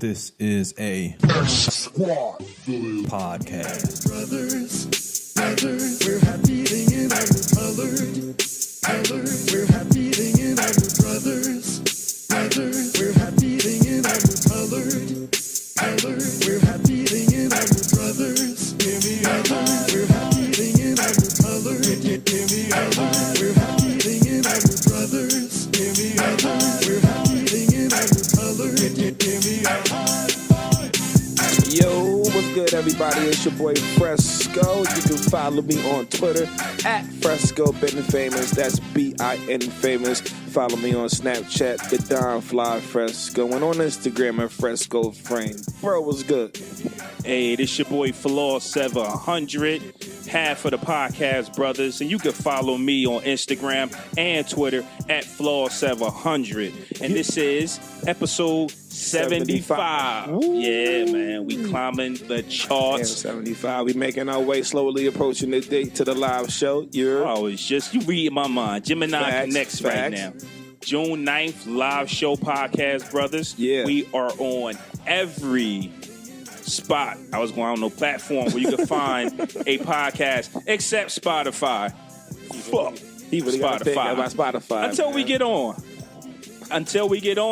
This is a podcast. Brothers, we're happy singing and we're colored. We're happy singing and we're brothers, we're happy singing and we're colored. We're happy singing and we're brothers. We're happy singing and we're colored. We're happy singing and we're brothers. We're happy singing and we're colored. Yo, what's good, everybody? It's your boy Fresco. You can follow me on Twitter at Fresco Been Famous. That's B.I.N. Famous. Follow me on Snapchat, the Don Fly Fresco, and on Instagram at Fresco Frame. Bro, what's good? Hey, this your boy Flaw 700, half of the podcast brothers, and you can follow me on Instagram and Twitter at Flaw 700. And this is episode 75. Yeah, man, we climbing the charts. 75. We making our way, slowly approaching the date to the live show. Oh, it's just, you read my mind. Gemini Connects right now. June 9th, live show podcast, brothers. Yeah. We are on every spot. I don't know, platform where you can find a podcast except Spotify. Fuck. He really Spotify. About Spotify. Until we get on.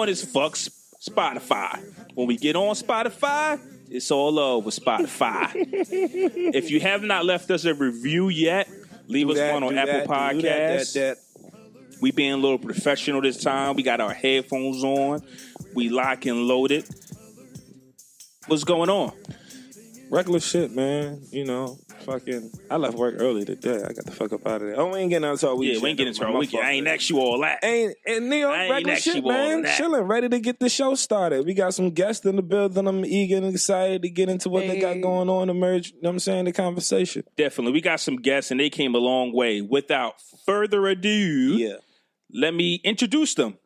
It's fuck Spotify. When we get on Spotify, it's all over Spotify. If you have not left us a review yet, leave us one on Apple Podcasts. We being a little professional this time. We got our headphones on. We lock and loaded. What's going on? Regular shit, man. You know, fucking. I left work early today. I got the fuck up out of there. Oh, we ain't getting into our weekend. Yeah, we ain't getting into our weekend. I ain't asked you all that. And regular shit, man. Chilling, ready to get the show started. We got some guests in the building. I'm eager and excited to get into what they got going on, emerge, you know what I'm saying, the conversation. Definitely. We got some guests, and they came a long way. Without further ado, let me introduce them.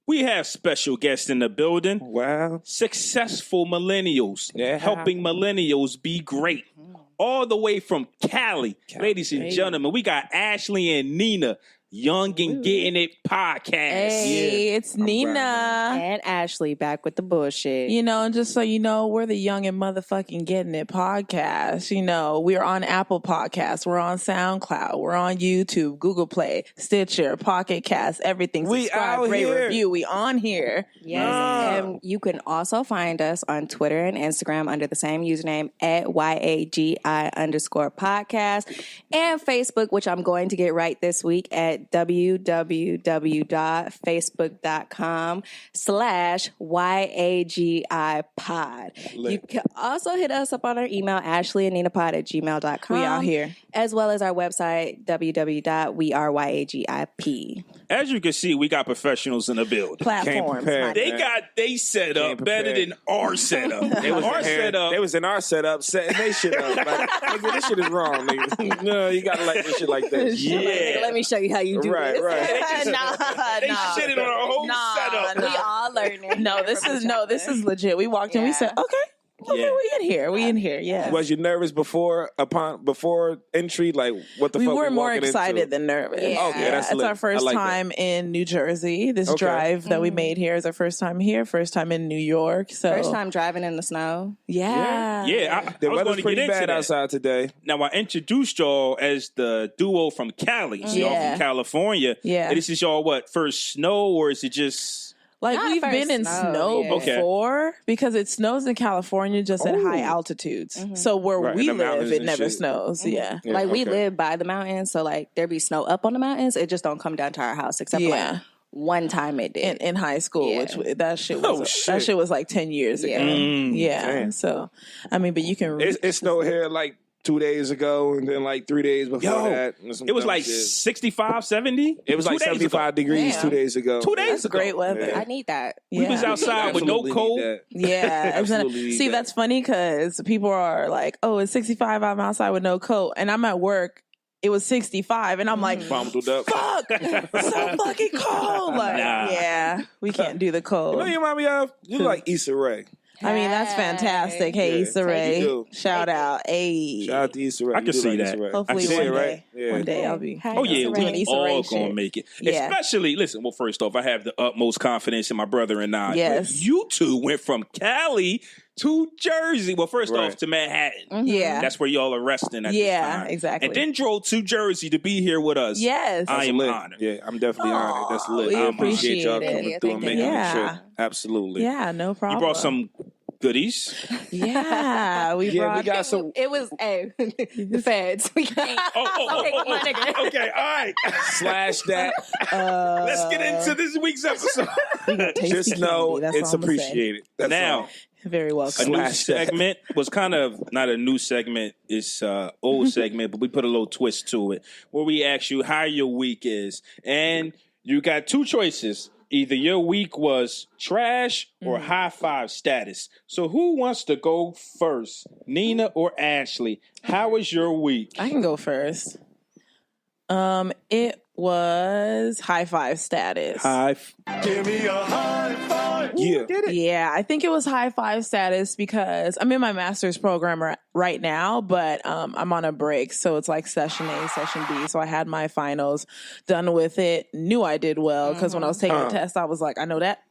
We have special guests in the building. Wow. Successful millennials. Helping millennials be great. All the way from Cali. Ladies and gentlemen, we got Ashley and Nina. Young and Gettin It podcast. Hey, it's Nina. And Ashley back with the bullshit. You know, and just so you know, we're the Young and Motherfucking Gettin It podcast. You know, we're on Apple Podcasts. We're on SoundCloud. We're on YouTube, Google Play, Stitcher, Pocket Cast, everything. Subscribe, rate, review. We on here. Yes. And you can also find us on Twitter and Instagram under the same username at YAGI_podcast. And Facebook, which I'm going to get right this week at www.facebook.com/YAGI-pod. You can also hit us up on our email, ashleyandninapod@gmail.com. We out here. As well as our website, www.weareYAGIP. As you can see, we got professionals in the building. Platforms. They got they set up better than our setup. They was in our setup setting they shit up. Like, nigga, this shit is wrong, nigga. No, you gotta like this shit like this. Yeah. Let me show you how you do right, this. Right. They shitted on our whole setup. We all learning. This is legit. We walked in, we said, okay, we in here. Yeah. Was you nervous before entry? Like, what the fuck? We were more excited than nervous. Yeah. Okay, that's lit. It's our first time in New Jersey. This drive that we made here is our first time here. First time in New York. So first time driving in the snow. Yeah. The weather's pretty bad outside today. Now, I introduced y'all as the duo from Cali. So y'all from California. Yeah. And this is y'all, first snow, or is it just... Like, Not we've been in snow before because it snows in California just at high altitudes. Mm-hmm. So where we live, it never snows. Mm-hmm. Yeah. We live by the mountains, so there be snow up on the mountains. It just don't come down to our house, except one time it did in high school, which that shit was like 10 years ago. Damn. So I mean, but you can. It snowed here 2 days ago, and then 3 days before that. It was 65, 70? It was 75 degrees 2 days ago. 2 days That's ago. Great weather. I need that. We was outside with no coat. Yeah. See, that's funny because people are like, oh, it's 65, I'm outside with no coat. And I'm at work. It was 65, and I'm like, fuck, so fucking cold. We can't do the cold. You know you remind me of? You like Issa Rae. I mean, that's fantastic. Hey, Yeah. Issa Rae. You do. Shout out. Hey. Shout out to Issa Rae. I can see that. Hopefully see one it, day. right? Yeah. One day I'll be. Oh yeah, doing we Issa all Rae gonna shit. make it. Yeah. Especially, listen. Well, first off, I have the utmost confidence in my brother and I. Yes. You two went from Cali to Jersey. Well, first off, to Manhattan. Yeah. That's where y'all are resting at this time. exactly. And then drove to Jersey to be here with us. Yes. I am lit. honored. Yeah, I'm definitely honored. That's lit. we I appreciate y'all appreciate coming it. through and Thank making you. the trip. Absolutely. Yeah, no problem. You brought some goodies. Yeah, we Yeah, brought. we got some. It was the feds. We can't. Okay, all right. Slash that. Let's get into this week's episode. Just know it's appreciated. That's Now, all. Very welcome. a new Slash that. segment was kind of not a new segment. It's old segment, but we put a little twist to it where we ask you how your week is, and you got two choices. Either your week was trash or high five status. So who wants to go first, Nina or Ashley? How was your week? I can go first. It was high five status. Give me a high five. Yeah. Yeah, I think it was high five status because I'm in my master's program right now, but I'm on a break. So it's like session A, session B. So I had my finals done with it, knew I did well because when I was taking the test, I was like, I know that.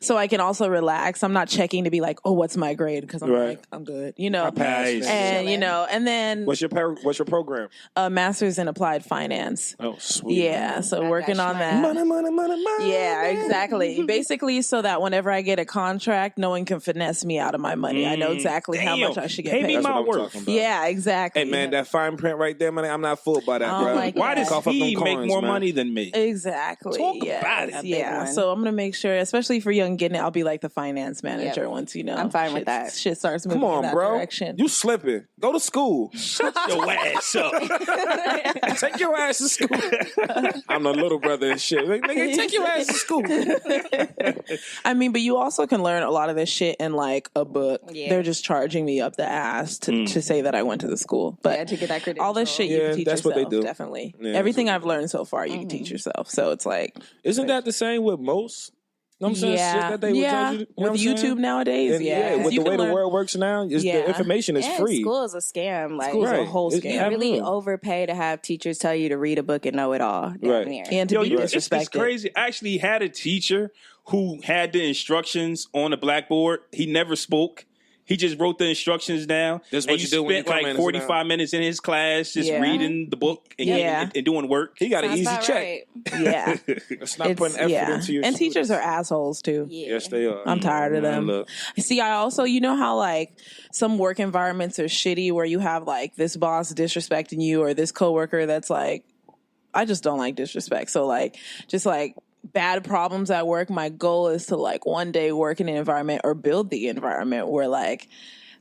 So I can also relax. I'm not checking to be like, oh, what's my grade? Because I'm like, I'm good, you know. Nice. And, you know, and then What's your program? master's in applied finance. Oh, sweet. Yeah, so working on that. Money. Yeah, exactly. Basically, so that whenever I get a contract, no one can finesse me out of my money. I know exactly how much I should get Pay paid. me That's my what I'm worth. talking about. Yeah, exactly. Hey, man, that fine print right there, man, I'm not fooled by that, Oh bro. my God. Why does Cough up he them make coins, more man. money than me? Exactly. Talk yes. about it. A big Yeah. one. So I'm gonna make sure, especially for Young and Gettin, I'll be like the finance manager once I'm fine with that. Shit starts moving Come in on, that bro. direction. You slipping. Go to school. Shut your ass up. Take your ass to school. I'm the little brother and shit. Like, nigga, take your ass to school. I mean, but you also can learn a lot of this shit in like a book. Yeah. They're just charging me up the ass to say that I went to the school. But to get that credential. all this shit you Yeah, can teach that's yourself. what they do. Definitely. Yeah, Everything I've learned so far, you can teach yourself. So it's like, Isn't that the same with most? You know what I'm saying? Shit that they would tell you, you know what with I'm saying? YouTube nowadays, And, yeah. with the You way can the learn- world works now, the information is And free. school is a scam. Like School's a Right. whole It's- scam. yeah. really Absolutely. overpay to have teachers tell you to read a book and know it all. Damn Right. near. And to Yo, be it's disrespected. crazy. I actually had a teacher who had the instructions on the blackboard. He never spoke. He just wrote the instructions down. That's and what you do when you spent come in like and sit 45 minutes in his class just Yeah. reading the book and, and doing work. He got an That's easy about check. right. Yeah. It's not putting effort into your And students. teachers are assholes too. Yeah. Yes, they are. I'm tired of Man, them. look. See, I also, you know how like some work environments are shitty where you have like this boss disrespecting you or this coworker that's like, I just don't like disrespect. So like, just like bad problems at work. My goal is to like one day work in an environment or build the environment where like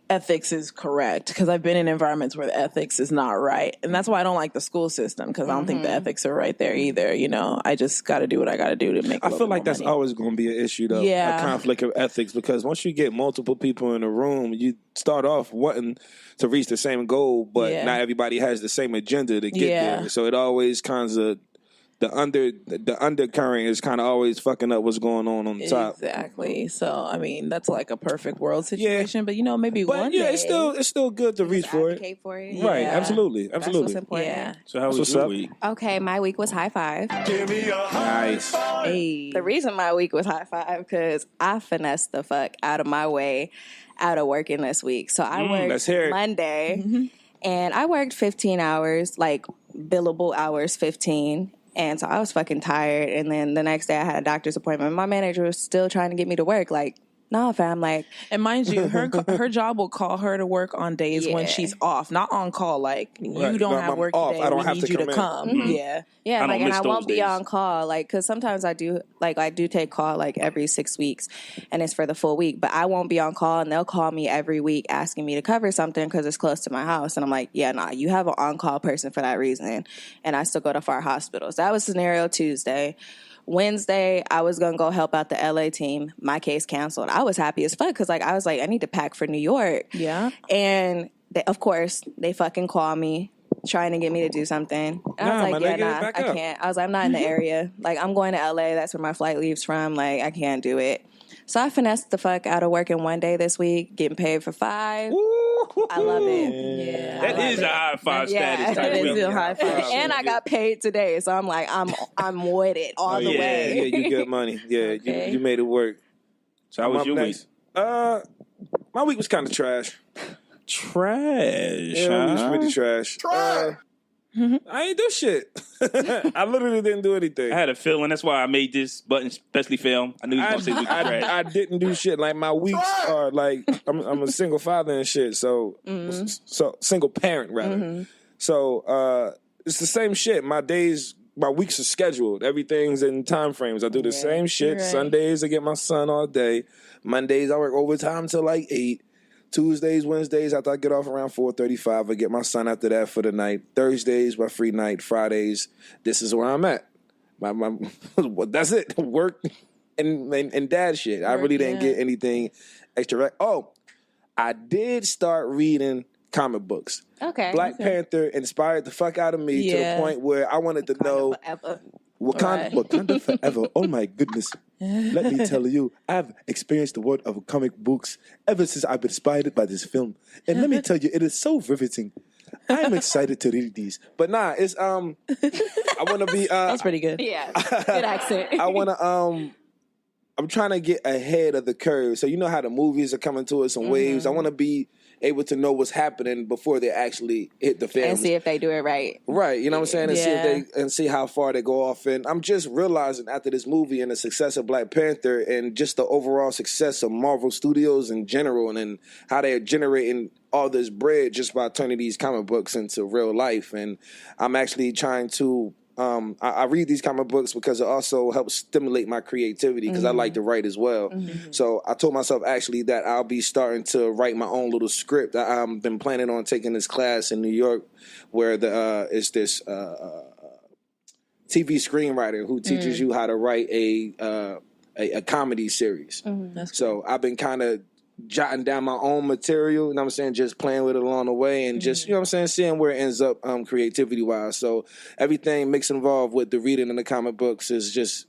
ethics is correct, because I've been in environments where the ethics is not right, and that's why I don't like the school system, because I don't think the ethics are right there either. You know, I just got to do what I got to do to make. I feel like that's always going to be an issue, though. Yeah. A conflict of ethics, because once you get multiple people in a room, you start off wanting to reach the same goal, but Yeah. not everybody has the same agenda to get Yeah. there. So it always kind of the undercurrent is kind of always fucking up what's going on the top. Exactly. So I mean, that's like a perfect world situation. But you know, maybe But one yeah, day. it's still good to reach for it. Advocate for it. Right? Yeah. Absolutely, That's absolutely. what's important. Yeah. So how was What's your up? week? Okay, my week was high five. Give me a high Nice. five. Hey. The reason my week was high five because I finessed the fuck out of my way out of working this week. So I let's worked hear it. Monday and I worked 15 hours, like billable hours 15. And so I was fucking tired. And then the next day I had a doctor's appointment. My manager was still trying to get me to work. Like, nah, fam. Like, And mind you, her job will call her to work on days when Yeah. she's off, not on call. Like you Right. don't No, have I'm work off. today. I don't we have need to you to come come. Yeah. yeah, I don't like, and miss I won't those be days. on call, like, because sometimes I do take call like every 6 weeks, and it's for the full week. But I won't be on call, and they'll call me every week asking me to cover something because it's close to my house, and I'm like, yeah, nah, you have an on call person for that reason, and I still go to far hospitals. That was scenario Tuesday. Wednesday, I was gonna go help out the LA team. My case canceled. I was happy as fuck because like I was like, I need to pack for New York. Yeah. And they, of course, they fucking call me trying to get me to do something. And I Nah, was my like, yeah, nigga, nah, back I up. can't. I was like, I'm not in the area. Like, I'm going to LA. That's where my flight leaves from. Like, I can't do it. So I finessed the fuck out of working one day this week, getting paid for 5. I love it. Yeah, That is a high five status. That type is week. a high five. And I got paid today, so I'm like, I'm with it all the way. Yeah, you get money. Yeah, Okay. you made it work. So how was your week? My week was kind of trash. Trash. Yeah, it was pretty trash. I ain't do shit. I literally didn't do anything. I had a feeling. That's why I made this button especially film. I knew you was going to say week was trash. I didn't do shit. Like my weeks are like I'm a single father and shit. So single parent rather. So it's the same shit. My weeks are scheduled. Everything's in time frames. I do the same shit. Right. Sundays I get my son all day. Mondays I work overtime till like 8. Tuesdays, Wednesdays, after I get off around 4:35, I get my son after that for the night. Thursdays, my free night. Fridays, this is where I'm at. That's it. Work and dad shit. I really didn't get anything extra. Oh, I did start reading comic books. Okay. Black Panther inspired the fuck out of me to the point where I wanted to know Wakanda forever. Oh my goodness. Let me tell you, I've experienced the world of comic books ever since I've been inspired by this film. And let me tell you, it is so riveting. I am excited to read these. But nah, it's I wanna be That's pretty good. Yeah. Good accent. I wanna I'm trying to get ahead of the curve. So you know how the movies are coming to us in waves. I wanna be able to know what's happening before they actually hit the film. And see if they do it right. Right, you know what I'm saying? And see if they see how far they go off. And I'm just realizing after this movie and the success of Black Panther and just the overall success of Marvel Studios in general and how they're generating all this bread just by turning these comic books into real life. And I'm actually trying to I read these comic books because it also helps stimulate my creativity because I like to write as well. So I told myself actually that I'll be starting to write my own little script. I've been planning on taking this class in New York where is this TV screenwriter who teaches you how to write a comedy series. So I've been kind of jotting down my own material, you know what I'm saying, just playing with it along the way and just, you know what I'm saying, seeing where it ends up creativity-wise. So everything mixed involved with the reading and the comic books is just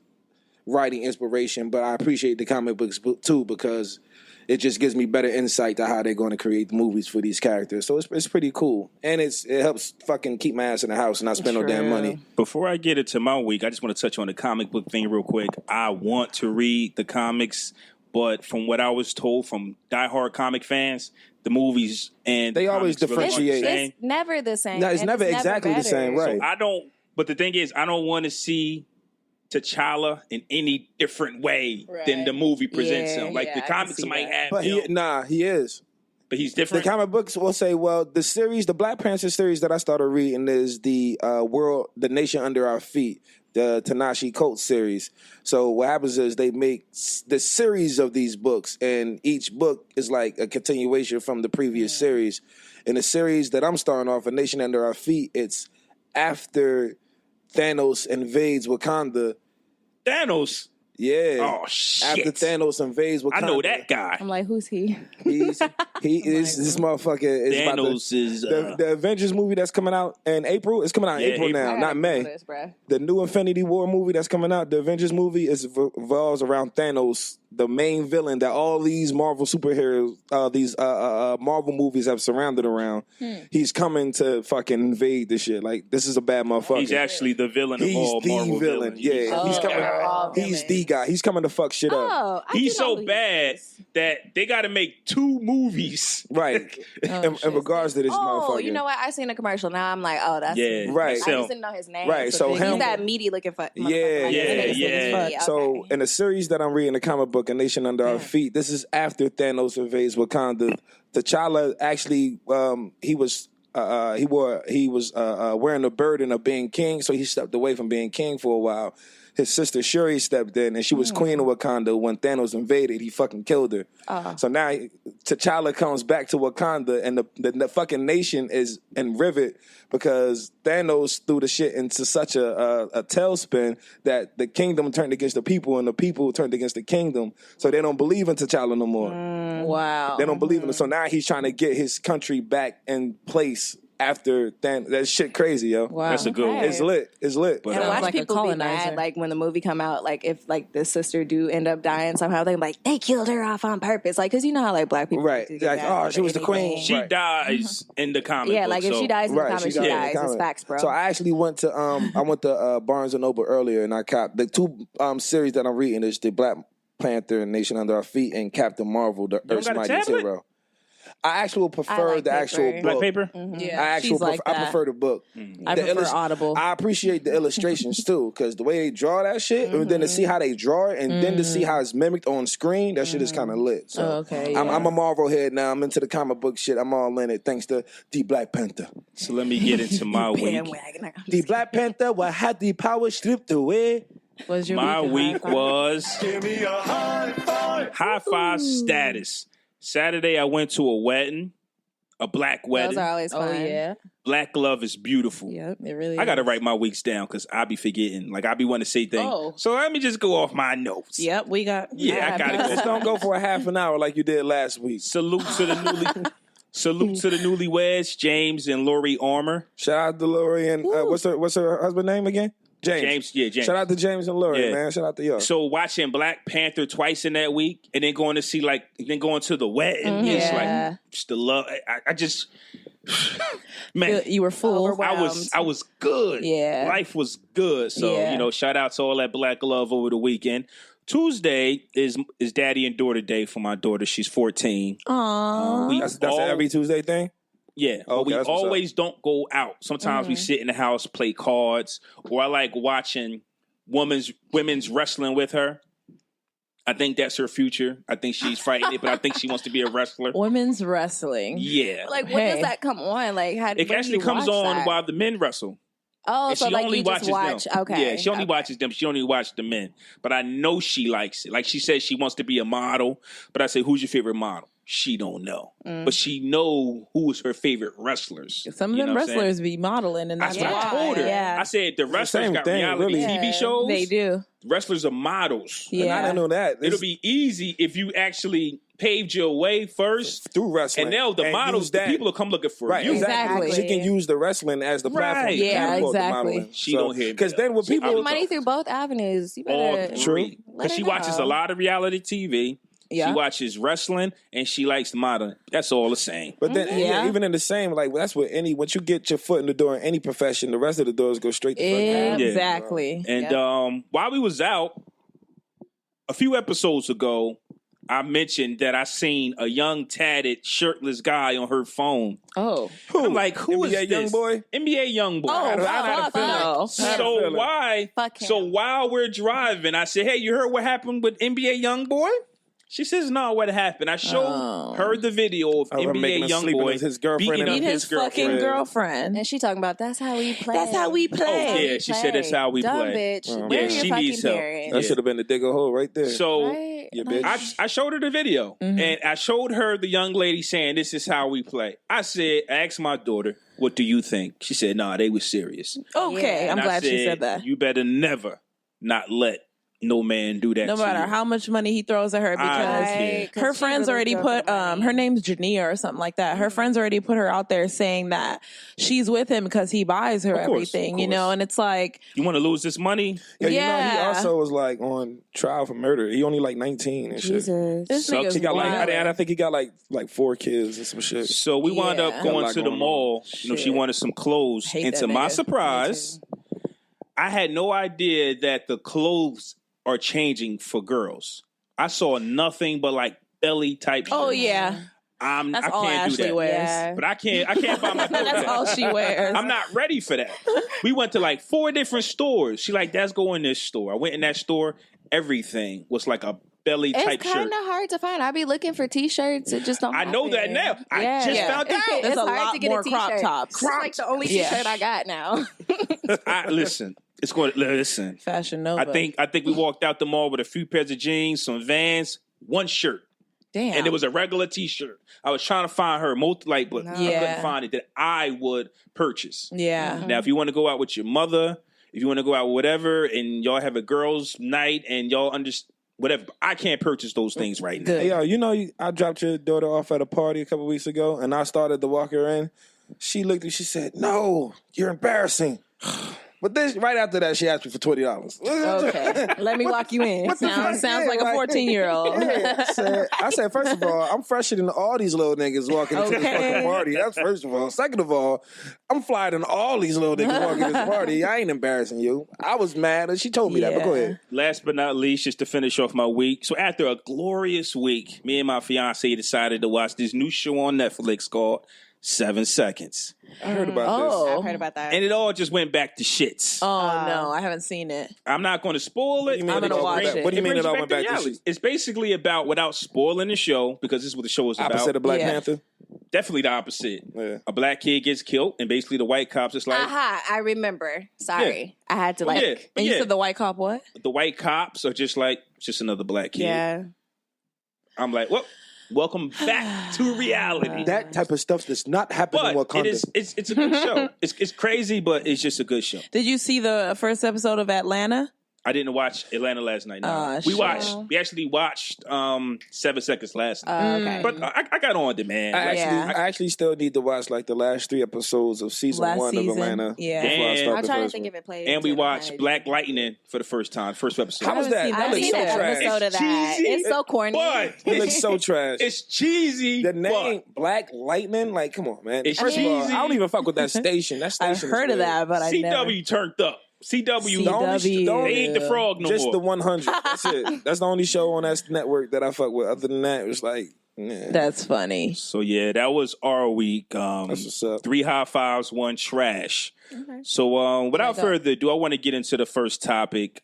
writing inspiration, but I appreciate the comic books too because it just gives me better insight to how they're going to create the movies for these characters. So it's pretty cool. And it helps fucking keep my ass in the house and not spend no damn money. Before I get into my week, I just want to touch on the comic book thing real quick. I want to read the comics, but from what I was told from diehard comic fans, the movies and they always differentiate. It's never the same. No, it's never exactly the same, right? So but the thing is, I don't want to see T'Challa in any different way than the movie presents him. Like the comics might have, but he is. But he's different. The comic books will say, well, the Black Panther series that I started reading is the Nation Under Our Feet, the Ta-Nehisi Coates series. So what happens is they make the series of these books, and each book is like a continuation from the previous series. In the series that I'm starting off, A Nation Under Our Feet, it's after Thanos invades Wakanda. Thanos? Yeah. Oh, shit. After Thanos invades Wakanda. I know that guy. I'm like, who's he? This motherfucker is Thanos is the Avengers movie that's coming out in April. It's coming out in April now, not May. The new Infinity War movie that's coming out, the Avengers movie, revolves around Thanos, the main villain that all these Marvel superheroes, these Marvel movies have surrounded around. He's coming to fucking invade this shit. Like, this is a bad motherfucker. He's actually the villain of all Marvel villains. Yeah, he's coming. He's the guy. He's coming to fuck shit up. He's so bad that they got to make 2 movies. Right. in regards to this motherfucker. Oh, you know what? I seen a commercial. Now I'm like, oh, that's right. I just didn't know his name. Right. So he's that meaty looking fuck. Yeah. So in the series that I'm reading, the comic book, A Nation Under Our Feet, this is after Thanos invades Wakanda. T'Challa actually, he was wearing the burden of being king, so he stepped away from being king for a while. His sister Shuri stepped in, and she was queen of Wakanda. When Thanos invaded, he fucking killed her. So now T'Challa comes back to Wakanda, and the fucking nation is in rivet because Thanos threw the shit into such a tailspin that the kingdom turned against the people, and the people turned against the kingdom. So they don't believe in T'Challa no more. Wow. They don't believe in him. So now he's trying to get his country back in place after that shit crazy, yo. Wow. That's a good one. It's lit. It's lit. But, And watch like a people be colonizer. mad, like when the movie come out, like if like the sister do end up dying somehow, they're like they killed her off on purpose, like because you know how like black people Right. do get Like, mad oh, over she was the anything. queen. she Right. dies in the comic Yeah, book, like if so- she dies in the Right, comic, she got it. dies. Got It's it. facts, bro. So I actually went to Barnes and Noble earlier, and I copped the two series that I'm reading is the Black Panther Nation Under Our Feet and Captain Marvel, the don't Earth's got a Mightiest tablet? Hero. I actually would prefer like the actual paper. book. Black paper. Yeah, I actually she's like I that. prefer the book. I The prefer Audible. I appreciate the illustrations too, because the way they draw that shit, and then to see how they draw it, and then to see how it's mimicked on screen, that shit is kind of lit. So Oh, okay, I'm yeah. a Marvel head now. I'm into the comic book shit. I'm all in it, thanks to the Black Panther. So let me get into my week. Bandwagon. The Black Panther will have the power stripped away. Was your My week week was high five status. Saturday, I went to a wedding, a black wedding. Those are always fun. Oh yeah, Black love is beautiful. Yep. it really. I got to is. write my weeks down because I be forgetting. Like, I be wanting to say things. Oh. So let me just go off my notes. Yep, we got. Yeah, I got Just it. don't go for a half an hour like you did last week. Salute to the newlyweds, James and Lori Armour. Shout out to Lori and what's her husband name again? James. James. Shout out to James and Lori, Yeah. man. Shout out to y'all. So watching Black Panther twice in that week, and then going to see then going to the wedding, it's Yeah. like just the love. I just man, You were full. Overwhelmed. I was good. Yeah. Life was good. So Yeah. shout out to all that black love over the weekend. Tuesday is Daddy and Daughter Day for my daughter. She's 14. Aww. We That's all- an every Tuesday thing? Yeah, but Okay, we that's what's up. always don't go out. Sometimes we sit in the house, play cards, or I like watching women's wrestling with her. I think that's her future. I think she's fighting it, but I think she wants to be a wrestler. Women's wrestling. Yeah. Like, when Hey. does that come on? Like, how It when do actually you comes watch on that? while the men wrestle. Oh, And so she like only you just watches watch. them. Okay. Yeah, she only Okay. watches them. She only watches the men. But I know she likes it. Like she says she wants to be a model. But I say, who's your favorite model? She don't know. But she know who is her favorite wrestlers. Some of You them know what I'm saying? wrestlers be modeling, and that's That's what I why. told her. Yeah. I said the wrestlers same got thing, reality really. TV Yeah, shows. They do. Wrestlers are models. And I Yeah. didn't know that. It'll be easy if you actually paved your way first. through wrestling. And now the models, use the that. people will come looking for Right, you. exactly. Exactly. She can use the wrestling as the platform. Right. to Yeah, catapult the exactly. modeling. She don't hear me, Because then when She people... get money through both avenues. You All better. three. Let Because her she watches know. a lot of reality TV. Yeah. She watches wrestling and she likes modeling. That's all the same. But then, Yeah. even in the same, like, that's what once you get your foot in the door in any profession, the rest of the doors go straight to fucking... Yeah. Exactly. And while we was out, a few episodes ago, I mentioned that I seen a young, tatted, shirtless guy on her phone. Oh. I'm like, who is NBA this? YoungBoy? NBA YoungBoy. Oh, I had a fuck feeling. no. I had a So feeling. why? Fuck him. So while we're driving, I said, "Hey, you heard what happened with NBA YoungBoy?" She says, "No, what happened?" I showed her the video of Of him making NBA him sleep YoungBoy with his girlfriend beating and up Beat his fucking girlfriend. girlfriend. And she talking about that's how we play. That's how we play. Oh, yeah, she said that's how we Dumb play. bitch. Yeah, Where are your she fucking needs help. parents? That should have been the digger hole right there. So Right? Yeah, Like, bitch. I showed her the video, and I showed her the young lady saying, "This is how we play." I asked my daughter, "What do you think?" She said, "Nah, they was serious." Okay, Yeah. I'm And I glad she said that. You better never not let no man do that. No to matter you. how much money he throws at her, because Right, 'cause her she friends really already go put for the money. her name's Jania or something like that. Her friends already put her out there saying that she's with him because he buys her Of course, everything, of you know. course. And it's like, You want to lose this money? Yeah, you know, he Yeah. also was like on trial for murder. He only like 19 and shit. Jesus. this Sucks. nigga's He got like, wild. I think he got like 4 kids and some shit. So we wound Yeah. up Got a going lot to the going on. mall. You know, she Shit. wanted some clothes, Hate and that to my nigga. surprise, I had no idea that the clothes are changing for girls. I saw nothing but like belly type. Oh shirts. yeah, I that's all can't do Ashley that. wears. Yeah. But I can't buy my daughter That's that. all she wears. I'm not ready for that. We went to like 4 different stores. She like, "Let's go in this store." I went in that store. Everything was like a belly It's type kind shirt. of hard to find. I be looking for t-shirts. It just don't. I know that happen. now. I Yeah. just Yeah. found out. There's It's a hard lot to get more a crop t-shirt. tops. It's like the only Yeah. t-shirt I got now. Listen. It's going to listen. Fashion Nova. I think we walked out the mall with a few pairs of jeans, some Vans, one shirt, Damn. and it was a regular T-shirt. I was trying to find her but I Yeah. couldn't find it that I would purchase. yeah. Now, if you want to go out with your mother, if you want to go out with whatever, and y'all have a girls' night, and y'all whatever, I can't purchase those things right now. Good. Hey, yo, you know, I dropped your daughter off at a party a couple weeks ago, and I started to walk her in. She looked at me, she said, "No, you're embarrassing." But then right after that, she asked me for $20. Okay, let me walk you in. Sounds like a 14-year-old. I said, first of all, I'm fresher than all these little niggas walking into this fucking party. That's first of all. Second of all, I'm flyer than all these little niggas walking into this party. I ain't embarrassing you. I was mad, and she told me that, but go ahead. Last but not least, just to finish off my week. So after a glorious week, me and my fiance decided to watch this new show on Netflix called 7 Seconds. I heard about this. I've heard about that. And it all just went back to shits. Oh, no, I haven't seen it. I'm not going to spoil it. I'm going to watch it. What do you mean brings it all back went to back to reality. shit? It's basically about, without spoiling the show, because this is what the show is about. Opposite of Black Panther? Definitely the opposite. Yeah. A black kid gets killed, and basically the white cops is like... I remember. Sorry. I had to And you said the white cop what? The white cops are just like, just another black kid. Yeah. I'm like, well... Welcome back to reality. That type of stuff does not happen in But Wakanda. it's a good show. It's crazy, but it's just a good show. Did you see the first episode of Atlanta? I didn't watch Atlanta last night. No. We actually watched 7 Seconds last night. Okay. But I got on demand. I actually still need to watch like the last 3 episodes of season 1 of Atlanta. Yeah. Before I start I'm the trying to first think one. if it played. And we watched Black Lightning for the first time. First episode. How was that? seen That I've looks seen so an trash. episode of that. cheesy, It's so corny. But It looks so trash. it's cheesy. The name but Black Lightning, like, come on, man. It's First of all, cheesy. I don't even fuck with that station. That I've station. heard is of weird. that, but I never. CW turned up. CW, CW. they ain't the frog no Just more. the 100. That's it. That's the only show on that network that I fuck with. Other than that, it was like, yeah. That's funny. So yeah, that was our week. That's what's up. 3 high fives, 1 trash. So without further ado, I want to get into the first topic.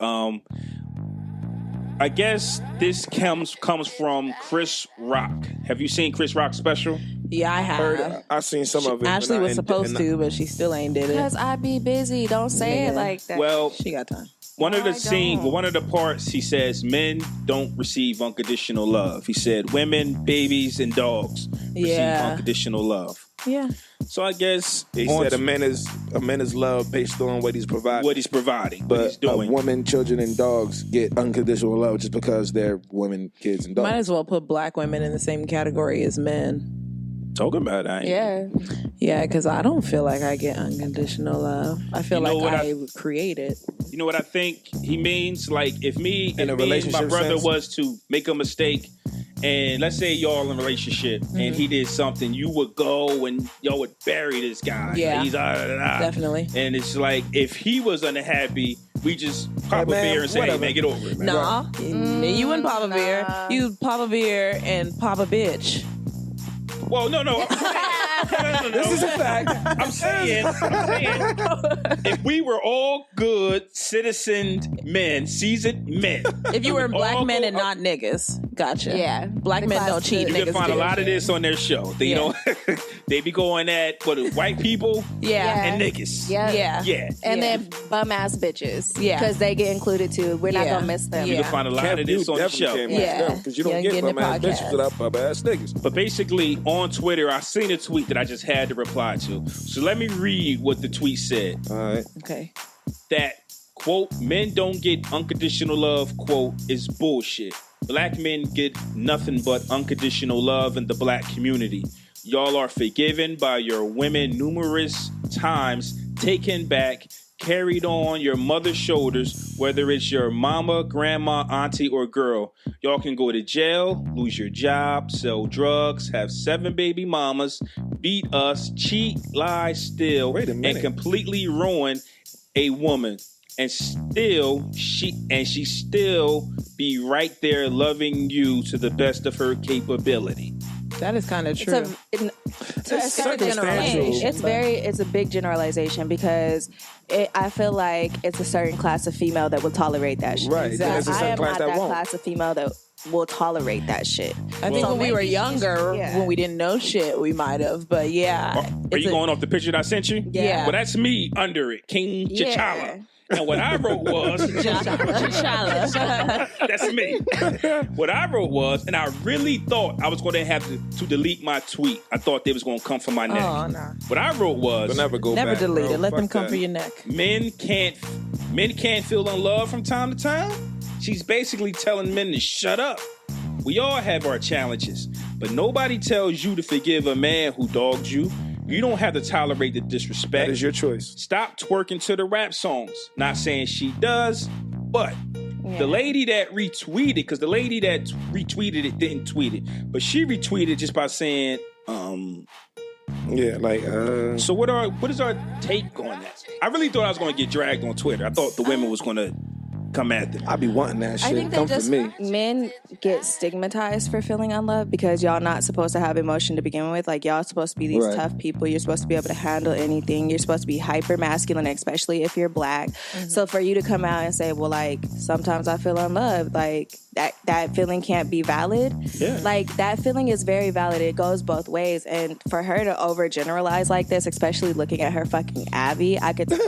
I guess this comes from Chris Rock. Have you seen Chris Rock's special? Yeah, I have. I've seen some of it. Ashley was supposed to, but she still ain't did it. Because I be busy. Don't say it like that. Well, She got time. one of the don't. one of the parts, he says men don't receive unconditional love. He said women, babies, and dogs receive unconditional love. Yeah. So I guess He said a man is love based on what he's providing. what he's providing, what he's But doing. women, children, and dogs get unconditional love just because they're women, kids, and dogs. Might as well put black women in the same category as men. Talking about that. Yeah. Yeah, because I don't feel like I get unconditional love. I feel You know like what I create it. You know what I think he means? Like if me In a and my relationship brother sense? was to make a mistake, and let's say y'all in a relationship and he did something, you would go and y'all would bury this guy. Yeah. He's Definitely. And it's like if he was unhappy, we just pop a man, beer and say, whatever. "Hey man, get over it, man." Nah, you wouldn't pop a beer. You pop a beer and pop a bitch. Well, no. No. This is a fact. I'm saying, if we were all good, citizened men, seasoned men, If you were we black all men go and up- not niggas, gotcha. Yeah. Black The men class don't cheat. two. You can Niggas find a do. lot of this on their show. They, you know, they be going at white people Yeah. and niggas. Yeah. Yeah. Yeah. And Yeah. then bum ass bitches. Yeah. Because they get included too. We're not Yeah. going to miss them. You Yeah. can find a lot Kev, of you this on the show. definitely Yeah. can't because you don't Young get Gettin' bum ass podcast. bitches without bum ass niggas. But basically, on Twitter, I seen a tweet that I just had to reply to. So let me read what the tweet said. All right. Okay. That, quote, men don't get unconditional love, quote, is bullshit. Black men get nothing but unconditional love in the black community. Y'all are forgiven by your women numerous times, taken back, carried on your mother's shoulders, whether it's your mama, grandma, auntie, or girl. Y'all can go to jail, lose your job, sell drugs, have 7 baby mamas, beat us, cheat, lie, steal, Wait a minute. and completely ruin a woman. And she still be right there loving you to the best of her capability. That is kind of true. It's circumstantial. It's a big generalization because I feel like it's a certain class of female that will tolerate that shit. Right. Then there's a I certain am class not that that won't. class of female that will tolerate that shit. I think So when we were maybe younger, yeah. when we didn't know shit, we might have. But yeah. Are you going off the picture that I sent you? Yeah. Well, that's me under it, King Yeah. T'Challa. And what I wrote was, that's me. What I wrote was, and I really thought I was going to have to delete my tweet. I thought they was going to come for my neck. Oh, no. What I wrote was, But never go Never back, delete bro. it. Let them Fuck come that. for your neck. men can't feel unloved from time to time. She's basically telling men to shut up. We all have our challenges, but nobody tells you to forgive a man who dogged you. You don't have to tolerate the disrespect. That is your choice. Stop twerking to the rap songs. Not saying she does, but the lady that retweeted, because the lady that retweeted it didn't tweet it, but she retweeted just by saying, yeah, like, So what is our take on that? I really thought I was going to get dragged on Twitter. I thought the women was going to come at them. I be wanting that shit. I think Come that for me. men get stigmatized for feeling unloved because y'all not supposed to have emotion to begin with. Like, y'all supposed to be these tough people. You're supposed to be able to handle anything. You're supposed to be hyper masculine, especially if you're black. So for you to come out and say, well, like, sometimes I feel unloved, like, that feeling can't be valid. Yeah. Like, that feeling is very valid. It goes both ways. And for her to overgeneralize like this, especially looking at her fucking Abby, I could get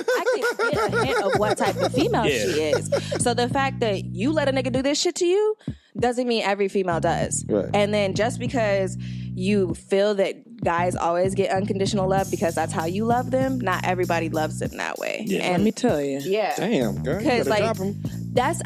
a hint of what type of female she is. So the fact that you let a nigga do this shit to you doesn't mean every female does. Right. And then just because you feel that guys always get unconditional love because that's how you love them, not everybody loves them that way. Yeah. And Let me tell you. yeah. Damn, girl. You Because, better like, drop 'em.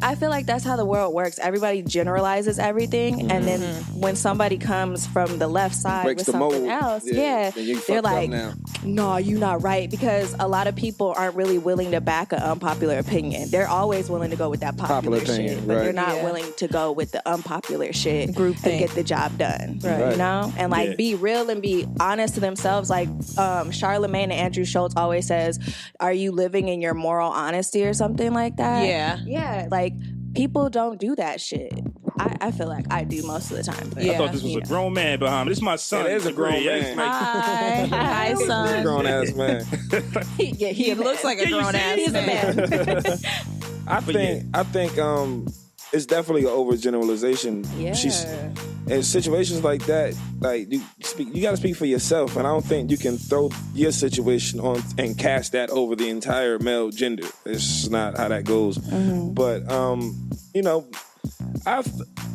I feel like that's how the world works. Everybody generalizes everything, and then when somebody comes from the left side Breaks with the something mold. else, Then you they're fucked up like, now. no, you're not right, because a lot of people aren't really willing to back an unpopular opinion. They're always willing to go with that popular opinion, shit, but right. they're not Yeah. willing to go with the unpopular shit Group to thing. get the job done. Right. You know? And like, Yeah. be real and be honest to themselves. Like, Charlemagne and Andrew Schultz always says, are you living in your moral honesty or something like that? Yeah. Yeah, like, people don't do that shit. I feel like I do most of the time. But I thought this was a grown man behind me. This is my son. It is a grown Yeah, man. like- Hi. Hi, He's a son. grown ass man. yeah, He looks like a Yeah, you grown see, ass he's a man. I think it's definitely an overgeneralization. Yeah. In situations like that, like you got to speak for yourself, and I don't think you can throw your situation on and cast that over the entire male gender. It's not how that goes. But you know,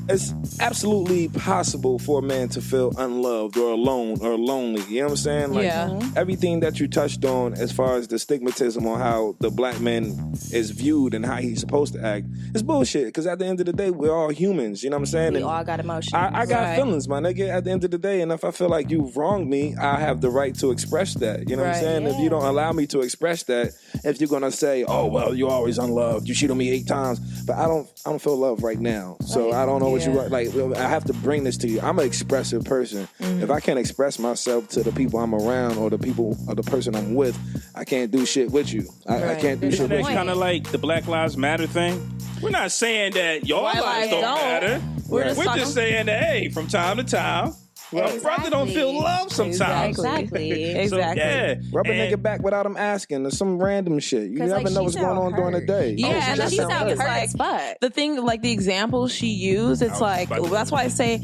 it's absolutely possible for a man to feel unloved or alone or lonely. You know what I'm saying? Like, Yeah. everything that you touched on as far as the stigmatism on how the black man is viewed and how he's supposed to act, it's bullshit. Because at the end of the day, we're all humans. You know what I'm saying? We And all got emotions. I got Right. feelings, my nigga, at the end of the day. And if I feel like you've wronged me, I have the right to express that. You know what I'm Right. saying? If you don't allow me to express that, if you're going to say, oh, well, you're always unloved, you cheat on me 8 times. But I don't feel love right now. So I don't know what you like. I have to bring this to you. I'm an expressive person. If I can't express myself to the people I'm around or the people or the person I'm with, I can't do shit with you. I can't do Isn't shit that with you. kind of like the Black Lives Matter thing? We're not saying that y'all White lives lives don't don't. matter. We're We're just just saying that, hey, from time to time, a brother don't feel love sometimes. Exactly. Exactly. So, yeah. Rub a And- nigga back without him asking or some random shit. You 'Cause, never like, know she what's going on sound during the hurt. day. Yeah, Oh, and just she sound sounds hurt. like- as fuck. The thing, like the example she used, it's like, that's why I say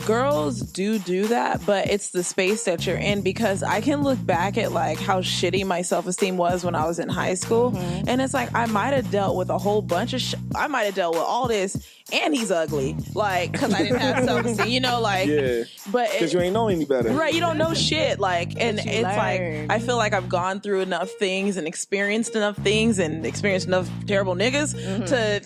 girls do that, but it's the space that you're in, because I can look back at like how shitty my self-esteem was when I was in high school. And it's like, I might have dealt with a whole bunch of I might have dealt with all this, and he's ugly, like, because I didn't have self-esteem, you know, like, Yeah, but because you ain't know any better. right, you don't know shit, like, and But you it's like, learn. I feel like I've gone through enough things and experienced enough things and experienced enough terrible niggas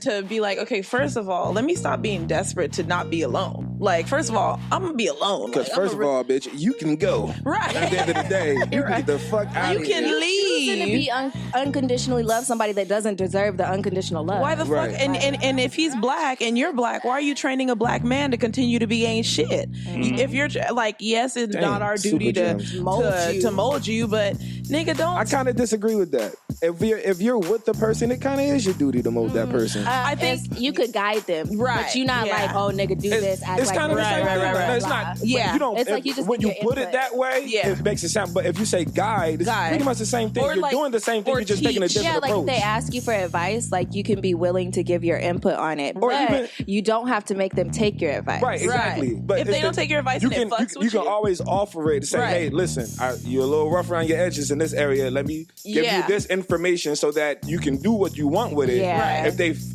to be like, okay, first of all, let me stop being desperate to not be alone. Like, first of all, I'm gonna be alone. Because Like, first of all, bitch, you can go. right, At the end of the day, you can get the fuck out you of can here. Choosing to leave. be unconditionally love somebody that doesn't deserve the unconditional love. Why the fuck? Right. And if he's black and you're black, why are you training a black man to continue to be ain't shit? If you're like, yes, it's Damn, not our duty super to gems. mold you, but nigga, don't. I kind of disagree with that. If you're with the person, it kind of is your duty to mold that person. I think- you could guide them, Right, But you're not yeah. like, oh, nigga, do this. Act It's like kind of the this, same blah, thing. blah, blah, It's blah. not. Yeah. You don't. It's like you just when give you your put it input. that way, Yeah. it makes it sound. But if you say guide, it's Guide. pretty much the same thing. Or You're like- doing the same thing. or You're just taking a teach. different Yeah, like approach. if they ask you for advice, like you can be willing to give your input on it, Or but even- you don't have to make them take your advice. Right, exactly. Right. But If they don't take your advice you and it can, fucks you with can you. always offer it to say, Right. hey, listen, you're a little rough around your edges in this area. Let me give Yeah. you this information so that you can do what you want with it. Yeah. Right.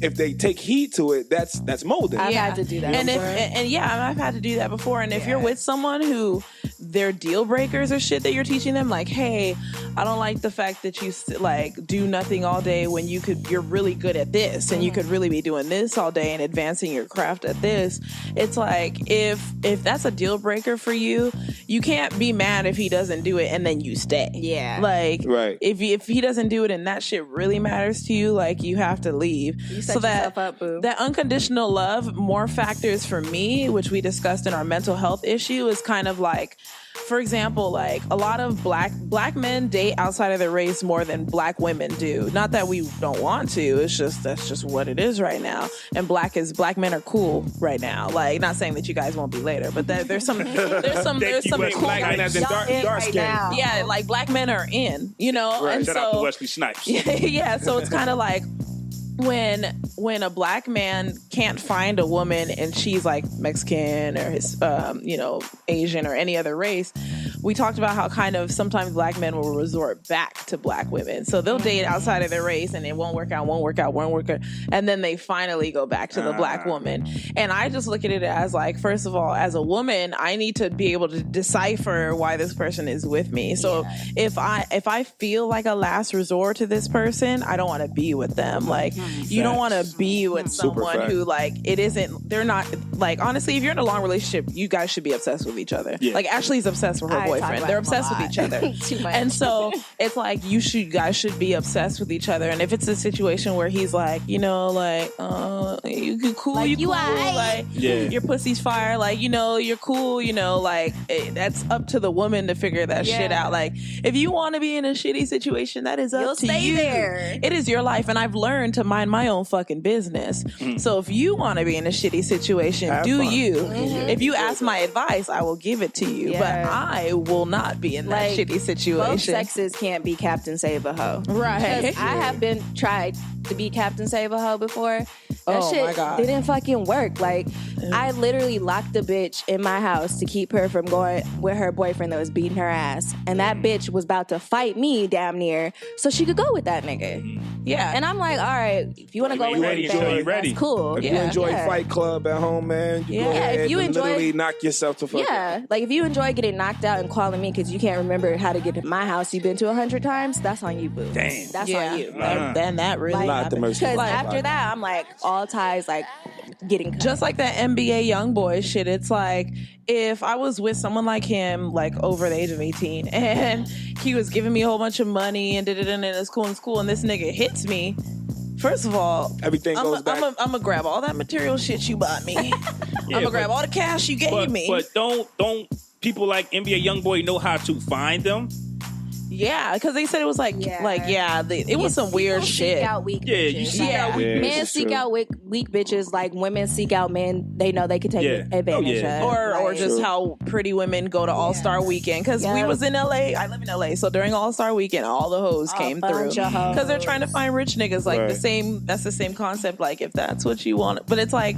If they take heed to it, that's molding. I've had to do that. And before. and yeah, I've had to do that before. And if you're with someone who their deal breakers or shit that you're teaching them, like, hey, I don't like the fact that you like do nothing all day when you're really good at this and you could really be doing this all day and advancing your craft at this. It's like if that's a deal breaker for you, you can't be mad if he doesn't do it and then you stay. Yeah. Like, Right. if he doesn't do it and that shit really matters to you, like, you have to leave. You set yourself up, boo. That unconditional love, more factors for me, which we discussed in our mental health issue, is kind of like, for example, like a lot of black men date outside of their race more than black women do. Not that we don't want to, it's just that's just what it is right now. And black men are cool right now. Like, not saying that you guys won't be later, but there's some cool Black men as in dark skin. now. yeah, like black men are in, you know. Right. And Shout out to Wesley Snipes. yeah, so it's kind of like when a black man can't find a woman and she's like Mexican or his Asian or any other race, we talked about how kind of sometimes black men will resort back to black women. So they'll date outside of their race and it won't work out, and then they finally go back to the black woman. And I just look at it as like, first of all, as a woman, I need to be able to decipher why this person is with me. So if I feel like a last resort to this person, I don't want to be with them. Like, you don't want to be with someone who, like, they're not, like, honestly, if you're in a long relationship, you guys should be obsessed with each other. Yeah. Like, Ashley's obsessed with her boyfriend. They're obsessed with each other. Too much. And so it's like, you guys should be obsessed with each other. And if it's a situation where he's like, you cool, Like, you you cool, aight. like, Yeah. your pussy's fire, like, you're cool, like, that's up to the woman to figure that shit out. Like, if you want to be in a shitty situation, that is up You'll to stay you. there. It is your life, and I've learned to mind my own fucking business. So if you want to be in a shitty situation, Have do fun. you. If you ask my advice, I will give it to you. Yeah. But I will not be in that Like, shitty situation. Both sexes can't be Captain Save a Hoe. Right. 'Cause I have been tried to be Captain Save a Hoe before. That Oh, shit my God. didn't fucking work. Like, I literally locked a bitch in my house to keep her from going with her boyfriend that was beating her ass. And that bitch was about to fight me damn near so she could go with that nigga. Yeah. And I'm like, all right, if you want to go You with ready that, until you then ready. that's cool. If you enjoy Fight Club at home, man, you go Yeah, ahead if you and enjoy- literally knock yourself to fuck. Yeah, like if you enjoy getting knocked out and calling me because you can't remember how to get to my house you've been to 100 times, that's on you, boo. Damn. That's on you. Then that really Not the mercy. Because Like, after that, I'm like, all ties, like, getting cut. just like that NBA young boy shit, it's like, if I was with someone like him, like over the age of 18, and he was giving me a whole bunch of money and it's cool, and this nigga hits me, first of all, Everything goes back. I'm gonna grab all that material shit you bought me. I'm gonna grab all the cash you gave me. But don't people like NBA YoungBoy know how to find them? Yeah, because they said it was it was some weird People shit. Seek out weak Yeah, bitches. you seek Yeah. out weak Yeah, Men this is seek true. out weak bitches like women seek out men they know they could take advantage yeah. of. Or Like, just how pretty women go to All-Star Weekend. Because we Yeah. was in LA. I live in LA. So during All-Star Weekend, all the hoes came through. bunch of hoes. Because they're trying to find rich niggas. Like Right. that's the same concept. Like, if that's what you want. But it's like,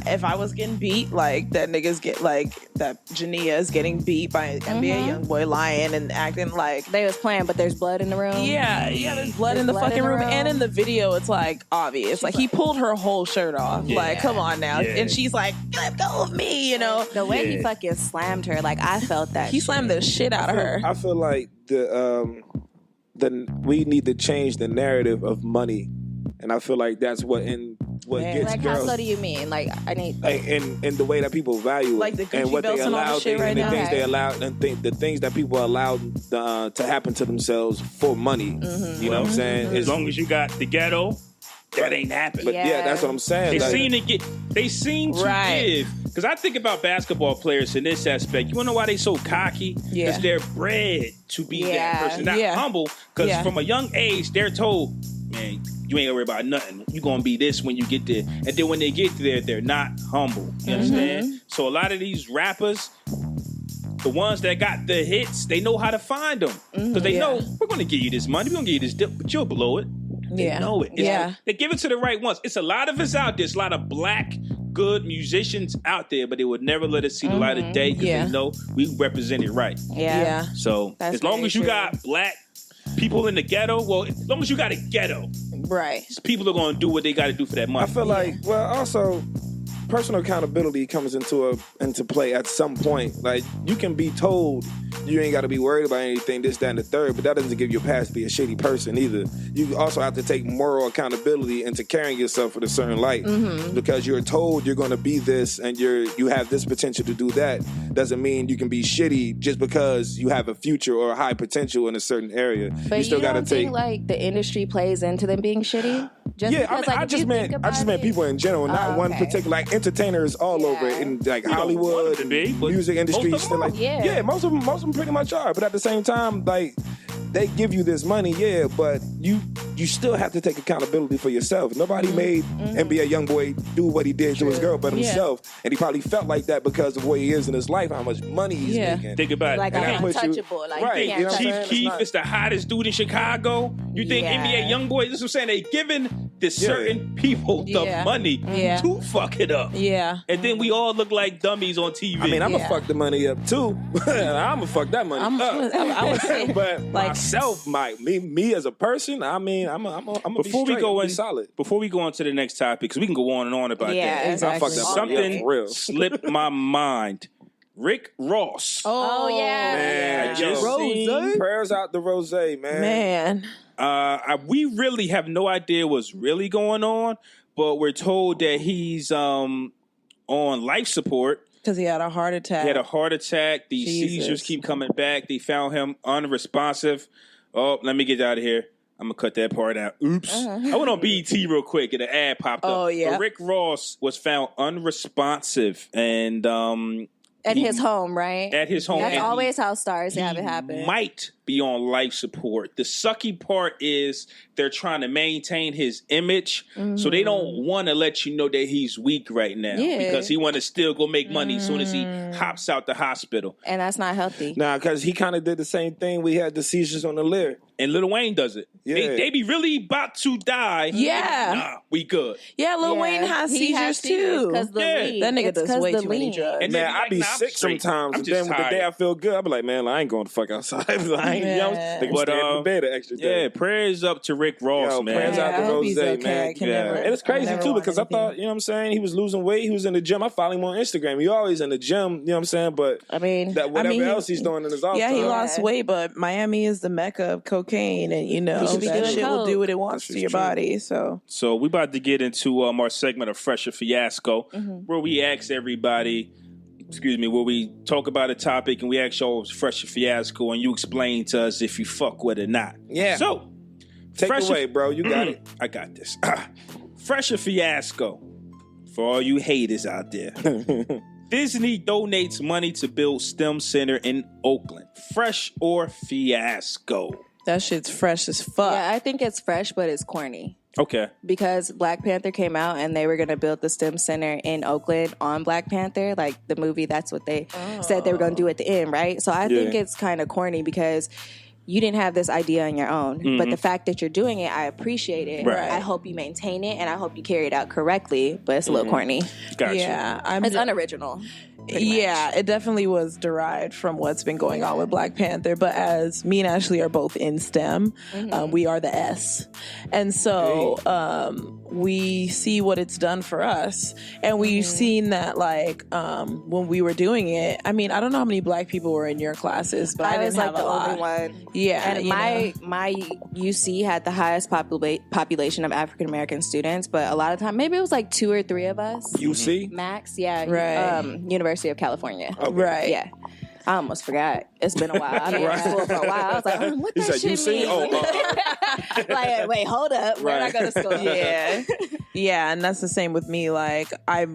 if I was getting beat, like that niggas get, like that Jania is getting beat by an NBA young boy lying and acting like, they was playing, but there's blood in the room. yeah, there's blood in the blood fucking in the room. room. And in the video, it's like obvious. Like, he pulled her whole shirt off. Like, come on now. Yeah. And she's like, let go of me, The way he Yeah. fucking slammed her, like, I felt that. He slammed the shit out of her. I feel like we need to change the narrative of money, and I feel like that's what gets Like, how girls. so do you mean? Like, I need. Like, in the way that people value Like the it, and Gucci what they belts and all allow, this shit right the now? things they allow, and the things that people allow to happen to themselves for money. You know what I'm saying? As long as you got the ghetto, that ain't happening. But yeah, that's what I'm saying. They Like, seem to Right. give. Because I think about basketball players in this aspect. You want to know why they so cocky? Yeah. Because they're bred to be that Yeah. person, not Yeah. humble. Because Yeah. from a young age, they're told, man, you ain't gonna worry about nothing. You're gonna be this when you get there. And then when they get there, they're not humble. You understand? So a lot of these rappers, the ones that got the hits, they know how to find them. Because they know, we're gonna give you this money, we're gonna give you this dip, but you'll blow it. They know it. They give it to the right ones. It's a lot of us out there. It's a lot of black, good musicians out there, but they would never let us see the light of day because they know we represent it right. Yeah. So That's as long very as you true. got black people in the ghetto, well, as long as you got a ghetto, Right. people are going to do what they got to do for that money. I feel like, well, also, personal accountability comes into play at some point. Like, you can be told you ain't got to be worried about anything, this, that, and the third, but that doesn't give you a pass to be a shitty person either. You also have to take moral accountability into carrying yourself with a certain light, because you're told you're going to be this and you have this potential to do that. Doesn't mean you can be shitty just because you have a future or a high potential in a certain area. But you still got to take. Think like the industry plays into them being shitty? Just because, I just meant people in general, not one particular. Like, entertainers all over in like Hollywood, music industry, still like most of them pretty much are. But at the same time, like, they give you this money, but you still have to take accountability for yourself. Nobody made NBA YoungBoy do what he did to his girl but himself, and he probably felt like that because of where he is in his life, how much money he's making. Think about like it. I'm untouchable. Right. You know Chief Keef is the hottest dude in Chicago. You think NBA YoungBoy? This is what I'm saying. They giving the certain people the money to fuck it up. Yeah. And then we all look like dummies on TV. I mean, I'm gonna fuck the money up too. I'm gonna fuck that money up. I would say, but like, myself, me as a person, I mean, I'm gonna be straight, be solid. Before we go on to the next topic, because we can go on and on about that. Exactly. I fucked that money up for real. Something slipped my mind. Rick Ross. Oh yeah. Man, I just seen prayers out to Rose, man. We really have no idea what's really going on, but we're told that he's on life support. Because he had a heart attack. He had a heart attack. These seizures keep coming back. They found him unresponsive. Oh, let me get out of here. I'm going to cut that part out. Oops. I went on BET real quick and an ad popped up. Oh, yeah. But Rick Ross was found unresponsive and at his home, right? At his home. That's always how stars have it happen. Might be on life support. The sucky part is they're trying to maintain his image, so they don't want to let you know that he's weak right now because he want to still go make money as soon as he hops out the hospital. And that's not healthy. Nah, because he kind of did the same thing. We had the seizures on the lyric. And Lil Wayne does it. Yeah. They be really about to die. Yeah. Nah, we good. Yeah, Lil Wayne has seizures too. That nigga does way too many drugs. And man, I be sick sometimes. And then with the day I feel good, I be like, man, I ain't going to fuck outside. I ain't, but stay in bed an extra day. Yeah, prayers up to Rick Ross, man. Prayers out to Rose, man. And it's crazy too because I thought, you know what I'm saying, he was losing weight. He was in the gym. I follow him on Instagram. He always in the gym, you know what I'm saying? But I mean, whatever else he's doing in his off time. He lost weight, but Miami is the mecca of cocaine, and you know that shit will do what it wants to your body. So we about to get into our segment of Fresher Fiasco, where we ask everybody. Where we talk about a topic and we ask y'all Fresher Fiasco and you explain to us if you fuck with it or not. Yeah. So, take it away, bro. You got it. I got this. Fresher Fiasco. For all you haters out there. Disney donates money to build STEM center in Oakland. Fresh or fiasco? that shit's fresh as fuck. Yeah, I think it's fresh, but it's corny. Okay. Because Black Panther came out and they were going to build the STEM Center in Oakland on Black Panther. Like the movie, that's what they said they were going to do at the end, right? So I think it's kind of corny because you didn't have this idea on your own. Mm-hmm. But the fact that you're doing it, I appreciate it. Right. I hope you maintain it and I hope you carry it out correctly. But it's a little corny. Gotcha. Yeah. It's unoriginal. Yeah, it definitely was derived from what's been going on with Black Panther. But as me and Ashley are both in STEM, we are the S. And so we see what it's done for us. And we've seen that, like, when we were doing it, I mean, I don't know how many Black people were in your classes, but I was didn't like have the a lot. only one. Yeah. And my UC had the highest population of African American students, but a lot of time, maybe it was like 2 or 3 of us. UC? Max, yeah. Right. University of California. Okay. Right. Yeah. I almost forgot. It's been a while. I've been in school for a while. I was like, what You that said shit UC? mean? Like, wait, hold up. Where did I go to school? Yeah. Yeah, and that's the same with me. Like, we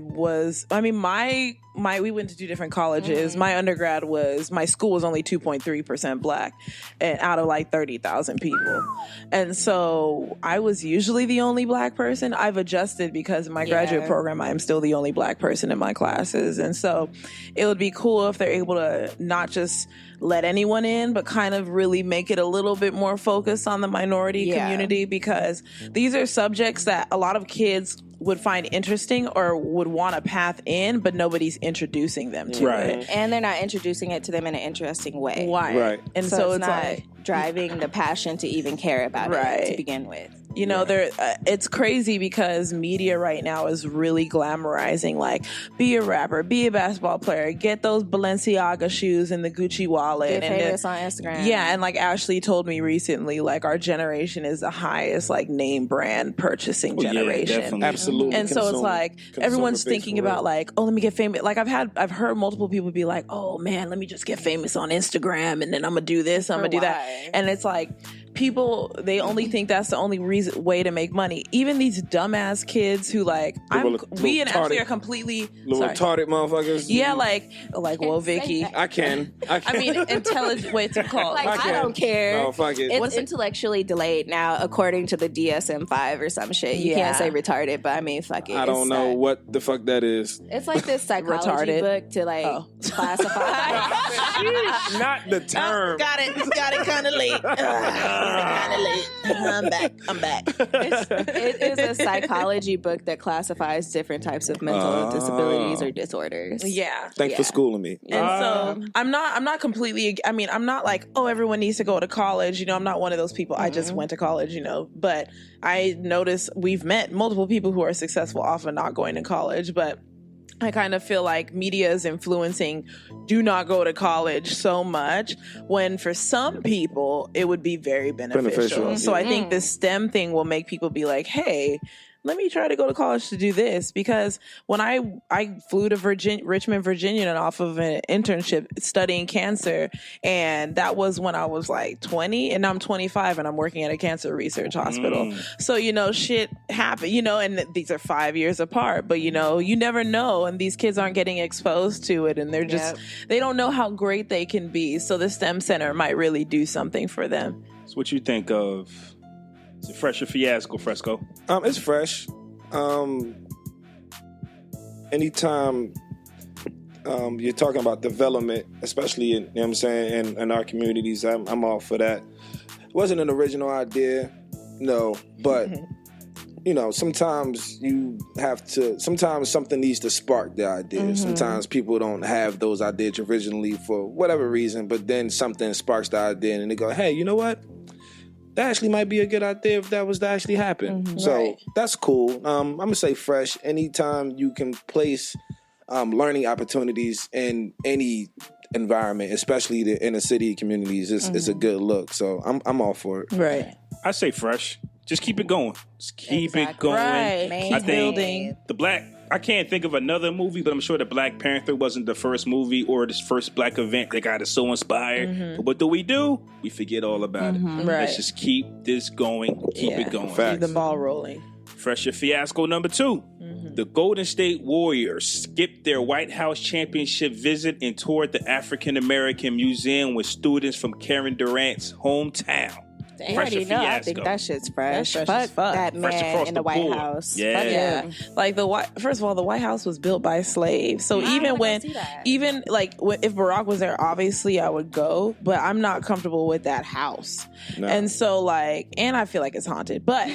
went to 2 different colleges. My undergrad my school was only 2.3% Black and out of like 30,000 people. And so I was usually the only Black person. I've adjusted because in my graduate program, I'm still the only Black person in my classes. And so it would be cool if they're able to not just let anyone in, but kind of really make it a little bit more focused on the minority community, because these are subjects that a lot of kids would find interesting or would want a path in, but nobody's introducing them to it. And they're not introducing it to them in an interesting way. Right. And so it's not like driving the passion to even care about it to begin with. You know, it's crazy because media right now is really glamorizing, like, be a rapper, be a basketball player, get those Balenciaga shoes and the Gucci wallet. Get famous on Instagram. Yeah, and like Ashley told me recently, like, our generation is the highest, like, name brand purchasing generation. Yeah, definitely. Absolutely. And so it's like everyone's thinking for real. about like, oh, let me get famous. Like I've heard multiple people be like, oh man, let me just get famous on Instagram and then I'm gonna do this, I'm gonna do that. And it's like people, they only think that's the only way to make money. Even these dumbass kids who like, we and Ashley are completely retarded motherfuckers. Yeah, like whoa, Vicky. I can. I mean, intelligent. What's it called? Like, I don't care. No, fuck it. It's intellectually delayed now, according to the DSM-5 or some shit. You can't say retarded, but I mean, fuck it. I don't know what the fuck that is. It's like this psychology book to like classify. Not the term. Got it kind of late. I'm back. It is a psychology book that classifies different types of mental disabilities or disorders. Yeah. Thanks for schooling me. And so I'm not completely, I mean, I'm not like, oh, everyone needs to go to college. You know, I'm not one of those people. I just went to college, you know, but I notice we've met multiple people who are successful off of not going to college, but I kind of feel like media is influencing do not go to college so much when for some people it would be very beneficial. So I think this STEM thing will make people be like, hey, let me try to go to college to do this. Because when I flew to Richmond, Virginia, and off of an internship studying cancer, and that was when I was like 20, and now I'm 25, and I'm working at a cancer research hospital. So, you know, shit happened, you know, and these are 5 years apart, but, you know, you never know, and these kids aren't getting exposed to it, and they're just, they don't know how great they can be. So the STEM Center might really do something for them. So what you think of... Is it fresh or fiasco, Fresco? It's fresh. Anytime you're talking about development, especially in, you know what I'm saying, in our communities, I'm all for that. It wasn't an original idea, no, but you know, sometimes sometimes something needs to spark the idea. Sometimes people don't have those ideas originally for whatever reason, but then something sparks the idea and they go, hey, you know what? That actually might be a good idea if that was to actually happen. So that's cool. I'm going to say fresh. Anytime you can place learning opportunities in any environment, especially the inner city communities, it's a good look. So I'm all for it. Right. I say fresh. Just keep it going. Just keep it going. Right. I think building. I can't think of another movie, but I'm sure the Black Panther wasn't the first movie or the first Black event that got us so inspired. But what do? We forget all about it. Right. Let's just keep this going. Keep it going. Facts. Keep the ball rolling. Fresh or fiasco number 2. The Golden State Warriors skipped their White House championship visit and toured the African American Museum with students from Karen Durant's hometown. You already know. I think that shit's fresh. That's fresh as fuck. That man in the White board. House. Yeah. Like first of all, the White House was built by slaves. So if Barack was there, obviously I would go, but I'm not comfortable with that house. No. And so and I feel like it's haunted, but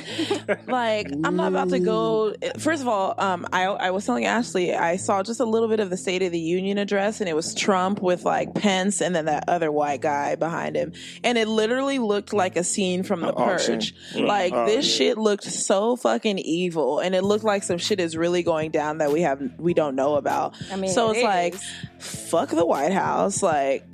like I'm not about to go. First of all, I was telling Ashley, I saw just a little bit of the State of the Union address, and it was Trump with like Pence and then that other white guy behind him. And it literally looked like a scene from The Purge. Like this shit looked so fucking evil, and it looked like some shit is really going down that we don't know about. I mean, so it's like, fuck the White House. Like,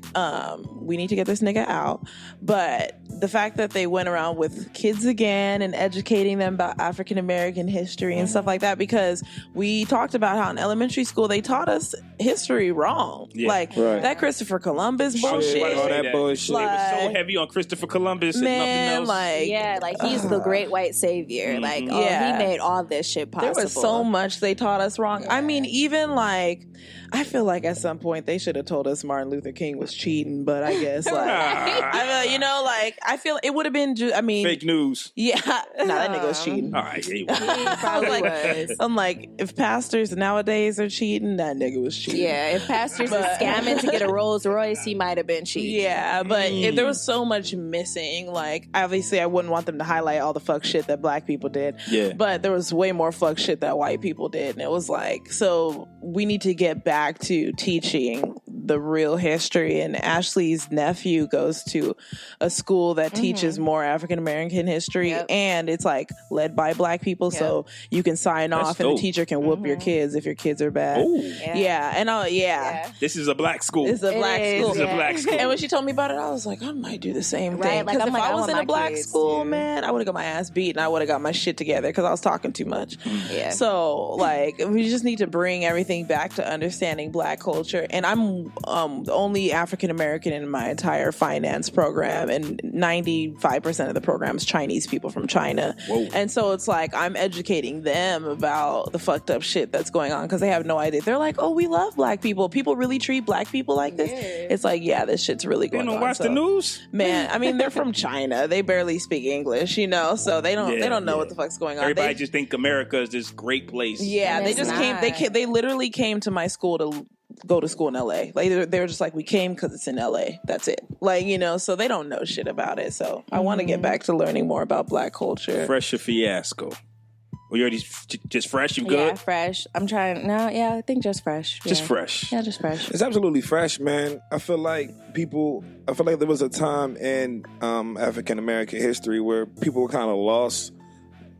we need to get this nigga out. But the fact that they went around with kids again and educating them about African American history and stuff like that, because we talked about how in elementary school they taught us history wrong. That Christopher Columbus bullshit. All that bullshit. They were so heavy on Christopher Columbus and nothing else. He's the great white savior. He made all this shit possible. There was so much they taught us wrong. I mean, even I feel like at some point they should have told us Martin Luther King was cheating, but I guess I feel it would have been. Fake news. Yeah, no, that nigga was cheating. All right, he probably was. I'm like, if pastors nowadays are cheating, that nigga was cheating. Yeah, if pastors are scamming to get a Rolls Royce, he might have been cheating. Yeah, but if there was so much missing. Like, obviously, I wouldn't want them to highlight all the fuck shit that black people did. Yeah, but there was way more fuck shit that white people did, and it was like, so we need to get back to teaching the real history. And Ashley's nephew goes to a school that teaches more African American history, and it's like led by Black people, so you can sign off, and the teacher can whoop your kids if your kids are bad. This is a Black school. It's a Black school. This is a Black school. And when she told me about it, I was like, I might do the same thing. Like, Because if I was in a Black kids, school, man, I would have got my ass beat, and I would have got my shit together because I was talking too much. So, like, we just need to bring everything back to understanding Black culture. And I'm the only African American in my entire finance program, and 95% of the program is Chinese people from China. And so it's like I'm educating them about the fucked up shit that's going on because they have no idea. They're like, oh, we love Black people. People really treat Black people like this. It's like, yeah, this shit's really going on. They don't watch the news? Man, I mean, they're from China. They barely speak English, you know, so they don't know what the fuck's going on. Everybody just think America is this great place. Yeah, they just came. They literally came to my school to go to school in LA. Like they were just like, we came because it's in LA. That's it. Like, you know, so they don't know shit about it. So I want to get back to learning more about Black culture. Fresh or fiasco? Well, you already just fresh? You good? Yeah, fresh. I'm trying. No, yeah, I think just fresh. Just fresh. Yeah, just fresh. It's absolutely fresh, man. I feel like there was a time in African American history where people were kind of lost.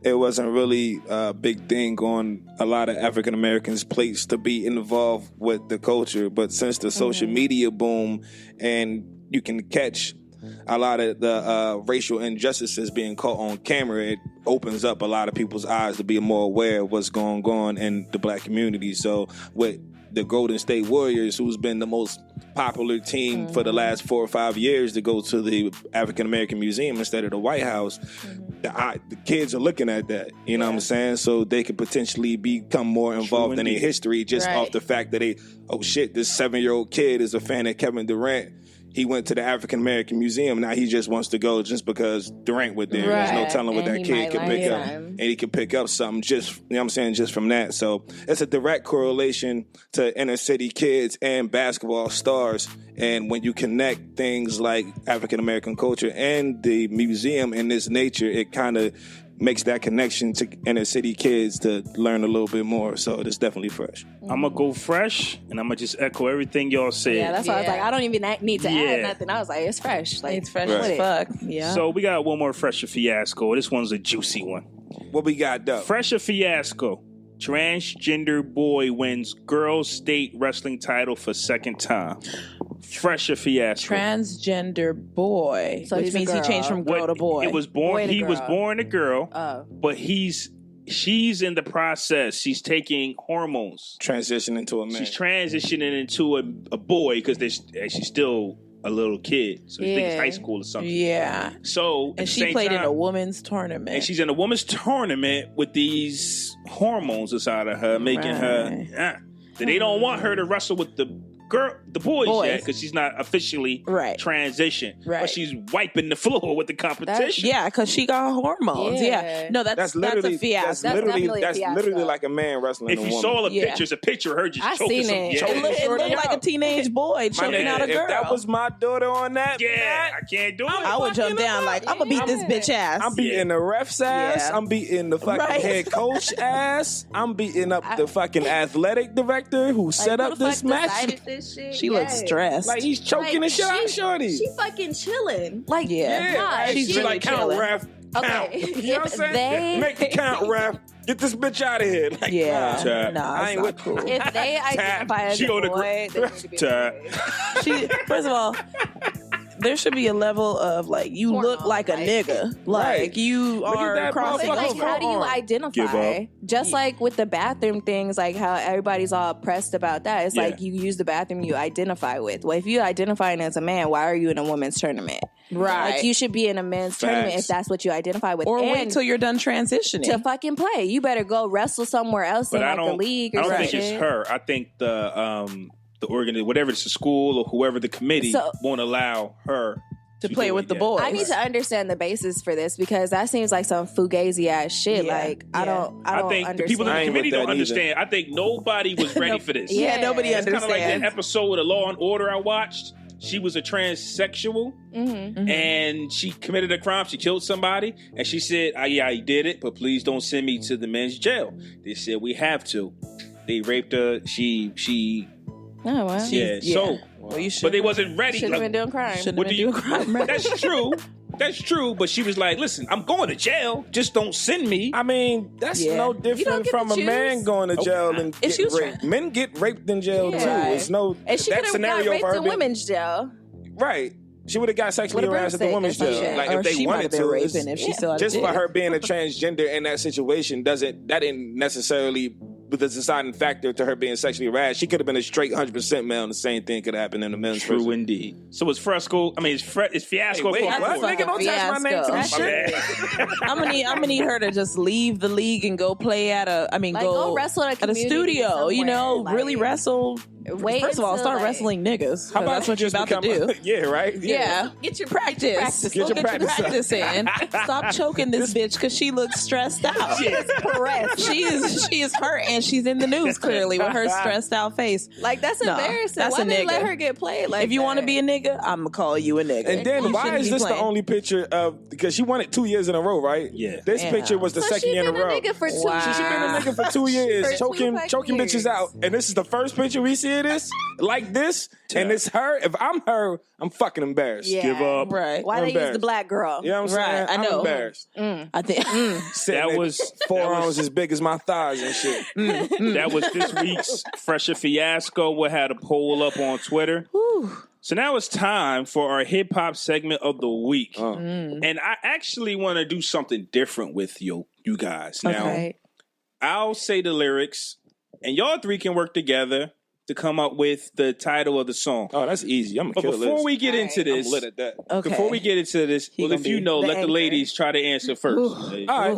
It wasn't really a big thing on a lot of African Americans' plates to be involved with the culture. But since the social media boom, and you can catch a lot of the racial injustices being caught on camera, it opens up a lot of people's eyes to be more aware of what's going on in the Black community. So with the Golden State Warriors, who's been the most popular team for the last 4 or 5 years to go to the African American Museum instead of the White House, the kids are looking at that, you know what I'm saying? So they could potentially become more involved in their history just off the fact that this 7-year-old kid is a fan of Kevin Durant. He went to the African American Museum. Now he just wants to go just because Durant was there. There's no telling what that kid could pick up. And he could pick up something just, you know what I'm saying, just from that. So it's a direct correlation to inner city kids and basketball stars. And when you connect things like African American culture and the museum in this nature, it kind of makes that connection to inner city kids to learn a little bit more. So it's definitely fresh. I'm going to go fresh, and I'm going to just echo everything y'all said. Yeah, that's why I was like, I don't even need to add nothing. I was like, it's fresh. Like, it's fresh as fuck. Yeah. So we got one more fresh or fiasco. This one's a juicy one. What we got, though? Fresh or fiasco. Transgender boy wins girls' state wrestling title for second time. Fresh or fiasco. Transgender boy, so which means he changed from girl to boy. It was born. He was born a girl, but she's in the process. She's taking hormones, transitioning into a man. She's transitioning into a boy because she's still a little kid, so you think it's high school or something. Yeah. So and she played in a women's tournament, and she's in a women's tournament with these hormones inside of her, making her. That they don't want her to wrestle with the boys yet, because she's not officially transitioned. But she's wiping the floor with the competition. Because she got hormones. Yeah. No, that's a fiasco. That's literally like a man wrestling a woman. If you saw a picture of her just choking some. It looked like a teenage boy choking out a girl. If that was my daughter on that, I can't do it. I would jump down like, I'm going to beat this bitch ass. I'm beating the ref's ass. I'm beating the fucking head coach ass. I'm beating up the fucking athletic director who set up this match. She looks stressed. Like he's choking the shit out of shorty. She fucking chilling. Like, she's really like, count, ref. Count. Okay. You know what I'm saying? Make the count, ref. Get this bitch out of here. Like, I ain't with cool. If they identify as a boy, they should be first of all, there should be a level of like, you look like a nigga. Like you are crossing over. Like, how do you identify? Just like with the bathroom things, like how everybody's all pressed about that. It's like you use the bathroom you identify with. Well, if you identifying as a man, why are you in a women's tournament? Right. Like you should be in a men's tournament if that's what you identify with. Or wait till you're done transitioning. To fucking play. You better go wrestle somewhere else in like the league or something. I don't think it's her. I think the whatever it's the school or whoever the committee won't allow her to play with the boys. I need to understand the basis for this because that seems like some fugazi ass shit. Like I don't think understand. the people in the committee don't understand. I think nobody was ready for this. Nobody understands. It's kind of like that episode of Law and Order I watched. She was a transsexual and she committed a crime. She killed somebody and she said, I did it, but please don't send me to the men's jail. They said we have to. They raped her. She Oh, wow. Yeah. So, Well, you should. but they wasn't ready. Shouldn't have been doing crime. Shouldn't What have do been you? doing crime. That's true. That's true. But she was like, "Listen, I'm going to jail. Just don't send me." I mean, that's Yeah. no You different don't get from to a man choose. going to jail and If get you raped. Men get raped in jail Yeah. too. Right. It's no And she that could have got scenario raped for her in being women's jail. right. She would have got sexually With a harassed at the broomstick women's or jail. some shit. Like Or if they she might wanted have been to, raping if she still had a just for dick. her being a transgender in that situation that didn't necessarily be the deciding factor to her being sexually harassed. She could have been a straight 100% male, and the same thing could have happened in the men's True prison. indeed. So it's Fresco. I mean, it's Fiasco. Wait, for what? court. Nigga, don't touch my name to Fiasco. shit. I'm gonna need her to just leave the league and go play at Go wrestle at a at a community studio. You know, somewhere, really like- wrestle. Wait First of all, until, start like- wrestling niggas. How about that's what you're you about just to do. become? Yeah, right. Yeah, get your practice. Get your practice in. Stop choking this bitch because she looks stressed out. She She is hurt and she's in the news clearly with her stressed out face. Like, that's No, embarrassing. that's Why a they let nigga. her get played like If you want to be a nigga, I'm gonna call you a nigga. And then You why shouldn't is be this the playing. only picture of because she won it 2 years in a row, right? Yeah. This Yeah. picture was the So second she year in a been a row. nigga for 2 Wow. years. She been a nigga for 2 years, For 2 choking fucking bitches years. out, and this is the first picture we see of this like this, and it's her. If I'm her, I'm fucking embarrassed. Yeah. Give up. Right. Why I'm they use the embarrassed. black girl? You know what I'm saying? Right, I know. I'm embarrassed. I think Sitting That there, was forearms as big as my thighs and shit. That was this week's Fresher Fiasco. We had a poll up on Twitter. So now it's time for our hip hop segment of the week. And I actually want to do something different with you guys. Now, Okay. I'll say the lyrics, and y'all three can work together to come up with the title of the song. Oh, that's easy. I'm gonna But kill before this. we get into I'm this, lit at that. okay. before we get into this, well, gonna if you be know, the let the anchor. ladies try to answer first. All right.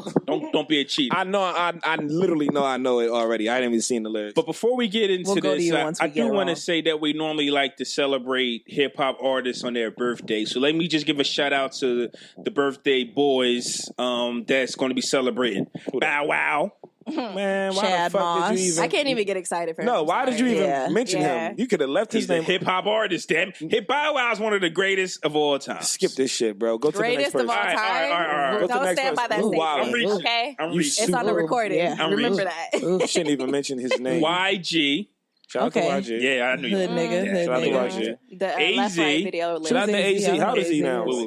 Don't be a cheater. I know. I literally know. I know it already. I didn't even seen the lyrics. But before we get into We'll go to this, you once I we do get it want to wrong. say that we normally like to celebrate hip hop artists on their birthday. So let me just give a shout out to the birthday boys that's going to be celebrating. Bow Wow. Man, why Chad the fuck did Moss. you even? I can't even get excited for him. No, why did you even Yeah. mention Yeah. him? You could have left his He's a name. hip hop artist, damn. Hip Bow Wow is one of the greatest of all time. Skip this shit, bro. Go to Greatest the of next all person. All right, time. all right. Go to the Don't next stand by that person. Ooh, statement. wow. I'm reaching. Okay? I'm You reaching. It's on the recording. Yeah. I'm Remember reaching. that. You shouldn't even mention his name. YG. Shout out to Okay. YG. Yeah, I knew you. Hood nigga, Yeah, hood shout out to nigga. YG. The AZ. left right video. Shout out to AZ. How old is he now? Yeah.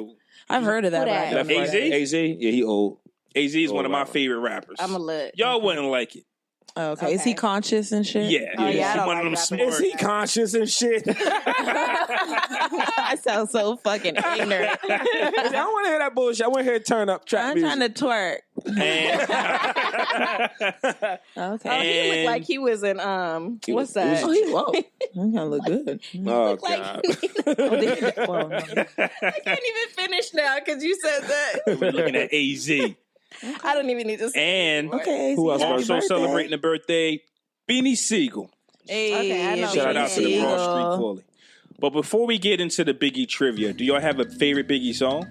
I've heard of that. Who but I that? don't know AZ? that. AZ? Yeah, he old. AZ is one of my wow. favorite rappers. I'm a lit. Y'all wouldn't like it. Okay. Is he Okay. conscious and shit? Yeah. Oh, yeah, I She don't one of like them rappers. smart. Is he conscious and shit? I sound so fucking ignorant. I don't want to hear that bullshit. I want to hear it turn up trap I'm music. trying to twerk. And Okay. Oh, he looked like he was in what's that? Oh, he whoa. He gonna look good. Oh, Like, God. Oh, did he? Well, no. I can't even finish now because you said that. we're looking at AZ. I don't even need to say And Okay. Who else? happy also birthday. celebrating the birthday, Beanie Siegel. Hey, Okay, I know Shout out to the Beanie Broad Street Paulie. But before we get into the Biggie trivia, do y'all have a favorite Biggie song?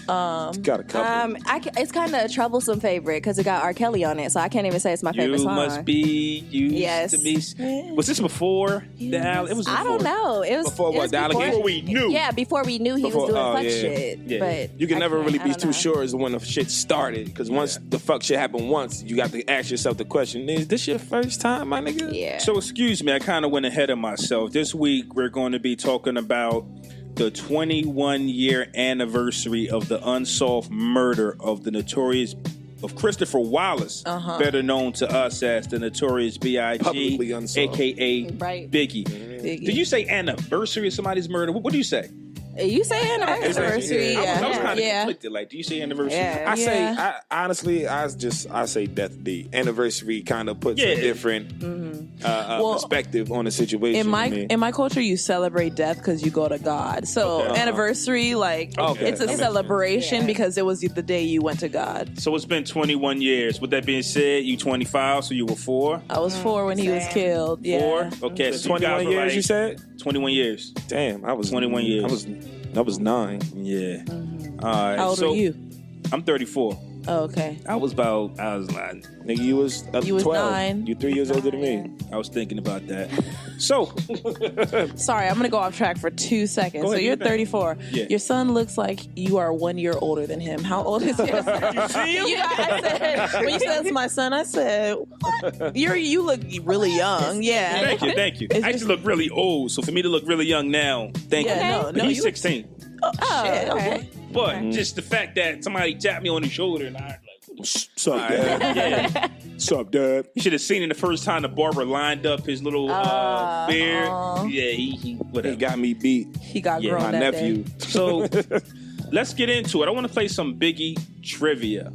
Got a couple. it's kind of a troublesome favorite because it got R. Kelly on it, so I can't even say it's my favorite You song. must be used Yes. to be. Was this before the Al? It was before. I don't know. It was Before it what, was the allegation? Before we knew. Yeah, before we knew he Before- was doing oh, fuck yeah. shit. Yeah. But You can I never can't- really I be don't too know. sure as to when the shit started. Because once the fuck shit happened once, you got to ask yourself the question, is this your first time, my nigga? Yeah. So excuse me, I kind of went ahead of myself. This week we're going to be talking about the 21-year anniversary of the unsolved murder of the notorious of Christopher Wallace, better known to us as the Notorious B.I.G, Publicly unsolved. aka Right. Biggie. Biggie. Did you say anniversary of somebody's murder? What do you say? You say anniversary. Yeah. I was kind of Yeah. conflicted. Like, do you say anniversary? Yeah. I say, Yeah. honestly, I say death D. Anniversary kind of puts Yeah. a different perspective on the situation. In my to me. in my culture, you celebrate death because you go to God. So Okay. anniversary, like Okay. it's a That makes celebration sense. Yeah. because it was the day you went to God. So it's been 21 years. With that being said, you 25, so you were 4. I was 4 when he was Same. killed. Yeah. 4? Okay, so you 21 guys were years, like you said? 21 years. Damn, I was 21 years. I was 9. Yeah. All right. How old so are you? I'm 34. Oh, okay. I was like, Nigga, you was 12. 9. You 3 years older than me. I was thinking about that. So, Sorry, I'm going to go off track for 2 seconds. Go ahead, So you're you think? 34. Yeah. Your son looks like you are 1 year older than him. How old is your son? you see him? I said, when you said it's my son, I said, what? You look really young. Yeah. Thank you. It's I just- used to look really old, so for me to look really young now, thank Yeah, you. no, But he's you- 16. Oh, shit. Okay. But just the fact that somebody tapped me on the shoulder and I like, Sup, Dad? yeah. Sup, Dad? You should have seen it the first time the barber lined up his little beard. Yeah, he whatever. He got me beat. He got Yeah, grown My that nephew. day. So let's get into it. I want to play some Biggie trivia.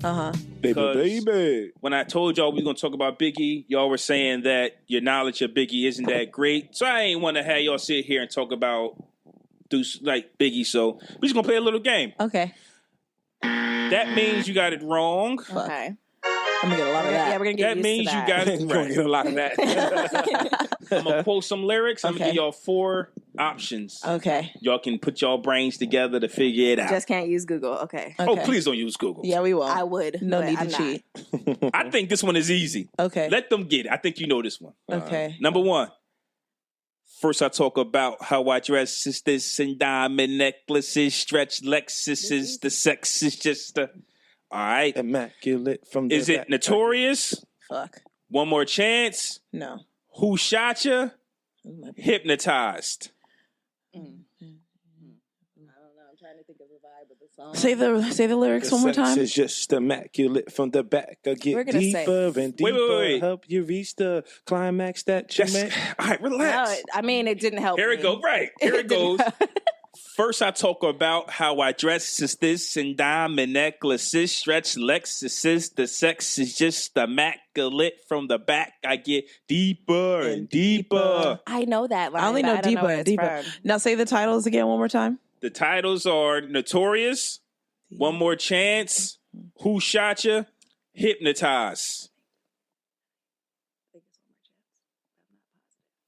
Baby. When I told y'all we were going to talk about Biggie, y'all were saying that your knowledge of Biggie isn't that great. So I ain't want to have y'all sit here and talk about like Biggie. So we're just going to play a little game. Okay. That means you got it wrong. Okay. I'm going to get a lot of that. Yeah, we're gonna get That used means to you that. got it You're gonna right. get a lot of that. I'm going to quote some lyrics. I'm going to Okay. give y'all 4 options. Okay. Y'all can put y'all brains together to figure it out. Just can't use Google. Okay. Oh, Okay. please don't use Google. Yeah, we won't. I would. No but need to I'm not. cheat. I think this one is easy. Okay. Let them get it. I think you know this one. Okay. Number 1. First, I talk about how I dress sisters and diamond necklaces, stretch Lexuses. The sex is just the. All right. Immaculate from the Is it back. Notorious? Fuck. One More Chance? No. Who Shot Ya? Hypnotized. I don't know. I'm trying to think of the vibe of the song. Say the lyrics one more Sex time. is just immaculate from the back. I We're get gonna say- deeper and deeper. Wait. Help you reach the climax that you Yes. meant. All right, No, relax. I mean, it didn't help. Here it me. goes. Right. Here it goes. First, I talk about how I dress sisters and diamond necklaces, stretch Lexuses. The sex is just immaculate from the back. I get deeper and deeper. I know that line. I only but know don't deeper where and it's deeper. from. Now say the titles again one more time. The titles are Notorious, One More Chance, Who Shot Ya, Hypnotized.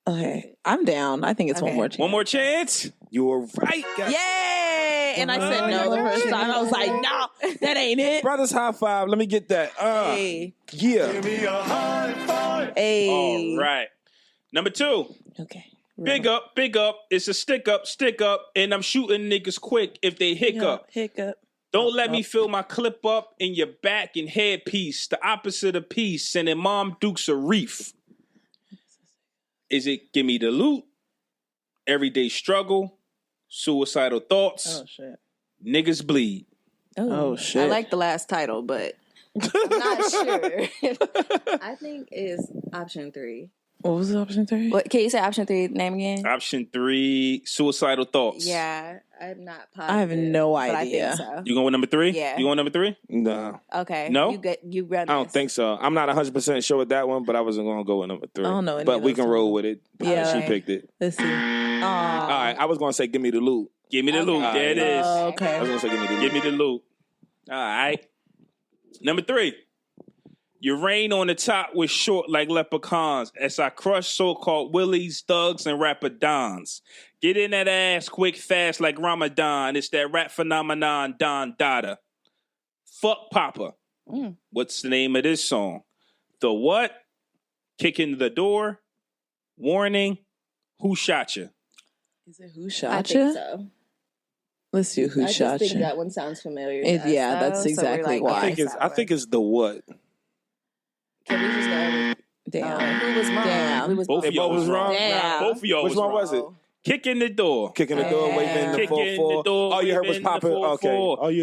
Okay. I'm down. I think it's one Okay. more chance. One More Chance? You were right. God. Yay! And I said no the first time. I was like, no, that ain't it. Brothers, high five. Let me get that. Hey. Yeah. Hey. All right. Number 2. Okay. Big up. It's a stick up, and I'm shooting niggas quick if they hiccup. Hiccup. Don't let me fill my clip up in your back and headpiece. The opposite of peace, sending Mom Dukes a reef. Is it give me the loot? Everyday struggle? Suicidal thoughts? Oh shit. Niggas bleed. Oh, shit. I like the last title, but I'm not sure. I think it's option 3. What was option 3? What can you say? Option 3 name again? Option 3, suicidal thoughts. Yeah, I'm not positive. I have no but I idea. think so. You going with number 3? Yeah. You going number 3? No. Okay. No? You run. I don't this. think so. I'm not 100% sure with that one, but I wasn't going to go with number 3. I don't know any But of we those can roll songs. with it. Yeah. She Okay. picked it. Let's see. All right. I was going to say, give me the loot. Give me the Okay. loot. There it is. I was Okay. going to say, give me the loot. Give me the loot. All right. Number 3. You rain on the top with short like leprechauns as I crush so-called willies, thugs, and rapper dons. Get in that ass quick, fast like Ramadan. It's that rap phenomenon, Don Dada. Fuck Papa. What's the name of this song? The what? Kicking the door? Warning? Who shot you? Is it Who I Shot think Ya? so. Let's do Who I just Shot think Ya. that one sounds familiar. It- to us, yeah, though, that's so we're exactly like, why. I think yes, it's. that I think one. it's the what. Can we just go with Damn. who was mom? Damn. We was Both mom. of y'all both was wrong? Damn. Both of y'all Which one was it? Kicking the door. Kicking the door, waving the Kicking the 4-4. door, All you heard was waving the Papa. 4-4. Okay.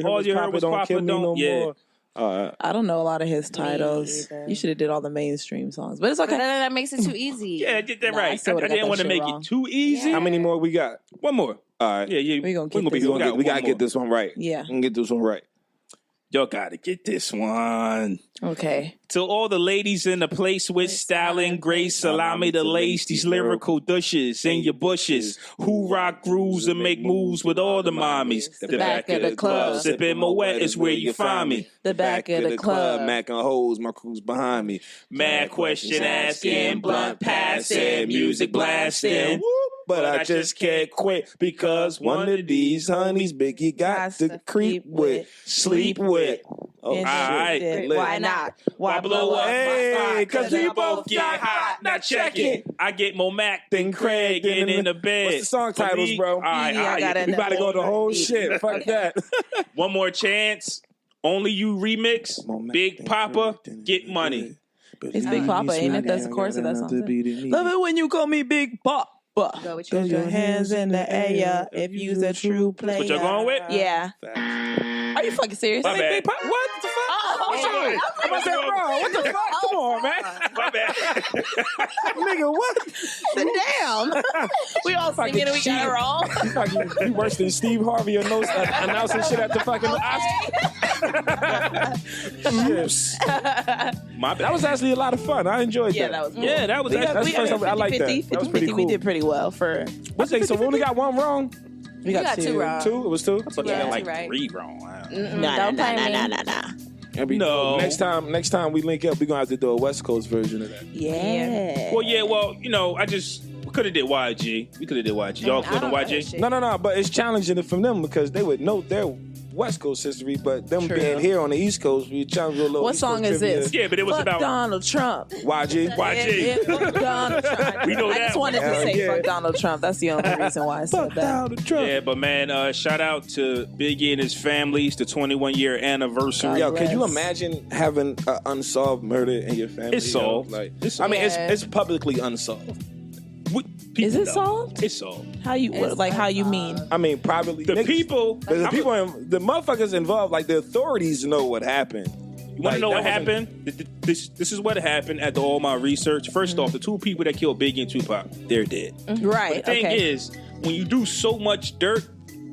All you heard was Papa. Don't kill me no Yeah. more. All right. I don't know a lot of his titles. either. You should have did all the mainstream songs, but it's But okay. then that makes it too easy. Yeah, I did that Nah, I right. still I would've got didn't that want to shit make wrong. it too easy. How many more we got? One more. All right. Yeah, We gonna get be this We one. gotta get this one right. Yeah. We can get this one right. Y'all gotta get this one. Okay. To all the ladies in the place with style and grace, allow me to lace these lyrical douches in your bushes. Who rock grooves and make moves with all the mommies. The back of the club. Sipping Moet is where you find me. The back of the club. Macking hoes, my crew's behind me. Mad question asking, blunt passing, music blasting. Whoop, but I just can't quit because one of these honeys Biggie got to creep with, sleep with. Oh, And shit. All right. did. Lit. Why not? Why blow up Hey, my spot? 'cause we both get hot. Now check it. I get more Mac than Craig in the bed. What's the song For titles, me- bro? All right, I got it. We about to go the whole shit. Fuck that. One more chance. Only you remix. Big Papa, get money. It's Big Papa, ain't it? That's the chorus of that song. Love it when you call me Big Papa. Go with Put your hands in the air if you's a true player. What y'all going with? Yeah. Are you fucking serious? My bad. Big Papa. What the fuck? Oh, I said, bro, what the fuck? Come on, man. My bad. Nigga, what? Damn. We all singing and we got it wrong. You worse than Steve Harvey announcing shit at the fucking Oscars. My bad. That was actually a lot of fun. I enjoyed Yeah, that. that was good. Yeah, that was That's actually. the first time I like that. 50, That was pretty 50, cool. We did pretty well for. What's that? So we only got one wrong? We got two wrong. Two? It was two? But you Yeah, got like right. 3 wrong. Wow. Don't play me. No. Next time we link up, we're gonna have to do a West Coast version of that. Yeah. Well, yeah, well, you know, we could have did YG. We could have did YG. Y'all I good on don't know that YG? shit. No, but it's challenging from them because they would know their West Coast history, but them True. being here on the East Coast, we challenge a little. What East song Coast is trivia. this? Yeah, but it was Fuck about Donald Trump. YG. YG. Fuck Donald Trump. We know I that just wanted one. to say Yeah. fuck Donald Trump. That's the only reason why I said Fuck that. Donald Trump. Yeah, but man, shout out to Biggie and his family. It's the 21-year anniversary. Yo, can you Bless. imagine having an unsolved murder in your family? It's solved. Like, It's I mean, solved. it's publicly unsolved. Is it know. solved? It's solved. How you It's how you mean? I mean, probably The niggas- people. the motherfuckers involved, like the authorities know what happened. You want to know what happened? This is what happened after all my research. First off, the 2 people that killed Biggie and Tupac, they're dead. Right. The thing okay. is, when you do so much dirt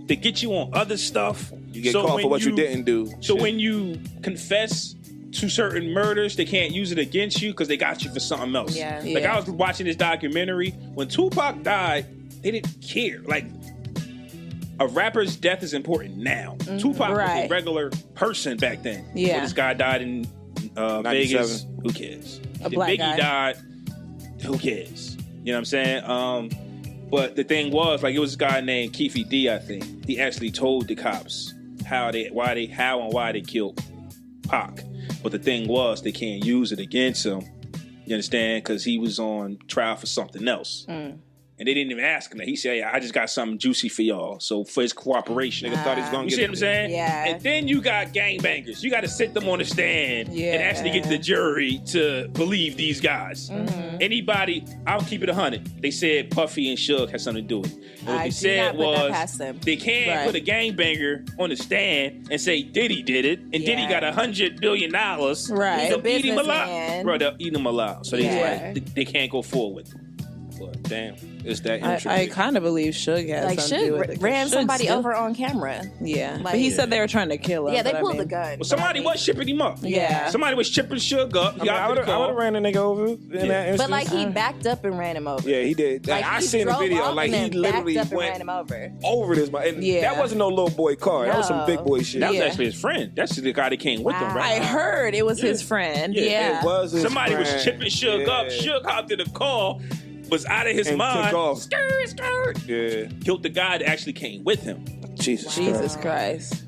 to get you on other stuff, You get caught for what you didn't do. So Shit. when you confess to certain murders, they can't use it against you because they got you for something else. Yeah. Like Yeah. I was watching this documentary when Tupac died, they didn't care. Like a rapper's death is important now. Tupac was a Right. regular person back then. Yeah. When this guy died in 97. Vegas, who cares? A If black Biggie guy. died, who cares? You know what I'm saying? But the thing was, like, it was this guy named Keefe D, I think. He actually told the cops how and why they killed Pac. But the thing was, they can't use it against him. You understand? Because he was on trial for something else. And they didn't even ask him that. He said, "Yeah, I just got something juicy for y'all." So for his cooperation. Nigga thought he was gonna You get see what I'm saying? Yeah. And then you got gangbangers. You got to sit them on the stand Yeah. and actually get the jury to believe these guys. Anybody, I'll keep it 100. They said Puffy and Suge had something to do with it. And what I they do said not put that was past them. they can't Right. put a gangbanger on the stand and say Diddy did it, and Diddy Yeah. got $100 billion. Right. They'll He's a eat him alive. businessman. Bro, they'll eat him alive. So Yeah. they can't go forward with it. But damn, it's that I intricate. kind of believe Suge has Like, something to do with Suge it. ran Suge somebody still- over on camera. Yeah. Like- But he said they were trying to kill him. Yeah, they but I pulled mean- the gun. Well, somebody was shipping him up. Yeah. Somebody was shipping Suge up. I mean, I would have ran a nigga over in that instance. But like he backed up and ran him over. yeah, he did. Like, I he seen the drove video. off Like and he then literally backed up and went ran him over. over this. And Yeah. that wasn't no little boy car. That was some No. big boy shit. That was Yeah. actually his friend. That's the guy that came with him, Wow. right? I heard it was his friend. Yeah. It was his Somebody was friend. chipping Suge up. Yeah. Suge hopped in the car, was out of his And mind. took off. Skirt. Yeah. Killed the guy that actually came with him. Jesus Jesus Christ. Christ.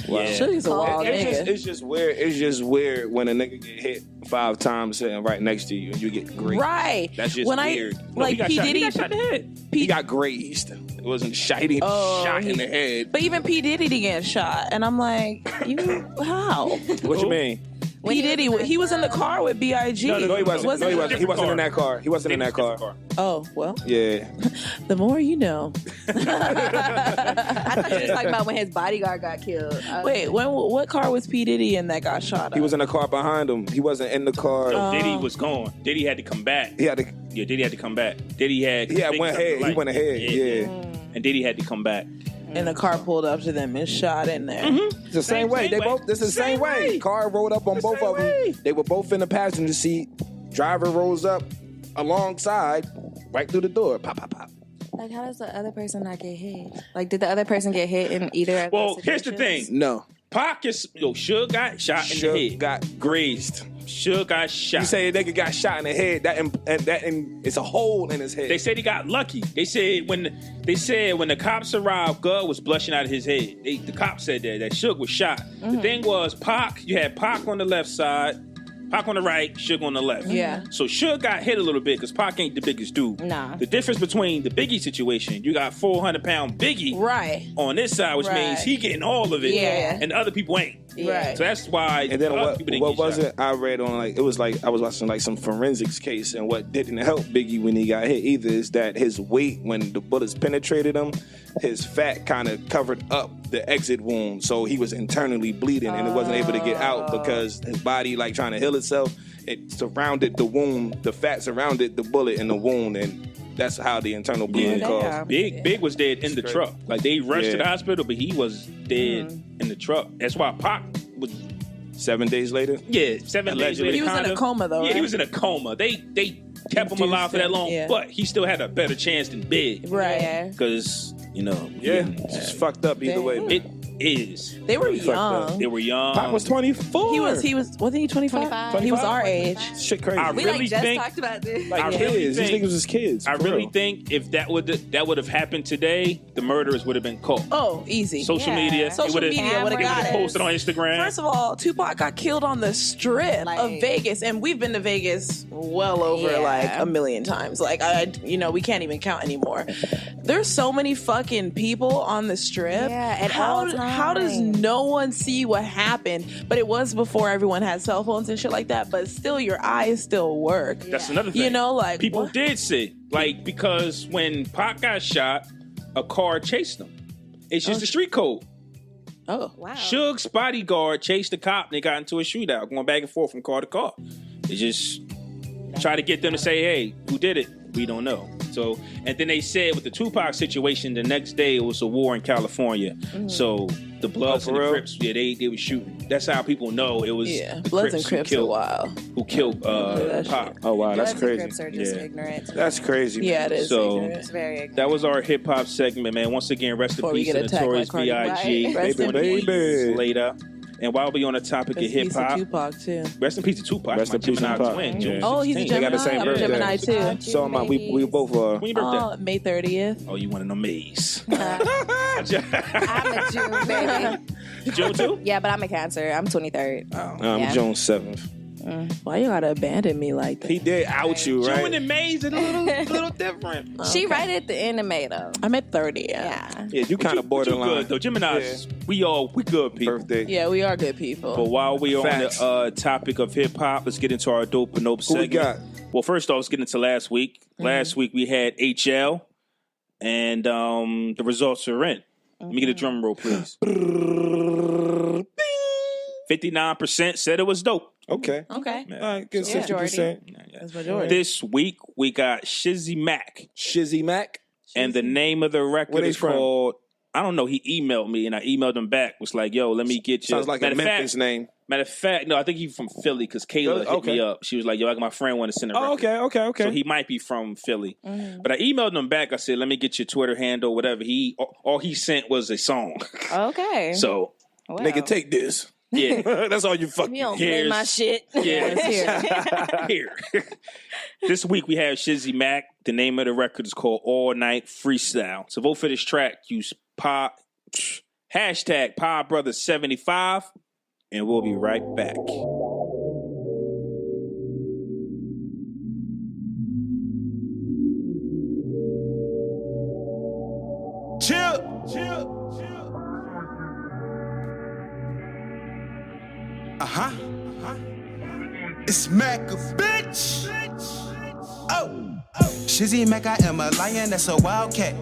Wow. Yeah. Suge's a wild nigga. It's just weird. It's just weird when a nigga get hit 5 times sitting right next to you and you get grazed. Right. That's just when weird. No, he Like got P. shot- Diddy. He got shot in the head. He got grazed. It wasn't shot. He didn't shot in the head. But even P. Diddy didn't get shot. And I'm like, how? What you mean? P. Diddy, he was in the car with B.I.G. No, he wasn't. No, he wasn't. He wasn't in that car. He wasn't in that car. Oh, well, Yeah. the more you know. I thought you were talking about when his bodyguard got killed. Wait, what car was P. Diddy in that got shot up? He was in the car behind him. He wasn't in the car. No, Diddy was gone. Diddy had to come back. He had to. Yeah, Diddy had to come back. Diddy had. Went ahead. He went ahead. Yeah. And Diddy had to come back. And the car pulled up to them and shot in there. It's the same way. They both. This is the same way. Car rolled up on both of them. They were both in the passenger seat. Driver rolls up alongside, right through the door. Pop, pop, pop. Like, how does the other person not get hit? Like, did the other person get hit in either of Well, those here's the thing. situations? No. Pac is Suge got shot in the Suge head. got grazed. Suge got shot. You say a nigga got shot in the head. It's a hole in his head. They said he got lucky. They said when the cops arrived, God was blushing out of his head. The cops said that Suge was shot. Mm-hmm. The thing was, Pac. You had Pac on the left side, Pac on the right, Suge on the left. Yeah. So Suge got hit a little bit because Pac ain't the biggest dude. Nah. The difference between the Biggie situation, you got 400-pound Biggie Right. on this side, which Right. means he getting all of it, Yeah. and the other people ain't. Right. So that's why. And then other people didn't what get was shot. it? I read on I was watching like some forensics case, and what didn't help Biggie when he got hit either is that his weight, when the bullets penetrated him, his fat kind of covered up the exit wound, so he was internally bleeding and it wasn't able to get out because his body like trying to heal itself. It surrounded the wound, the fat surrounded the bullet in the wound, and that's how the internal bleeding caused. Big was dead in the crazy. truck. Like they rushed to the Yeah. hospital, but he was dead in the truck. That's why Pac was 7 days later. 7 days Allegedly. later. He was in kinda- a coma, though, Yeah, right? he was in a coma. They kept him alive for that long, Yeah. but he still had a better chance than Big. Right. Yeah. Because Yeah, it's fucked up either way. it is. They were Fucked up. young. They were young. Pac was 24. Wasn't he 25? 25. He was our age. Shit crazy. I We really just think- talked about this. like I kids. really These think- niggas was kids. I for really real. think if that would have happened today, the murderers would have been caught. Oh, easy. Social Yeah. media, Social it would've- media would've it got it. posted on Instagram. First of all, Tupac got killed on the strip Like- of Vegas, and we've been to Vegas well over Yeah. like a million times. Like we can't even count anymore. There's so many fucking people on the strip. Yeah, at how all how does times. no one see what happened? But it was before everyone had cell phones and shit like that. But still, your eyes still work. That's another thing. You know, like people what? did see, like, because when Pac got shot, a car chased him. It's just the street code. Oh, Wow. Suge's bodyguard chased the cop and they got into a shootout, going back and forth from car to car. They just try to get them to say, "Hey, who did it? We don't know." So, and then they said with the Tupac situation, the next day it was a war in California. So the Bloods Oh, and for the real? Crips, they were shooting. That's how people know it was yeah. the Bloods and Crips a while. who killed that Pac. Oh wow, that's Bloods and crazy. Crips are just Yeah. ignorant. That's crazy. Yeah, it is. So- ignorant. It's very ignorant. That was our hip hop segment, man. Once again, rest Before in we peace get to attacked Notorious by Cardi B.I.G. B. Rest in Baby, peace. baby. Later. And while we on the topic of Rest in hip peace to hop, Tupac too. rest in pease to Tupac. Rest My in peace to Gemini Tupac. twin, June Yeah. Oh, he's a 16. They got the Gemini. same I'm a birthday. Gemini too. So am I. We both are. When your birthday? May 30th. Oh, you one of them Mays. I'm a June baby. June too? Yeah, but I'm a Cancer. I'm 23rd. I'm Yeah. June 7th. Why you gotta abandon me like that? He did out you, June right? and Mays are a little different. She right at the end of May though. I'm at 30. Yeah. Yeah, you kind of You borderline. good though. Gemini's, we good people. Birthday. Yeah, we are good people. But while we're Facts. on the topic of hip hop, let's get into our dope and nope Who we segment. got? Well, first off, let's get into last week. Last week we had HL, and the results are in. Let me get a drum roll, please. 59% said it was dope. Okay. Okay. All right, good Yeah. 60%. That's majority. This week we got Shizzy Mac, Shizzy Mac. and the name of the Where record they is from? called. I don't know. He emailed me, and I emailed him back. Was like, "Yo, let me get you." Sounds like a Memphis name. Matter of fact, no, I think he's from Philly because Kayla hit Okay. me up. She was like, "Yo, like my friend want to send a record." Oh, okay. So he might be from Philly. But I emailed him back. I said, "Let me get your Twitter handle, whatever." All he sent was a song. Okay. So Wow. Nigga, take this. yeah, That's all you fucking. You don't play my shit. yeah. Here. This week we have Shizzy Mac. The name of the record is called All Night Freestyle. So vote for this track. Use hashtag PodBrothers75, and we'll be right back. Chill. It's Mac, a bitch. Oh. Shizzy Mac, I am a lion, that's a wildcat.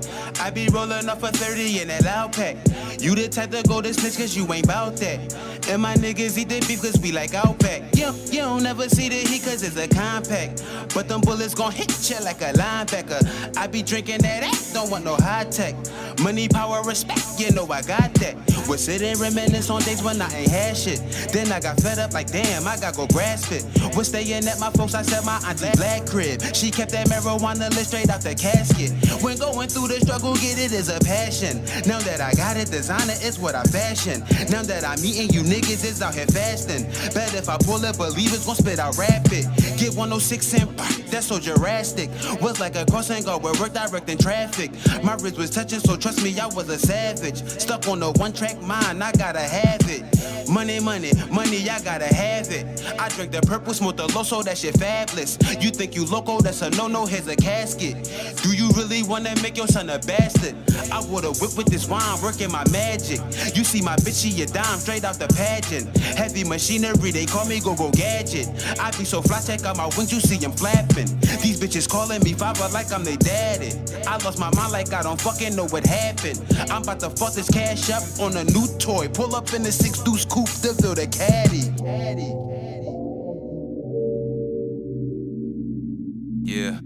I be rolling up a 30 in that loud pack. You the type to go to snitch cause you ain't bout that. And my niggas eat the beef cause we like Outback. You don't never see the heat cause it's a compact. But them bullets gon' hit you like a linebacker. I be drinking that ass, don't want no high tech. Money, power, respect, you know I got that. We're sitting reminisce on days when I ain't had shit. Then I got fed up like damn, I gotta go grasp it. We're staying at my folks, I said my auntie black crib. She kept that marijuana wanna live straight out the casket. When going through the struggle, get it is a passion. Now that I got it, designer is what I fashion. Now that I'm eating, you niggas is out here fasting. Bet if I pull it, believers gon' spit out rapid. Get 106 and that's so Jurassic. Was like a crossing guard where work directing traffic. My wrist was touching, so trust me, I was a savage. Stuck on the one track mind, I gotta have it. Money, money, money, I gotta have it. I drink the purple, smoke the loso, that shit fabulous. You think you loco, that's a no-no, here's a casket. Do you really wanna make your son a bastard? I would've whipped with this wine, working my magic. You see my bitch, she a dime, straight out the pageant. Heavy machinery, they call me go-go gadget. I be so fly, check out my wings, you see them flapping. These bitches calling me father like I'm their daddy. I lost my mind like I don't fucking know what happened. I'm about to fuck this cash up on a new toy. Pull up in the 6 deuce coupe to fill the caddy. Yeah.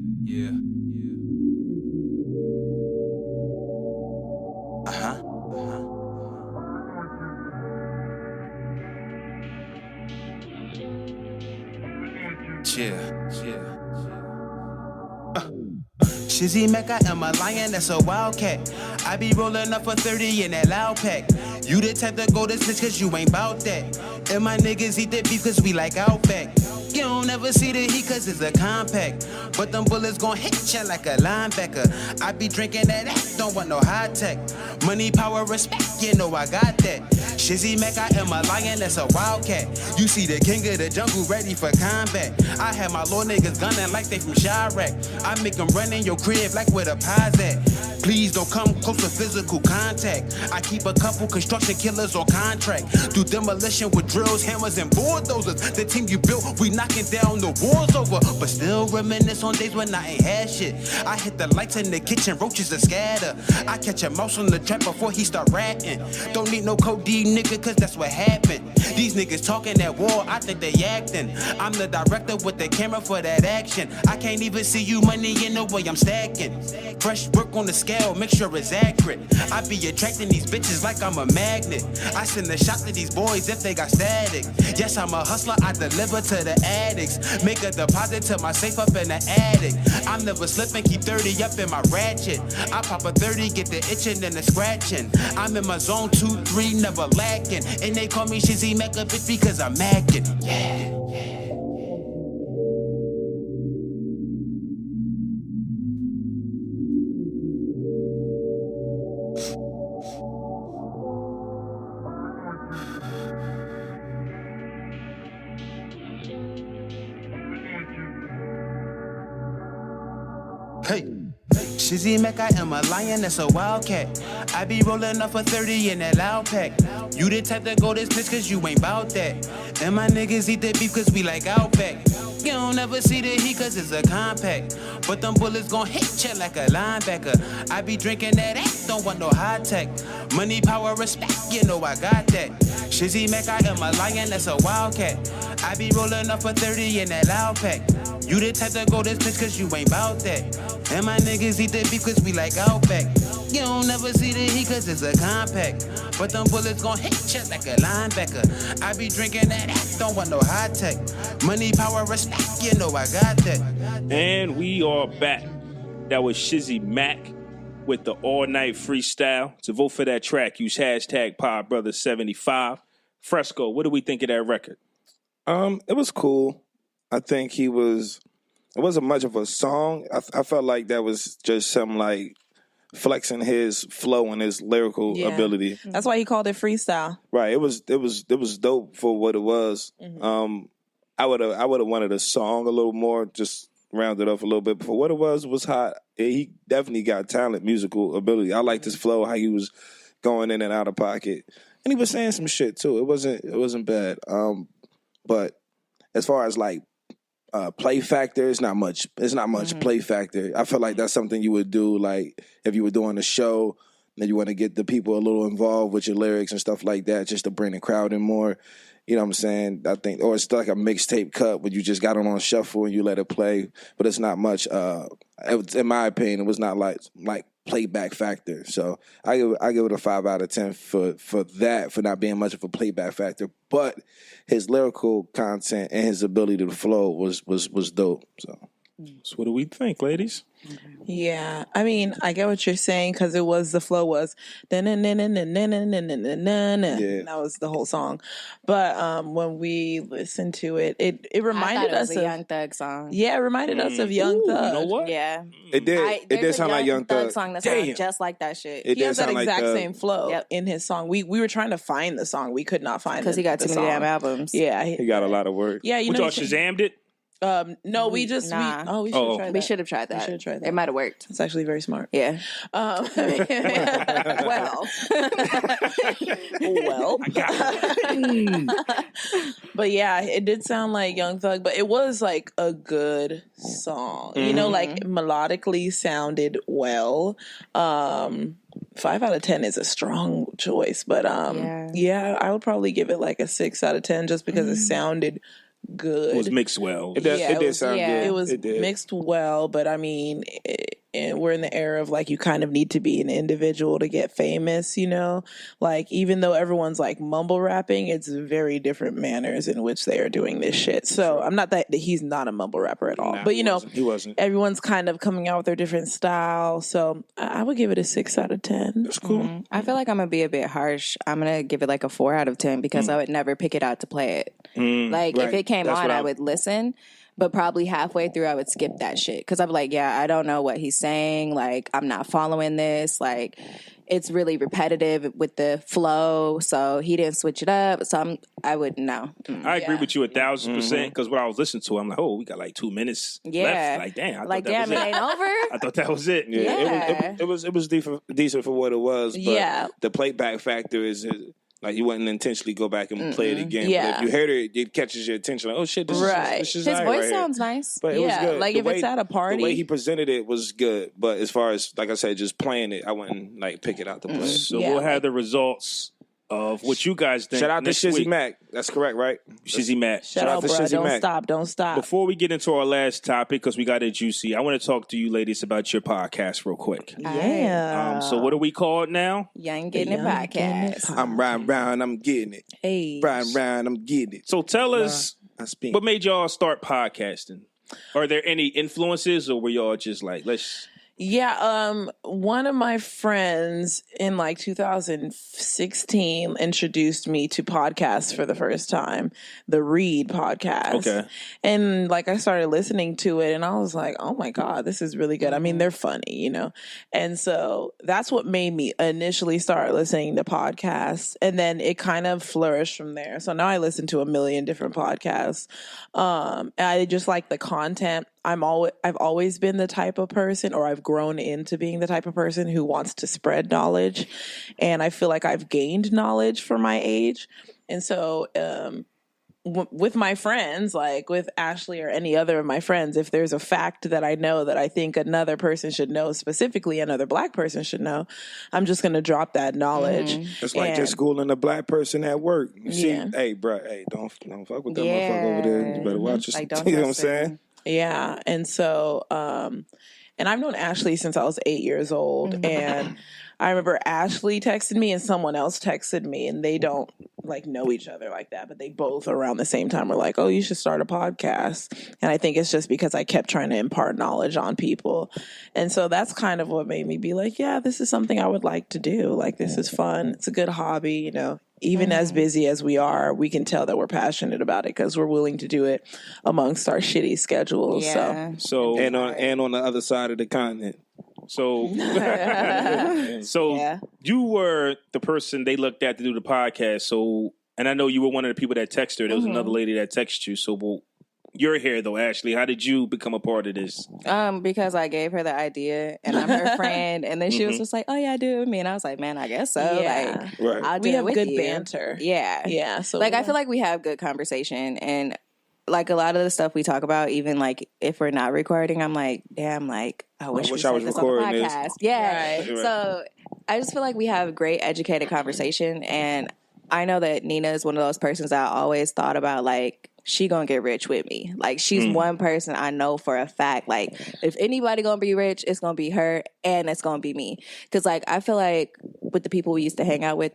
Shizzy Mac, I am a lion, that's a wildcat. I be rolling up for 30 in that loud pack. You the type to go to snitch cause you ain't bout that. And my niggas eat the beef cause we like Outback. You don't ever see the heat cause it's a compact. But them bullets gon' hit ya like a linebacker. I be drinking that ass, don't want no high tech. Money, power, respect, you know I got that. Shizzy Mac, I am a lion, that's a wildcat. You see the king of the jungle ready for combat. I have my little niggas gunning like they from Chirac. I make them run in your crib like where the pies at. Please don't come close to physical contact. I keep a couple construction killers on contract. Do demolition with drills, hammers, and bulldozers. The team you built, we knocking down the walls over. But still reminisce on days when I ain't had shit. I hit the lights in the kitchen, roaches to scatter. I catch a mouse on the trap before he start ratting. Don't need no codeine, nigga, cause that's what happened. These niggas talking that war, I think they acting. I'm the director with the camera for that action. I can't even see you money in the way I'm stacking. Fresh work on the scale, make sure it's accurate. I be attracting these bitches like I'm a magnet. I send a shot to these boys if they got static. Yes, I'm a hustler, I deliver to the addicts. Make a deposit to my safe up in the attic. I'm never slipping, keep 30 up in my ratchet. I pop a 30, get the itching and the scratching. I'm in my zone 2-3, never lacking. And they call me Shizzy Mac a bitch because I'm macking. Yeah. Hey. Shizzy Mac, I am a lion, that's a wildcat. I be rolling up for 30 in that loud pack. You the type to go this bitch cause you ain't bout that. And my niggas eat the beef cause we like Outback. You don't ever see the heat cause it's a compact. But them bullets gon' hit ya like a linebacker. I be drinking that ass, don't want no high tech. Money, power, respect, you know I got that. Shizzy Mac, I am a lion, that's a wildcat. I be rolling up for 30 in that loud pack. You the type to go this bitch cause you ain't bout that. And my niggas eat the beef cause we like Outback. You don't never see the heat cause it's a compact. But them bullets gon' hit ya like a linebacker. I be drinking that ass, don't want no high tech. Money, power, respect, you know I got that. And we are back. That was Shizzy Mac with the All Night Freestyle. To vote for that track, use hashtag PodBrother75. Fresco, what do we think of that record? It was cool. I think it wasn't much of a song. I felt like that was just some like flexing his flow and his lyrical ability. That's why he called it freestyle. Right. It was dope for what it was. Mm-hmm. I would have wanted a song a little more, just round it up a little bit. But for what it was hot. He definitely got talent, musical ability. I liked his flow, how he was going in and out of pocket. And he was saying some shit too. It wasn't bad. But as far as like play factor, it's not much play factor. I feel like that's something you would do like if you were doing a show and you want to get the people a little involved with your lyrics and stuff like that, just to bring the crowd in more. You know what I'm saying? I think, or it's like a mixtape cut where you just got it on shuffle and you let it play, but it's not much. In my opinion, it was not like playback factor. So I give it a 5 out of 10 for that, for not being much of a playback factor. But his lyrical content and his ability to flow was dope. So Yeah, I mean, I get what you're saying because it was the flow was that was the whole song. But when we listened to it, it reminded us of of Young Thug song. Yeah, it reminded us of Young Thug. You know what? Yeah, It did. It did sound like Young Thug. Song that Damn. sounds just like that shit. It He has did that sound like exact Thug. same flow in his song. We were trying to find the song, we could not find it because he got too many damn albums. Yeah, He got a lot of work. Yeah, Y'all Shazammed it? No, we just Nah. we should have tried that. We should have tried that. We should have tried that. It might have worked. It's actually very smart. Yeah. Well, I got it. but yeah, it did sound like Young Thug, but it was like a good song. You know, like melodically sounded well. 5 out of 10 is a strong choice, but yeah, I would probably give it like a 6 out of 10 just because it sounded good. It was mixed well. It did sound good. It was mixed well, but I mean, we're in the era of like you kind of need to be an individual to get famous, you know? Like even though everyone's like mumble rapping, it's very different manners in which they are doing this shit. So I'm not that he's not a mumble rapper at all, but you know, he wasn't. Everyone's kind of coming out with their different style. So I would give it a 6 out of 10. That's cool. I feel like I'm gonna be a bit harsh. I'm gonna give it like a 4 out of 10 because I would never pick it out to play it. Like if it came on, I would listen. But probably halfway through, I would skip that shit. Because I'm like, yeah, I don't know what he's saying. Like, I'm not following this. Like, it's really repetitive with the flow. So he didn't switch it up. So I wouldn't know. I agree with you 1,000% because when I was listening to it, I'm like, oh, we got like 2 minutes left. Like, damn. Like, damn, it ain't over? I thought that was it. Yeah. It was decent for what it was. But the playback factor is... Like, you wouldn't intentionally go back and play it again. Yeah. But if you heard it, it catches your attention. Like, oh, shit, this is His voice sounds nice. But it was good. Like, if it's at a party. The way he presented it was good. But as far as, like I said, just playing it, I wouldn't, like, pick it out to play. So we'll have the results of what you guys think. Shout out to Shizzy week. Mac. That's correct, right? Shizzy Mac. Shout out to Shizzy Mac. Don't stop. Before we get into our last topic, because we got it juicy, I want to talk to you ladies about your podcast real quick. Yeah. So what are we called now? Young and Gettin podcast. I'm riding round, I'm getting it. Hey. Riding round, I'm getting it. So tell us, what made y'all start podcasting? Are there any influences, or were y'all just like, let's... Yeah, one of my friends in like 2016 introduced me to podcasts for the first time, the Read podcast. Okay. And like I started listening to it and I was like, oh my God, this is really good. I mean, they're funny, you know? And so that's what made me initially start listening to podcasts. And then it kind of flourished from there. So now I listen to a million different podcasts. And I just like the content. I've always been the type of person, or I've grown into being the type of person who wants to spread knowledge. And I feel like I've gained knowledge for my age. And so, with my friends, like with Ashley or any other of my friends, if there's a fact that I know that I think another person should know, specifically another Black person should know, I'm just going to drop that knowledge. It's like just schooling a Black person at work. You see, hey, bro, hey, don't fuck with that motherfucker over there. You better watch yourself. Like, you know what I'm saying? Yeah. And so, and I've known Ashley since I was 8 years old. And I remember Ashley texted me and someone else texted me, and they don't like know each other like that, but they both around the same time were like, oh, you should start a podcast. And I think it's just because I kept trying to impart knowledge on people. And so that's kind of what made me be like, yeah, this is something I would like to do. Like, this is fun. It's a good hobby, you know. Even as busy as we are, we can tell that we're passionate about it because we're willing to do it amongst our shitty schedules. Yeah. So and on the other side of the continent. So you were the person they looked at to do the podcast. So, and I know you were one of the people that texted her. There was another lady that texted you. So, you're here though, Ashley. How did you become a part of this? Because I gave her the idea, and I'm her friend, and then she was just like, "Oh yeah, do it with me," and I was like, "Man, I guess so." Yeah. Like, Right. I'll do We it have with good you. banter. Yeah, Yeah. So like I feel like we have good conversation, and like a lot of the stuff we talk about, even like if we're not recording, I'm like, damn, like I wish I was recording this. Podcast. Yeah. Right. So I just feel like we have great educated conversation, and I know that Nina is one of those persons that I always thought about, like, she gonna get rich with me. Like, she's one person I know for a fact. Like, if anybody gonna be rich, it's gonna be her, and it's gonna be me. Because, like, I feel like with the people we used to hang out with,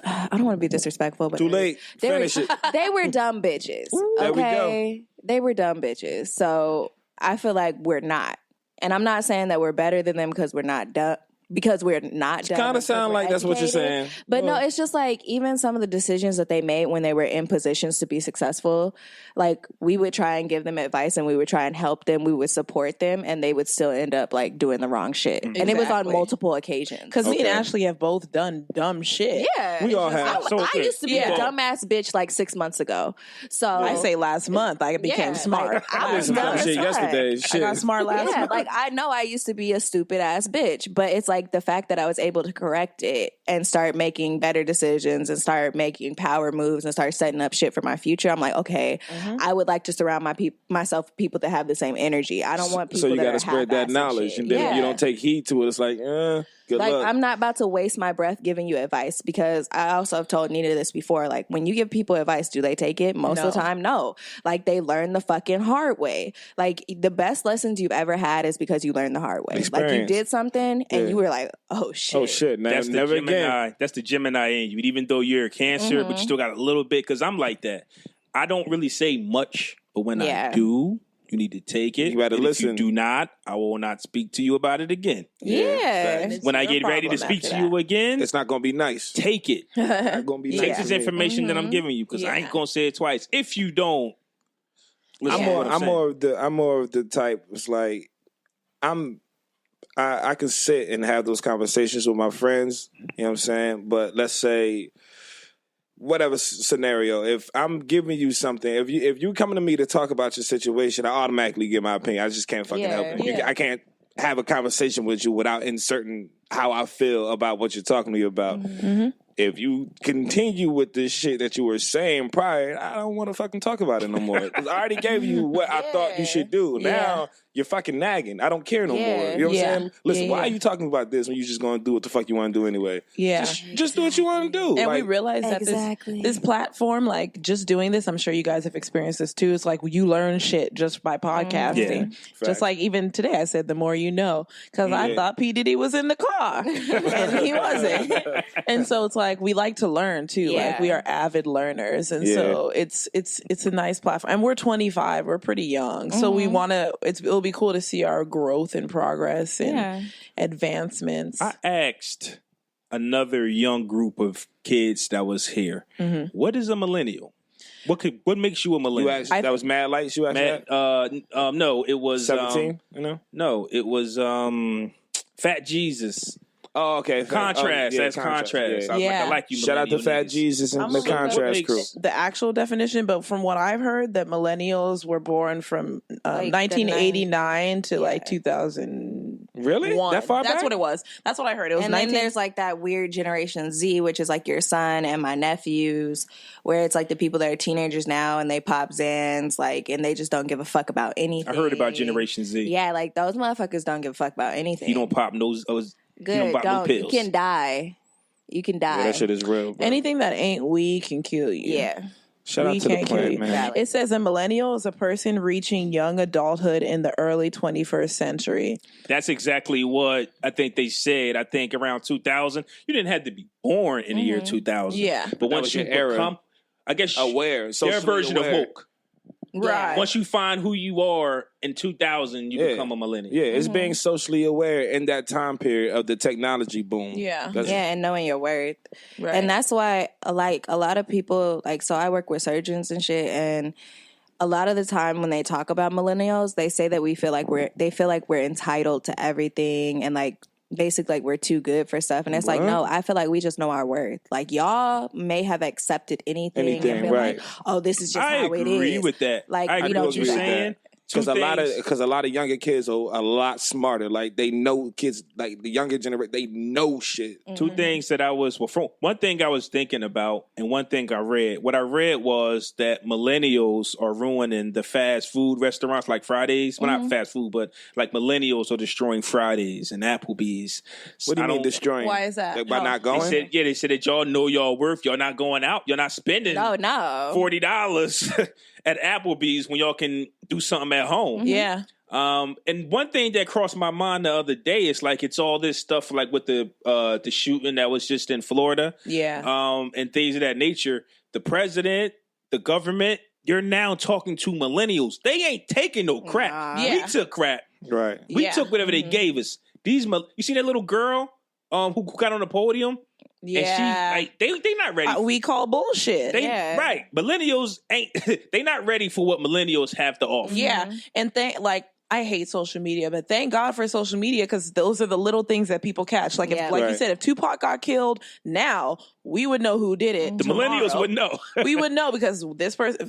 I don't want to be disrespectful, but Too late. Finish it. They were dumb bitches. There we Okay, they were dumb bitches. So I feel like we're not. And I'm not saying that we're better than them because we're not dumb. Because we're not dumb. Kind of sound like that's what you're saying. But no, it's just like even some of the decisions that they made when they were in positions to be successful, like we would try and give them advice and we would try and help them. We would support them and they would still end up like doing the wrong shit. Exactly. And it was on multiple occasions. Because me and Ashley have both done dumb shit. Yeah. We all have. I used to be a dumbass bitch like 6 months ago. So I say last month I became smart. Like, I did some dumb shit yesterday. Shit. I got smart last month. Like I know I used to be a stupid ass bitch, but it's like the fact that I was able to correct it and start making better decisions and start making power moves and start setting up shit for my future. I'm like, okay, I would like to surround myself with people that have the same energy. I don't want people So you that got to are spread that knowledge, and then if you don't take heed to it, it's like, good like, luck. I'm not about to waste my breath giving you advice because I also have told Nina this before. Like, when you give people advice, do they take it? Most of the time, no. Like, they learn the fucking hard way. Like, the best lessons you've ever had is because you learned the hard way. Experience. Like, you did something and you were like, oh shit. Oh shit! Now, That's the never Gemini. again. That's the Gemini in you. Even though you're a Cancer, but you still got a little bit. Because I'm like that. I don't really say much, but when I do, you need to take it. You gotta and listen. If you do not, I will not speak to you about it again. Yeah. When I get ready to speak to you again, It's not gonna be nice. take it. Not gonna be Take nice. this to me. information that I'm giving you because I ain't gonna say it twice. If you don't, listen to what I'm saying. I'm more of the type. It's like I can sit and have those conversations with my friends. You know what I'm saying? But let's say whatever scenario, if I'm giving you something, if you coming to me to talk about your situation, I automatically give my opinion. I just can't fucking help it. Yeah. I can't have a conversation with you without inserting how I feel about what you're talking to me about. If you continue with this shit that you were saying prior, I don't want to fucking talk about it no more. Because I already gave you what I thought you should do. Now you're fucking nagging. I don't care no more. You know what I'm saying? Listen, why are you talking about this when you're just going to do what the fuck you want to do anyway? Yeah. Just do what you want to do. And like, we realize that this platform, like just doing this, I'm sure you guys have experienced this too. It's like you learn shit just by podcasting. Just like even today I said, the more you know. Because I thought P. Diddy was in the car. And he wasn't. And so it's like we like to learn too. Like we are avid learners. And so it's a nice platform. And we're 25. We're pretty young. So we want to, it'll be cool to see our growth and progress and advancements. I asked another young group of kids that was here, what is a millennial? What makes you a millennial? You asked, that was Mad Lights you asked that? No, it was 17, you know? No, it was Fat Jesus. Oh, okay. Contrast. That's contrast. I like you. Shout out to Fat Jesus and the Contrast crew. The actual definition, but from what I've heard, that millennials were born from 1989 to like 2000. Really? That far back? That's what it was. That's what I heard. It was. And then there's like that weird Generation Z, which is like your son and my nephews, where it's like the people that are teenagers now and they pop Zans, like, and they just don't give a fuck about anything. I heard about Generation Z. Yeah, like those motherfuckers don't give a fuck about anything. You don't pop those. Good. You don't pop no pills. You can die. You can die. Yeah, that shit is real, bro. Anything that ain't weed can kill you. Yeah. Shout out to the plant, man. It says a millennial is a person reaching young adulthood in the early 21st century. That's exactly what I think they said. I think around 2000, you didn't have to be born in the year 2000. Yeah. But once you become, I guess, aware, their version of woke. Right. Once you find who you are in 2000, you become a millennial. Yeah, it's being socially aware in that time period of the technology boom. Yeah. And knowing your worth. Right. And that's why, like, a lot of people, like, so I work with surgeons and shit, and a lot of the time when they talk about millennials, they say that they feel like we're entitled to everything and, like, basically like we're too good for stuff. And it's like, no, I feel like we just know our worth. Like, y'all may have accepted anything and been like, oh, this is just how it is. I agree with that. Like, I you know what you're saying. Because a lot of younger kids are a lot smarter. Like, they know kids, like the younger generation, they know shit. Two things that one thing I was thinking about and one thing I read. What I read was that millennials are ruining the fast food restaurants like Fridays. Well, not fast food, but like millennials are destroying Fridays and Applebee's. What do you mean destroying? Why is that? Like, by not going? They said that y'all know y'all worth. Y'all not going out. You're not spending $40 at Applebee's when y'all can do something at home. Yeah. And one thing that crossed my mind the other day is like it's all this stuff like with the shooting that was just in Florida. Yeah. And things of that nature. The president, the government, you're now talking to millennials. They ain't taking no crap. We took crap. Right. We took whatever they gave us. You see that little girl who got on the podium? Yeah. And she, like, they not ready. We call bullshit. Right. Millennials ain't, they not ready for what millennials have to offer. Yeah. And I hate social media, but thank God for social media because those are the little things that people catch. Like, you said, if Tupac got killed now, we would know who did it. The millennials would know. We would know because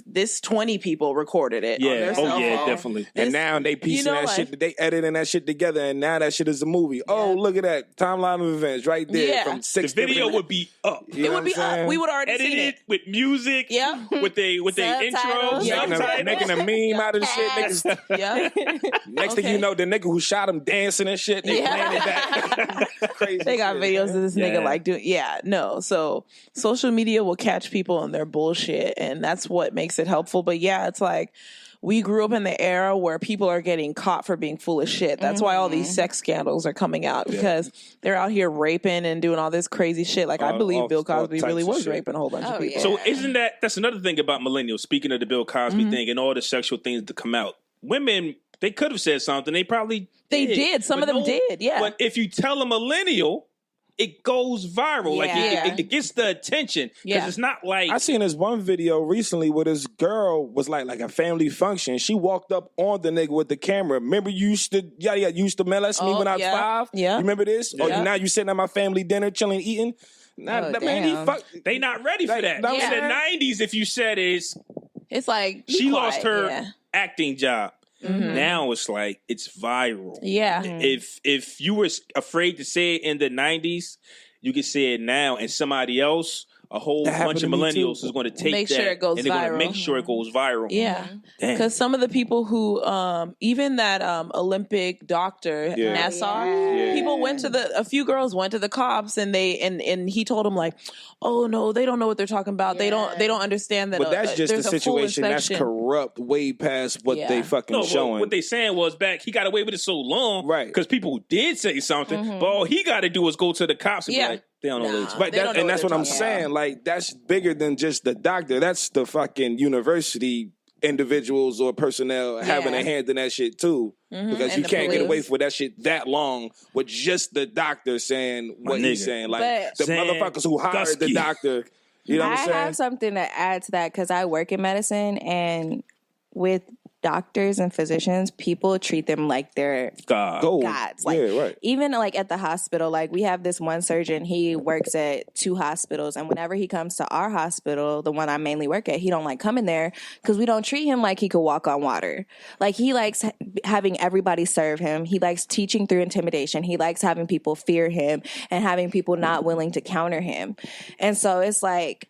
this 20 people recorded it. Yeah. On their cell phone. Definitely. And now they piecing that shit, they editing that shit together, and now that shit is a movie. Yeah. Oh, look at that timeline of events right there from 6. The video would be up. It would be up. We would already edited seen it with music. Yeah. With the intro. Making a meme out of the shit. Next thing you know, the nigga who shot him dancing and shit. They planted that. Crazy. They got videos of this nigga like doing. Yeah. No. So social media will catch people in their bullshit, and that's what makes it helpful. But yeah, it's like we grew up in the era where people are getting caught for being full of shit. That's why all these sex scandals are coming out because they're out here raping and doing all this crazy shit. Like I believe Bill Cosby really was raping a whole bunch of people. So that's another thing about millennials. Speaking of the Bill Cosby thing and all the sexual things to come out, women, they could have said something. They probably did. Some of them did. Yeah. But if you tell a millennial, it goes viral. Like it gets the attention because it's not like I seen this one video recently where this girl was like a family function. She walked up on the nigga with the camera. Remember you used to molest me when I was 5? Yeah. You remember this? Yeah. Or now you sitting at my family dinner chilling, eating. They not ready for that. In the 90s, if you said it's like she lost her acting job. Mm-hmm. Now it's like it's viral. Yeah. If you were afraid to say it in the 90s, you can say it now, and somebody else, a whole bunch of millennials is going to take sure it goes and they're viral. going to make sure it goes viral. Yeah. Because some of the people who, even that Olympic doctor, Nassar, people a few girls went to the cops and he told them like, oh no, they don't know what they're talking about. They don't understand that. But that's just a situation that's corrupt way past what they fucking showing. What they saying was he got away with it so long. Right. Because people did say something, but all he got to do is go to the cops and be like, they don't know this. But that's what I'm saying. Like, that's bigger than just the doctor. That's the fucking university individuals or personnel having a hand in that shit too. Because you can't get away with that shit that long with just the doctor saying what he's saying. Like, the motherfuckers who hired the doctor. You know what I'm saying? I have something to add to that because I work in medicine, and with doctors and physicians, people treat them like they're gods. Like, even like at the hospital, like we have this one surgeon, he works at 2 hospitals, and whenever he comes to our hospital, the one I mainly work at, he don't like coming there because we don't treat him like he could walk on water. Like, he likes having everybody serve him. He likes teaching through intimidation. He likes having people fear him and having people not willing to counter him. And so it's like,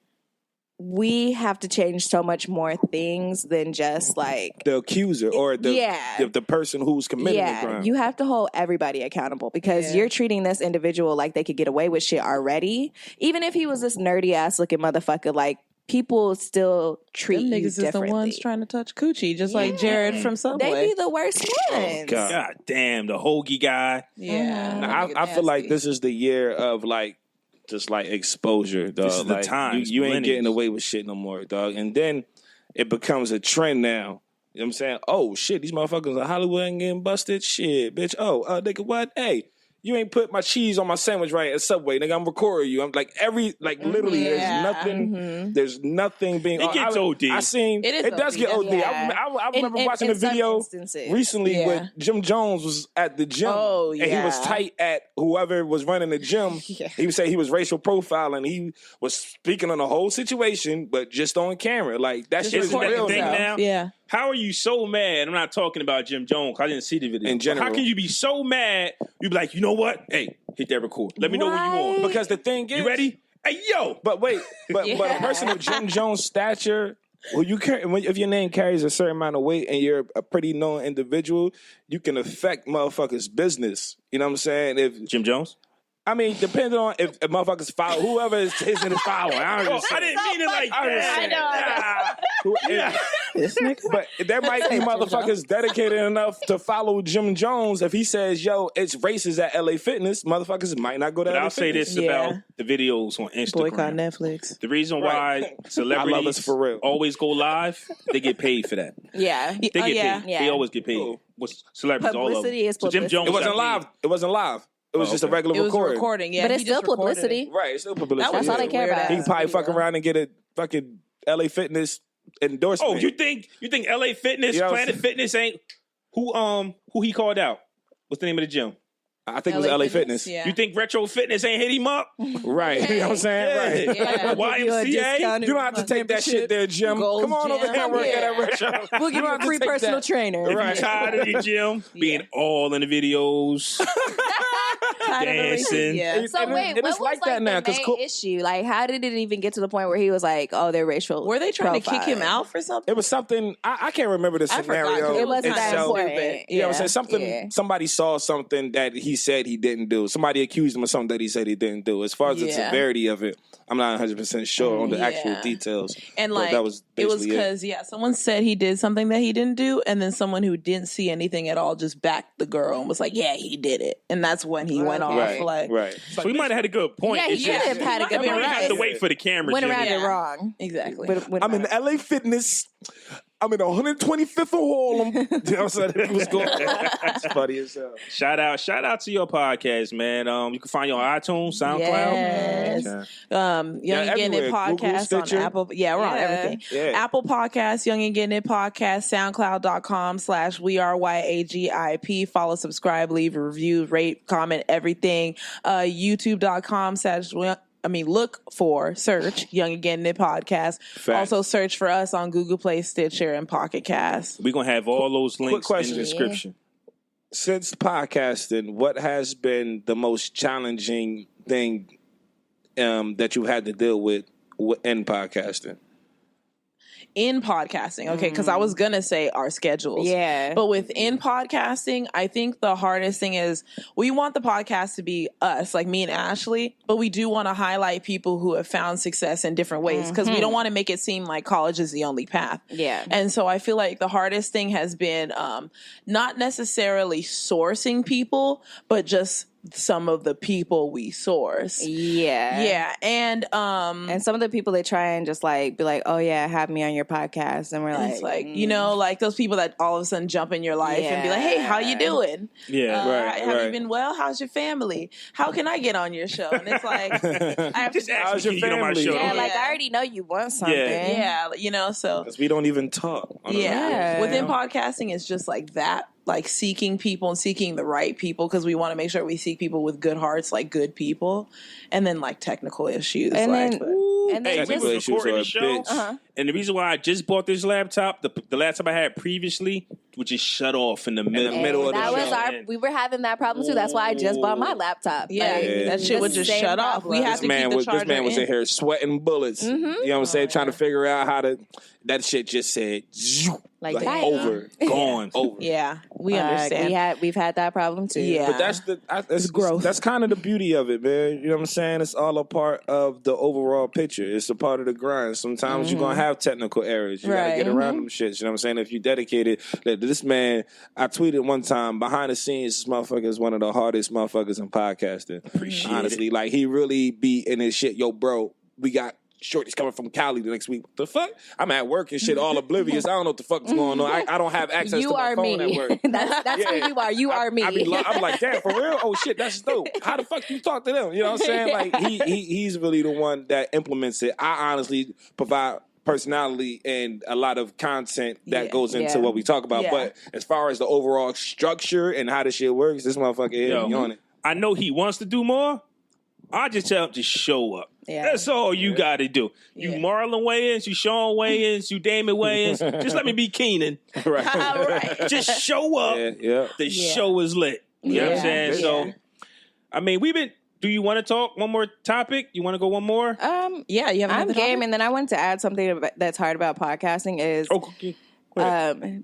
we have to change so much more things than just like the accuser or the person who's committing the crime. You have to hold everybody accountable because you're treating this individual like they could get away with shit already. Even if he was this nerdy ass looking motherfucker, like, people still treat you differently. Is the ones trying to touch coochie, just like Jared from Subway. They be the worst ones. Oh, God damn, the hoagie guy. Yeah. Now, I feel like this is the year of like, just like exposure, dog. This is the time. You ain't getting away with shit no more, dog. And then it becomes a trend now. You know what I'm saying? Oh shit, these motherfuckers in Hollywood ain't getting busted. Shit, bitch. Oh, nigga, what? Hey, you ain't put my cheese on my sandwich right at Subway, nigga. I'm recording you. I'm like literally. There's nothing being. It gets OD. I seen it does get OD. I remember watching a video recently where Jim Jones was at the gym and he was tight at whoever was running the gym. He would say he was racial profiling. He was speaking on the whole situation, but just on camera. Like, that shit is real now. Yeah. How are you so mad? I'm not talking about Jim Jones. I didn't see the video. In general. How can you be so mad? You be like, you know what? Hey, hit that record. Let me know when you on. Because the thing is, you ready? Hey, yo. But wait, but a person of Jim Jones' stature, if your name carries a certain amount of weight and you're a pretty known individual, you can affect motherfuckers' business. You know what I'm saying? If Jim Jones? I mean, depending on if motherfuckers follow whoever is following. I didn't mean it like that. But there might be motherfuckers dedicated enough to follow Jim Jones. If he says, "Yo, it's races at LA Fitness," motherfuckers might not go to. But LA I'll say Fitness. this about the videos on Instagram. Boycott Netflix. The reason why celebrities for real. always go live, they get paid for that. Yeah. They get paid. Yeah. They always get paid. With celebrities, all of them. Publicity is So Jim publicity. Jones It wasn't got live. It wasn't live. It was just a regular It was recording. recording, yeah. But it's he just still recorded publicity. it. Right, it's still publicity. That was That's all they care weird about. He can probably fuck around and get a fucking LA Fitness endorsement. Oh, you think LA Fitness, You know what I'm Planet saying? Fitness ain't who he called out? What's the name of the gym? I think it was LA Fitness. Yeah. You think Retro Fitness ain't hit him up? Right. You know what I'm saying? Right. Yeah. YMCA? You don't have to take that shit there, Jim. Gold's Come on over Gym. here and work at that retro. We'll give you a free personal trainer. If Right. you're tired of the gym being all in the videos, dancing. Yeah. So And wait, it what is was like that now, the 'cause main issue? Like, how did it even get to the point where he was like, "Oh, they're racial"? Were they trying to kick him profiling? out for something? It was something, I can't remember the I forgot, 'cause scenario. It wasn't that itself. important. You know what I'm saying? Something, Yeah. somebody saw something that he said he didn't do. Somebody accused him of something that he said he didn't do. As far as the Yeah. severity of it, I'm not 100% sure on the actual Yeah. details. And But like, that was it was basically because someone said he did something that he didn't do, and then someone who didn't see anything at all just backed the girl and was like, "Yeah, he did it," and that's when he went off. Right, Like, right. So he might have had a good point. Yeah, he It's should just- have had a good You point. have to wait for the camera. Went Jimmy. around it Yeah. wrong. exactly. I'm in LA Fitness. I'm in 125th of Harlem. You know what I'm saying? It was going. It's funny as hell. Shout out to your podcast, man. You can find you on iTunes, SoundCloud. Yes. Okay. Young and Gettin' It everywhere. Google, podcast on Stitcher. Apple. Yeah, we're on Yeah. everything. Yeah. Apple Podcast, Young and Gettin' It podcast, SoundCloud.com/WeAreYAGIP. Follow, subscribe, leave a review, rate, comment, everything. Search Young and Gettin' It podcast. Facts. Also search for us on Google Play, Stitcher, and Pocket Cast. We're going to have all those links in question. the description. Since podcasting, what has been the most challenging thing that you've had to deal with in podcasting? In podcasting, okay, because I was gonna say our schedules, Yeah. but within podcasting, I think the hardest thing is we want the podcast to be us, like me and Ashley, but we do want to highlight people who have found success in different ways because we don't want to make it seem like college is the only path. Yeah. And so I feel like the hardest thing has been not necessarily sourcing people, but just some of the people we source. Yeah. Yeah, and some of the people they try and just like be like, "Oh yeah, have me on your podcast," and we're like, it's like, you know, like those people that all of a sudden jump in your life and be like, "Hey, how you doing? Yeah. Have you been well? How's your family? How can I get on your show?" And it's like, I have Just to, ask How's me, your can you get on my family? show. yeah, Yeah. like I already know you want something. yeah, you know, so Because we don't even talk. on the yeah. radio. Within podcasting, it's just like that, like seeking people and seeking the right people because we want to make sure we seek people with good hearts, like good people, and then like technical issues, And like. then- And then Hey, just, we was recording the issues are show, a bitch. and the reason why I just bought this laptop, the laptop I had previously, would just shut off in the middle, middle of the that was show. our. We were having that problem too. That's why I just bought my laptop. Yeah, Like, that shit would the just same shut off. We problem. had This to man keep the was charger in here sweating bullets. You know what I'm saying? Trying to figure out how to. That shit just said zoop, Like, like damn. over, gone. over. Yeah, we understand. We've had that problem too. Yeah. But that's growth. That's kind of the beauty of it, man. You know what I'm saying? It's all a part of the overall picture. It's a part of the grind. Sometimes you're gonna have technical errors. You gotta Right. get around them shits. You know what I'm saying? If you dedicated, that this man, I tweeted one time behind the scenes, this motherfucker is one of the hardest motherfuckers in podcasting. Appreciate Honestly, like he really be in his shit. Yo, bro, we got shorties coming from Cali the next week. What the fuck? I'm at work and shit, all oblivious. I don't know what the fuck's going on. I don't have access You to my are phone me. at work. That's Yeah. who you are. You are me. I'm like, damn, for real? Oh shit, that's dope. How the fuck do you talk to them? You know what I'm saying? Like he's really the one that implements it. I honestly provide personality and a lot of content that Yeah. goes into Yeah. what we talk about. Yeah. But as far as the overall structure and how this shit works, this motherfucker Yo. is on it. I know he wants to do more. I just tell him to show up. Yeah. That's all you got to do. You Yeah. Marlon Wayans, you Sean Wayans, you Damon Wayans. Just let me be Keenan. Right. Right. Just show up. Yeah. The show is lit. You know what I'm Yeah. saying? Yeah. So, I mean, do you want to talk one more topic? You want to go one more? Yeah, you have I'm another game, topic? and then I wanted to add something that's hard about podcasting is Okay.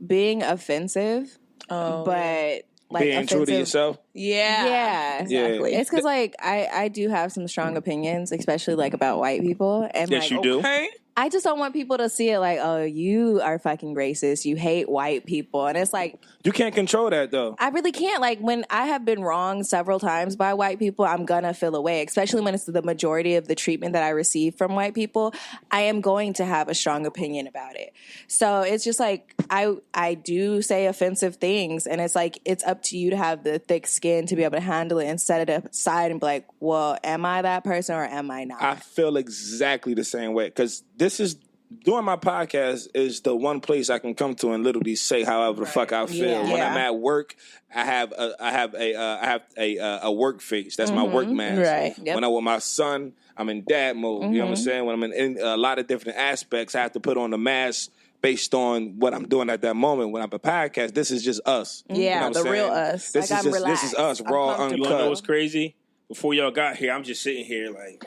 being offensive, but like being true to offensive. yourself. Yeah. Exactly. It's because like I do have some strong opinions, especially like about white people, and Yes, like you do. Okay. I just don't want people to see it like, oh, you are fucking racist. You hate white people. And it's like, You can't control that though. I really can't. Like, when I have been wrong several times by white people, I'm gonna feel away, especially when it's the majority of the treatment that I receive from white people. I am going to have a strong opinion about it. So it's just like, I do say offensive things, and it's like, it's up to you to have the thick skin to be able to handle it and set it aside and be like, well, am I that person or am I not? I feel exactly the same way because this is doing my podcast is the one place I can come to and literally say however the fuck I feel. Yeah. When I'm at work, I have a work face. That's my work mask. Right. Yep. When I'm with my son, I'm in dad mode. You know what I'm saying? When I'm in a lot of different aspects, I have to put on the mask based on what I'm doing at that moment. When I'm a podcast, this is just us. Yeah, You know what I'm the saying? real us. This Like, is I'm just this is us, relaxed. I'm raw, comfortable. You want to know uncut. what's crazy? Before y'all got here, I'm just sitting here like,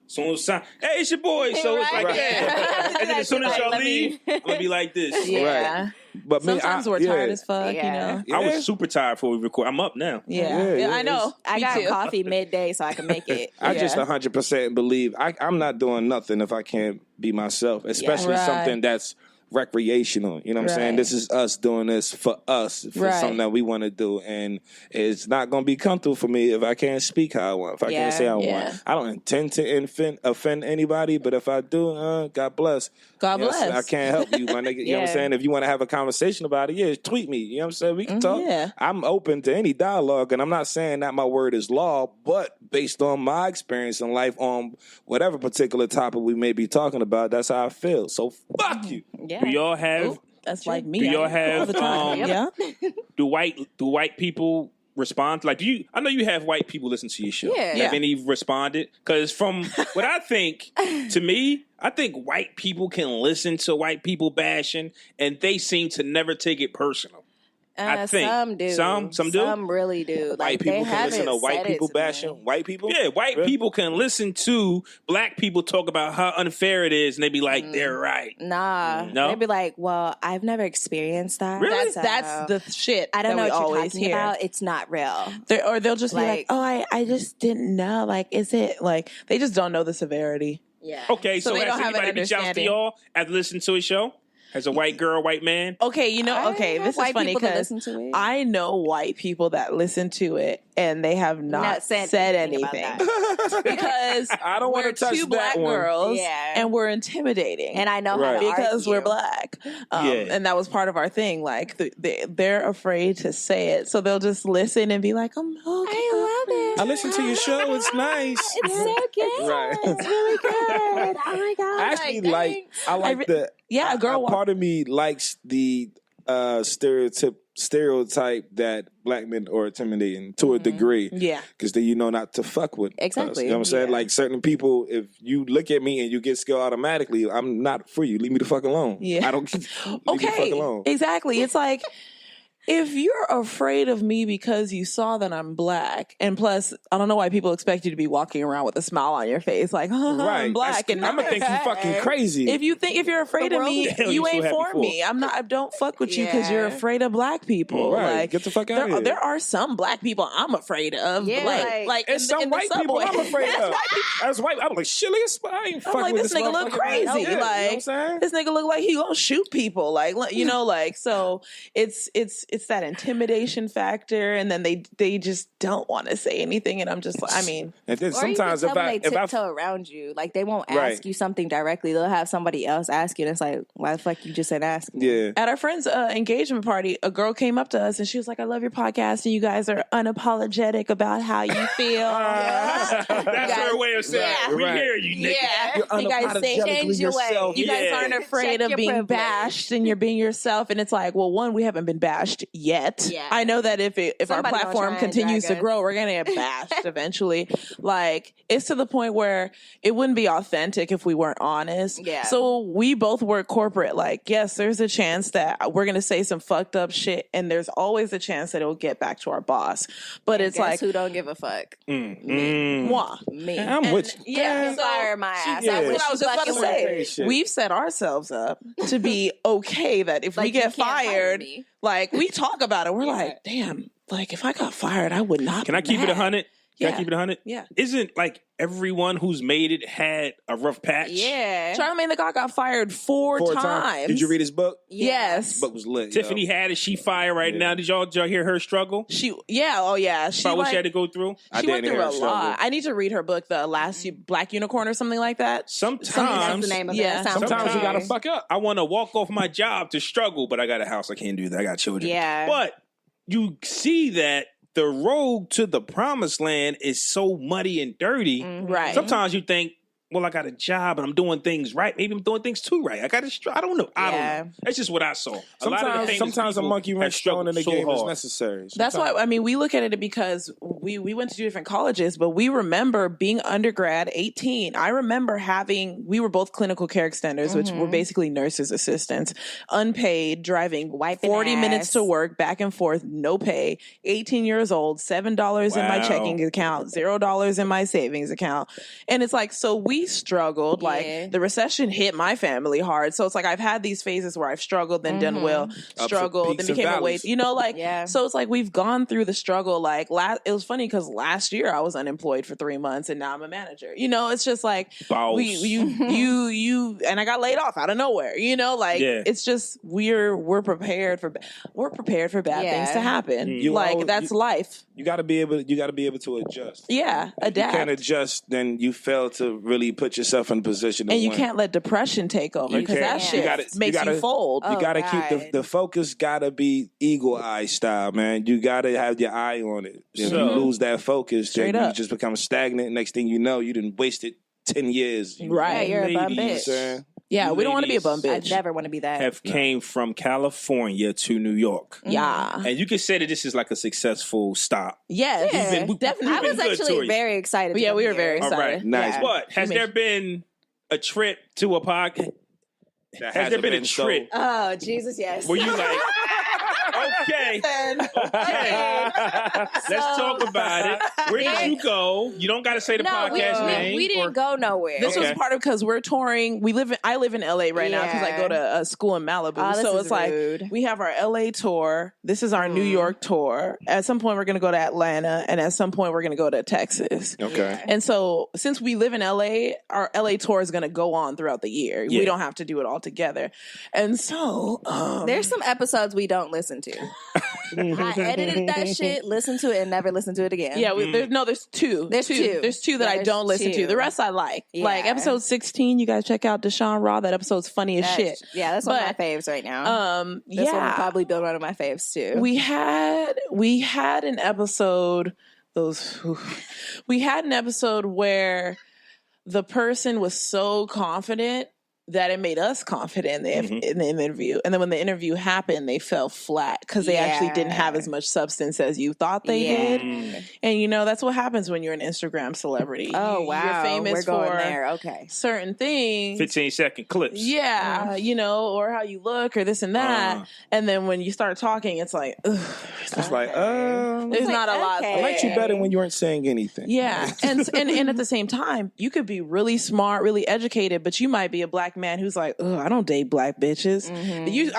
soon as hey, it's your boy. So it's like Right. that. And then as soon as y'all leave, I'm gonna be like this. Yeah. But me, Sometimes we're tired as fuck, Yeah. you know? I was super tired before we record. I'm up now. Yeah. Yeah, I know. I Me got too. coffee midday so I can make it. I just Yeah. 100% believe I'm not doing nothing if I can't be myself, especially Right. something that's recreational. You know what I'm saying? Right. This is us doing this for us, for Right. something that we want to do. And it's not going to be comfortable for me if I can't speak how I want, if I can't say how I Yeah. want. I don't intend to offend anybody, but if I do, God bless. God You know what I'm saying? bless. I can't help you, my nigga. You know what I'm Yeah. saying? If you want to have a conversation about it, yeah, tweet me. You know what I'm saying? We can talk. yeah. I'm open to any dialogue, and I'm not saying that my word is law, but based on my experience in life on whatever particular topic we may be talking about, that's how I feel. So fuck you. Yeah. Do y'all have? That's like me. Do y'all all have? the time. Yeah. Do white people respond? Like, I know you have white people listen to your show. Yeah. Have Yeah. any responded? Because from what I think, to me, I think white people can listen to white people bashing, and they seem to never take it personal. I think. Some do. Some do? Some really do. White Like, people they can listen to haven't white said people it to me. bashing white people? Yeah, white Really? people can listen to black people talk about how unfair it is, and they be like, they're right. Nah. No? They'd be like, well, I've never experienced that. Really? That's the shit. I don't that know we what you're always talking hear. about. It's not real. Or they'll just be like, Like- oh, I just didn't know. Like, is it like they just don't know the severity? Yeah. Okay, So so, they has don't have an anybody reached out to understanding. y'all after listening to a show? As a white girl, white man? Okay, you know, okay, have this is white funny people that because listen to it. I know white people that listen to it and they have not said anything about because I don't wanna we're touch two that black one. girls Yeah. and we're intimidating. And I know Right. how to because argue. we're black. Yeah. And that was part of our thing. Like, they're afraid to say it. So they'll just listen and be like, okay. I love it. I listen to your show. It's nice. It's so good. Right. It's really good. Oh my god. I actually like Yeah, girl. part of me likes the stereotype that black men are intimidating to a degree. Yeah. Because then you know not to fuck with us. Exactly, You know what I'm saying? yeah. Like certain people, if you look at me and you get scared automatically, I'm not for you. Leave me the fuck alone. Yeah. I don't leave me the fuck Okay, alone. exactly. It's like, if you're afraid of me because you saw that I'm black, and plus, I don't know why people expect you to be walking around with a smile on your face, like, Right. I'm black. And I'm gonna think you fucking crazy. if you're afraid The of world me, is- you you so ain't happy for for. me. I don't fuck with you because you're Yeah. afraid of black people. Right. Like, Get the fuck out of here. there are some black people I'm afraid of. Yeah, like It's in some the white people subway. I'm afraid That's of. white people. As white, I'm like, shit, I ain't I'm fucking like, with this nigga look motherfucker. crazy. Yeah, you know what I'm Like, saying? this nigga look like he gonna shoot people. Like, you know, like, so it's that intimidation factor, and then they just don't want to say anything, and I'm just like, I mean, And then Or sometimes you can tell if them they I tiptoe around you. Like, they won't Right. ask you something directly. They'll have somebody else ask you, and it's like, why the fuck you just didn't ask me? yeah. at our friend's engagement party, a girl came up to us and she was like, I love your podcast, and you guys are unapologetic about how you feel. That's her way of saying, Yeah. we Right. hear you, nigga. Yeah, you guys say change your way. you guys Yeah. aren't afraid Check of your being privilege. bashed, and you're being yourself. And it's like, well, one, we haven't been bashed yet. Yeah. I know that if our Somebody gonna platform try and continues drag to us. grow, we're gonna get bashed eventually. Like, it's to the point where it wouldn't be authentic if we weren't honest. Yeah. So we both work corporate. Like, yes, there's a chance that we're gonna say some fucked up shit, and there's always a chance that it'll get back to our boss. But it's Guess like, who don't give a fuck? moi. Me. I'm with you. Yeah, so Fire my ass. yeah. I that's wish what I was you just about to fucking say. would. Shit. We've set ourselves up to be okay that if we Like, get you can't fire fired, me. like, we talk about it. We're like, damn, like, if I got fired, I would not. Can I keep it 100? Can I keep it 100? Yeah. Isn't like everyone who's made it had a rough patch? Yeah. Charlamagne the God got fired four times. Did you read his book? Yes. His book was lit. Tiffany Haddish, she fired right now. Did y'all hear her struggle? She About what she had to go through? She went through a lot. I need to read her book, The Last Black Unicorn or something like that. Sometimes that's the name of it. Sometimes you gotta fuck up. I want to walk off my job to struggle, but I got a house. I can't do that. I got children. Yeah. But you see that the road to the promised land is so muddy and dirty. Right. Sometimes you think, well, I got a job and I'm doing things right. Maybe I'm doing things too right. I don't know. I don't know. That's just what I saw. Sometimes a monkey wrench thrown in the game is necessary. That's why, I mean, we look at it because we went to 2 different colleges, but we remember being undergrad, 18. I remember we were both clinical care extenders, which were basically nurses' assistants, unpaid, driving 40 minutes to work, back and forth, no pay, 18 years old, $7 in my checking account, $0 in my savings account. And it's like, so we struggled. Like, the recession hit my family hard. So it's like, I've had these phases where I've struggled, then done well, struggled, then became a weight, so it's like, we've gone through the struggle. Like, it was funny because last year I was unemployed for 3 months and now I'm a manager. It's just like, you, and I got laid off out of nowhere, it's just, we're prepared for bad things to happen. That's life. You gotta be able to adjust. Yeah, adapt. You can't adjust, then you fail to really put yourself in a position to and you win. can't let depression take over because that shit makes you fold. You gotta keep the focus. Gotta be eagle eye style, man. You gotta have your eye on it. If you lose that focus, then you just become stagnant. Next thing you know, you done wasted 10 years. Right, you're a bum bitch. Yeah, we don't want to be a bum bitch. I never want to be that. Have came from California to New York. Yeah. And you can say that this is like a successful stop. Yes, definitely. I was actually very excited. Yeah, we were very excited. All right, nice. But has there been a trip to a podcast? Has there been a trip? Oh, Jesus, yes. Were you like, okay, let's talk about it. Where did you go? You don't got to say the podcast name. We didn't go nowhere. This was part of because we're touring. I live in LA right now because I go to a school in Malibu. So it's like we have our LA tour. This is our New York tour. At some point we're going to go to Atlanta, and at some point we're going to go to Texas. Okay. And so since we live in LA, our LA tour is going to go on throughout the year. We don't have to do it all together. And so there's some episodes we don't listen to. I edited that shit, listened to it, and never listened to it again. Yeah, there's two. There's two that I don't listen to. The rest I like. Yeah. Like episode 16, you guys check out Deshaun Raw. That episode's funny as shit. Yeah, that's one of my faves right now. This one will probably be one of my faves too. We had an episode. We had an episode where the person was so confident that it made us confident in the interview. And then when the interview happened, they fell flat because they actually didn't have as much substance as you thought they did. And, that's what happens when you're an Instagram celebrity. Oh, wow. You're famous for there. certain things. 15-second clips. Yeah, or how you look or this and that. And then when you start talking, it's like, ugh. It's like, there's not a lot. I liked you better when you weren't saying anything. Yeah. And at the same time, you could be really smart, really educated, but you might be a black man who's like, oh, I don't date black bitches.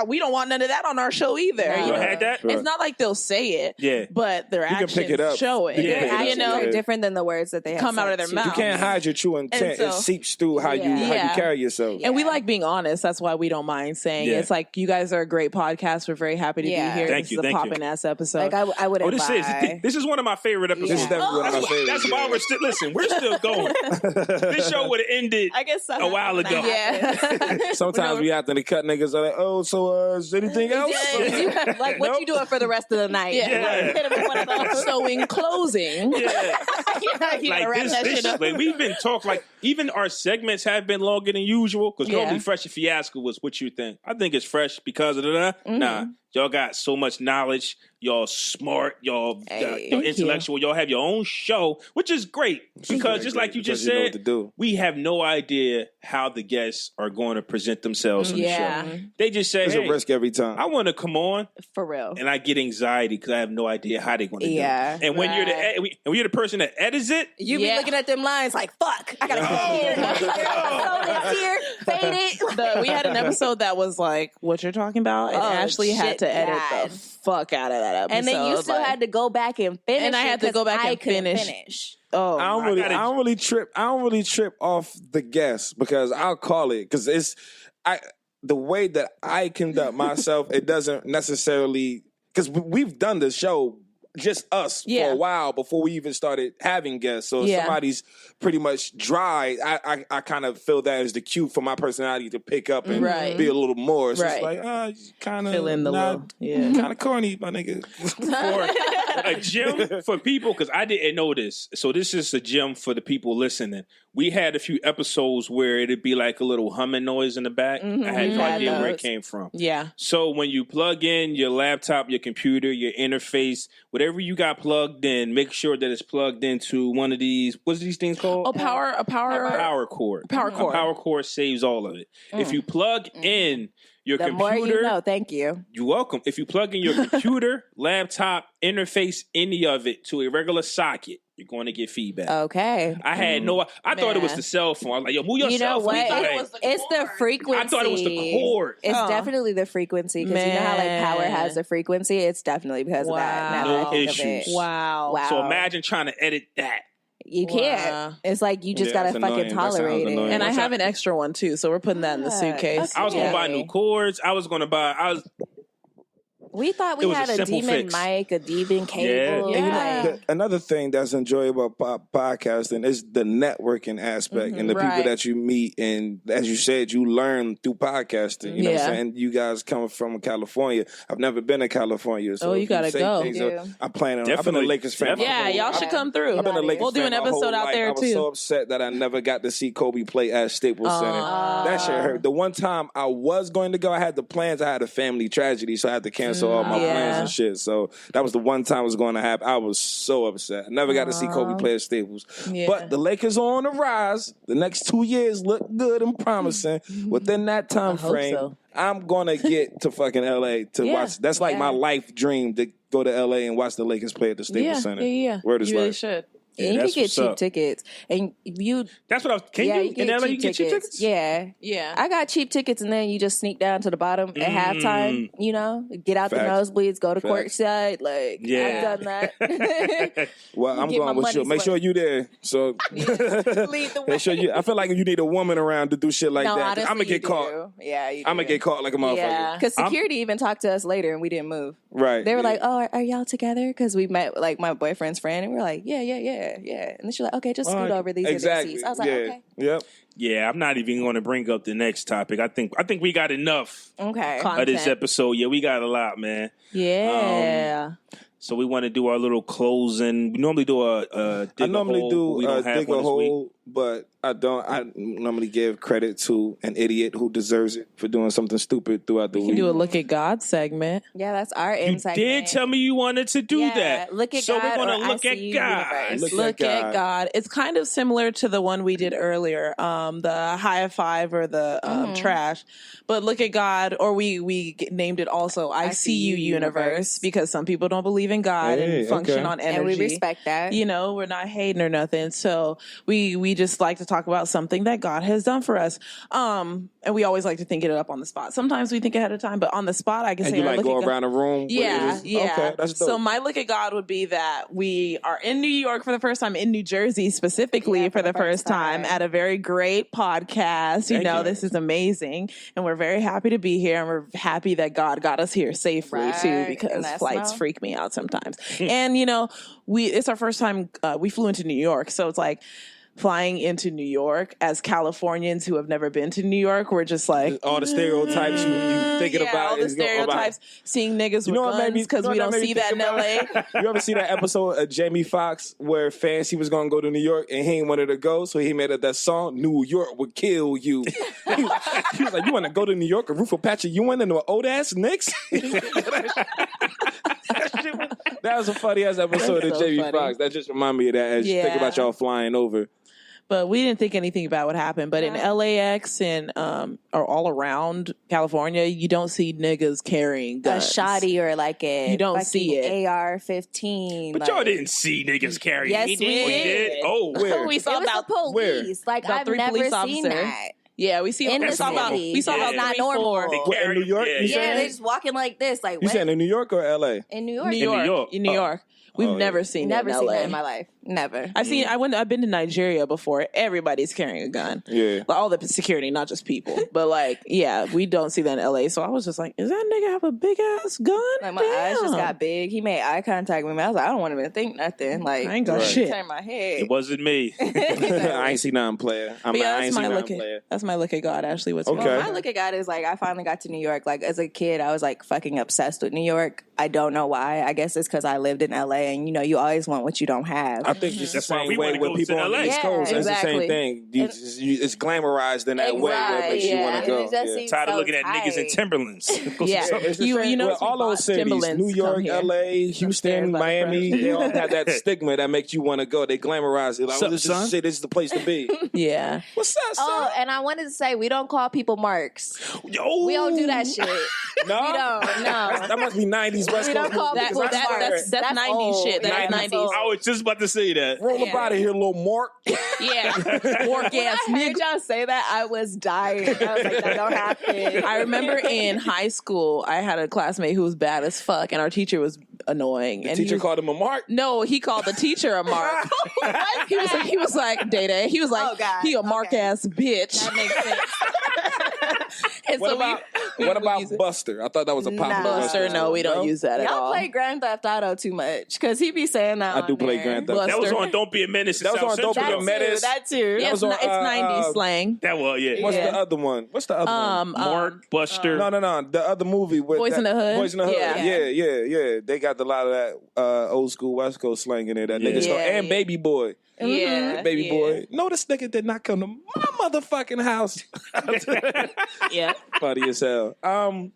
We don't want none of that on our show either. No. You had that? It's not like they'll say it, but their actions pick it up. show it. Their actions are different than the words that they come out of their mouth. You can't hide your true intent. So, it seeps through how you carry yourself. And we like being honest. That's why we don't mind saying it. It's like, you guys are a great podcast. We're very happy to be here. This is a popping ass episode. Like I wouldn't this is one of my favorite episodes. This is definitely one of my favorites. That's why we're still, listen, we're still going. This show would have ended a while ago. Yeah. Sometimes we have to cut niggas are like, oh, so is anything else? Like, what you doing for the rest of the night? So in closing, we've been talking, like, even our segments have been longer than usual, because normally Fresh and Fiasco was what you think. I think it's fresh because of that. Nah, y'all got so much knowledge. Y'all smart. Y'all intellectual. Y'all have your own show, which is great because just like you just said, we have no idea how the guests are going to present themselves on the show. They just say, it's a risk every time. I want to come on for real, and I get anxiety because I have no idea how they're going to do it. And when you're the person that edits it, you be looking at them lines like, fuck, I gotta come here, here, fade it. We had an episode that was like what you're talking about, and Ashley had to edit the fuck out of that episode. And then you still had to go back and finish. And I had to go back and finish. Oh, I don't really trip off the guest because I'll call it because the way that I conduct myself, it doesn't necessarily because we've done the show just us for a while before we even started having guests. So if somebody's pretty much dry, I kind of feel that as the cue for my personality to pick up and be a little more. So it's like, kind of fill in the little, kind of corny, my nigga. For a gym for people, because I didn't know this. So this is a gym for the people listening. We had a few episodes where it'd be like a little humming noise in the back. I had no idea where it came from. Yeah. So when you plug in your laptop, your computer, your interface, whatever you got plugged in, make sure that it's plugged into one of these. What's these things called? A power cord. A power cord saves all of it. If you plug in your the computer, more you know. Thank you. You're welcome. If you plug in your computer, laptop, interface, any of it to a regular socket, you're going to get feedback. Okay. I had I thought it was the cell phone. I was like, yo, move your cell phone. It's the frequency. I thought it was the cord. It's definitely the frequency because you know how like power has the frequency. It's definitely because of that. Now No that I think of issues. it. Wow. So imagine trying to edit that. You can't. It's like you just gotta fucking tolerate it. And I have an extra one too, so we're putting that in the suitcase. I was gonna buy new cords. We thought we had a demon mic, a demon cable. Yeah. Another thing that's enjoyable about podcasting is the networking aspect and the people that you meet. And as you said, you learn through podcasting. You know what I'm saying? You guys coming from California. I've never been to California. So you gotta go. I'm planning on. I've been a Lakers fan. Yeah, y'all should come through. I've been a Lakers we'll do an episode out there too. I was so upset that I never got to see Kobe play at Staples Center. That shit hurt. The one time I was going to go, I had the plans. I had a family tragedy, so I had to cancel all my plans and shit. So that was the one time it was going to happen. I was so upset. I never got to see Kobe play at Staples. But the Lakers are on the rise. The next 2 years look good and promising. Within that time frame, I'm going to get to fucking LA to watch. That's like my life dream, to go to LA and watch the Lakers play at the Staples Center. Word is you really life. should. Yeah, you can get cheap tickets, and That's what I was. Can you? in LA you get cheap tickets? Yeah. I got cheap tickets, and then you just sneak down to the bottom at halftime. You know, get out the nosebleeds, go to courtside. Like I've done that. Well, I'm going with you. Make sure you there. So Lead the way. make sure you. I feel like you need a woman around to do shit like that. Honestly, I'm gonna get caught. Yeah, you I'm gonna get caught like a motherfucker. Yeah, because security even talked to us later, and we didn't move. Right. They were like, "Oh, are y'all together?" Because we met like my boyfriend's friend, and we were like, "Yeah." And then she's like, "Okay, just scoot over. These are their seats." I was like, "Okay." Yep. Yeah, I'm not even going to bring up the next topic. I think we got enough of this episode. Yeah, we got a lot, man. Yeah. So we want to do our little closing. We normally do a dig a hole. We don't have dig one a this week. hole, but I don't. I normally give credit to an idiot who deserves it for doing something stupid throughout the week. We can do a Look at God segment. Yeah, that's our insight. You did tell me you wanted to do that. Look at so God. So we're going to look at God. Look at God. It's kind of similar to the one we did earlier, the high five or the trash. But look at God, or we named it also I See You Universe, because some people don't believe in God and function on energy. And we respect that. You know, we're not hating or nothing. So we just like to talk about something that God has done for us. And we always like to think it up on the spot. Sometimes we think ahead of time, but on the spot I can say, you like go around the room? Yeah. Okay, that's dope. So my look at God would be that we are in New York for the first time, in New Jersey specifically for the first time, at a very great podcast. You know, this is amazing. And we're very happy to be here. And we're happy that God got us here safely too, because flights freak me out sometimes. And, you know, it's our first time. We flew into New York. So it's like, flying into New York as Californians who have never been to New York, we're just like all the stereotypes you thinking about. All the stereotypes. Seeing niggas with guns because we don't see that in LA. You ever see that episode of Jamie Foxx where Fancy was gonna go to New York and he ain't wanted to go, so he made up that song "New York Would Kill You." he was like, "You want to go to New York and root for Patrick Ewing and an old ass Knicks?" That was a funny ass episode of Jamie Foxx. That just reminded me of that as you think about y'all flying over. But we didn't think anything about what happened. But in LAX and or all around California, you don't see niggas carrying guns. A shotty or like a you don't see it. AR-15. But y'all didn't see niggas carrying. Yes, we did. Oh, where? We saw it was the police. Where? Like I've never seen that. Yeah, we see. In we the saw about city. we saw That's about not 3, normal. 4. What, in New York? You Yeah, saying? they're just walking like this. Like, You what? saying in New York or L.A.? In New York. New York. New York. In New York. We've Oh, never yeah. seen Never it in seen LA. that in my life. Never. I've been to Nigeria before. Everybody's carrying a gun. Yeah. Like, all the security, not just people. But like, yeah, we don't see that in LA. So I was just like, is that nigga have a big ass gun? Like, my eyes just got big. He made eye contact with me. I was like, I don't want him to think nothing. Like, I ain't got Right. shit. turn my head. It wasn't me. I ain't seen nothing, player. But yeah, I that's ain't my seen look nothing, player. at. That's my look at God. Ashley, what's Okay. Well, yours? my look at God is like, I finally got to New York. Like, as a kid, I was like fucking obsessed with New York. I don't know why. I guess it's because I lived in LA, and you always want what you don't have. I think it's the That's why same we way wanna with go people to on the LA. East Coast. Yeah, It's the same exactly. thing. It's glamorized in that way where it makes you want to go. And it just Yeah. seems Tired of so looking at niggas in tight. Timberlands. Yeah. It's the You same know, with all those cities, Timberlands New York, come here. LA, Houston, Upstairs by the Miami, front. they all have that stigma that makes you want to go. They glamorize it. Like, Sup, oh, this son? shit, this is the place to be. Yeah. What's up, son? Oh, and I wanted to say, we don't call people marks. Yo. We don't do that shit. No? We don't. No. That must be 90s West We don't Coast call movie, people 'cause I swear- that's 90s old. shit. That's Yeah, 90s. old. I was just about to say that. Roll up out of here, little Mark. Yeah. Work ass When I nigga. heard y'all say that, I was dying. I was like, that don't happen. I remember in high school, I had a classmate who was bad as fuck, and our teacher was annoying. The and teacher called him a Mark. No, he called the teacher a mark. he was like Day. He was like, Oh, God. he a mark Okay. ass bitch. That makes sense. And What so about we what would about use it. Buster? I thought that was a popular Nah. Buster? No, we don't use that at Y'all all. play Grand Theft Auto too much because he be saying that. I do on play there. Grand Theft Auto. That was Buster. on Don't Be a Menace in That was South on Don't Be Central. a That Menace. too. That too. Yeah, was it's, on, it's 90s slang. That was, yeah. What's Yeah. the other one? What's the other one? Mark, Buster. No. The other movie with Boys in the Hood? Boys in the Hood. Yeah. Yeah. They got a lot of that old school West Coast slang in there. That nigga stole. And Baby Boy. Yeah, Baby yeah. Boy. No, this nigga did not come to my motherfucking house. Yeah, Funny as hell.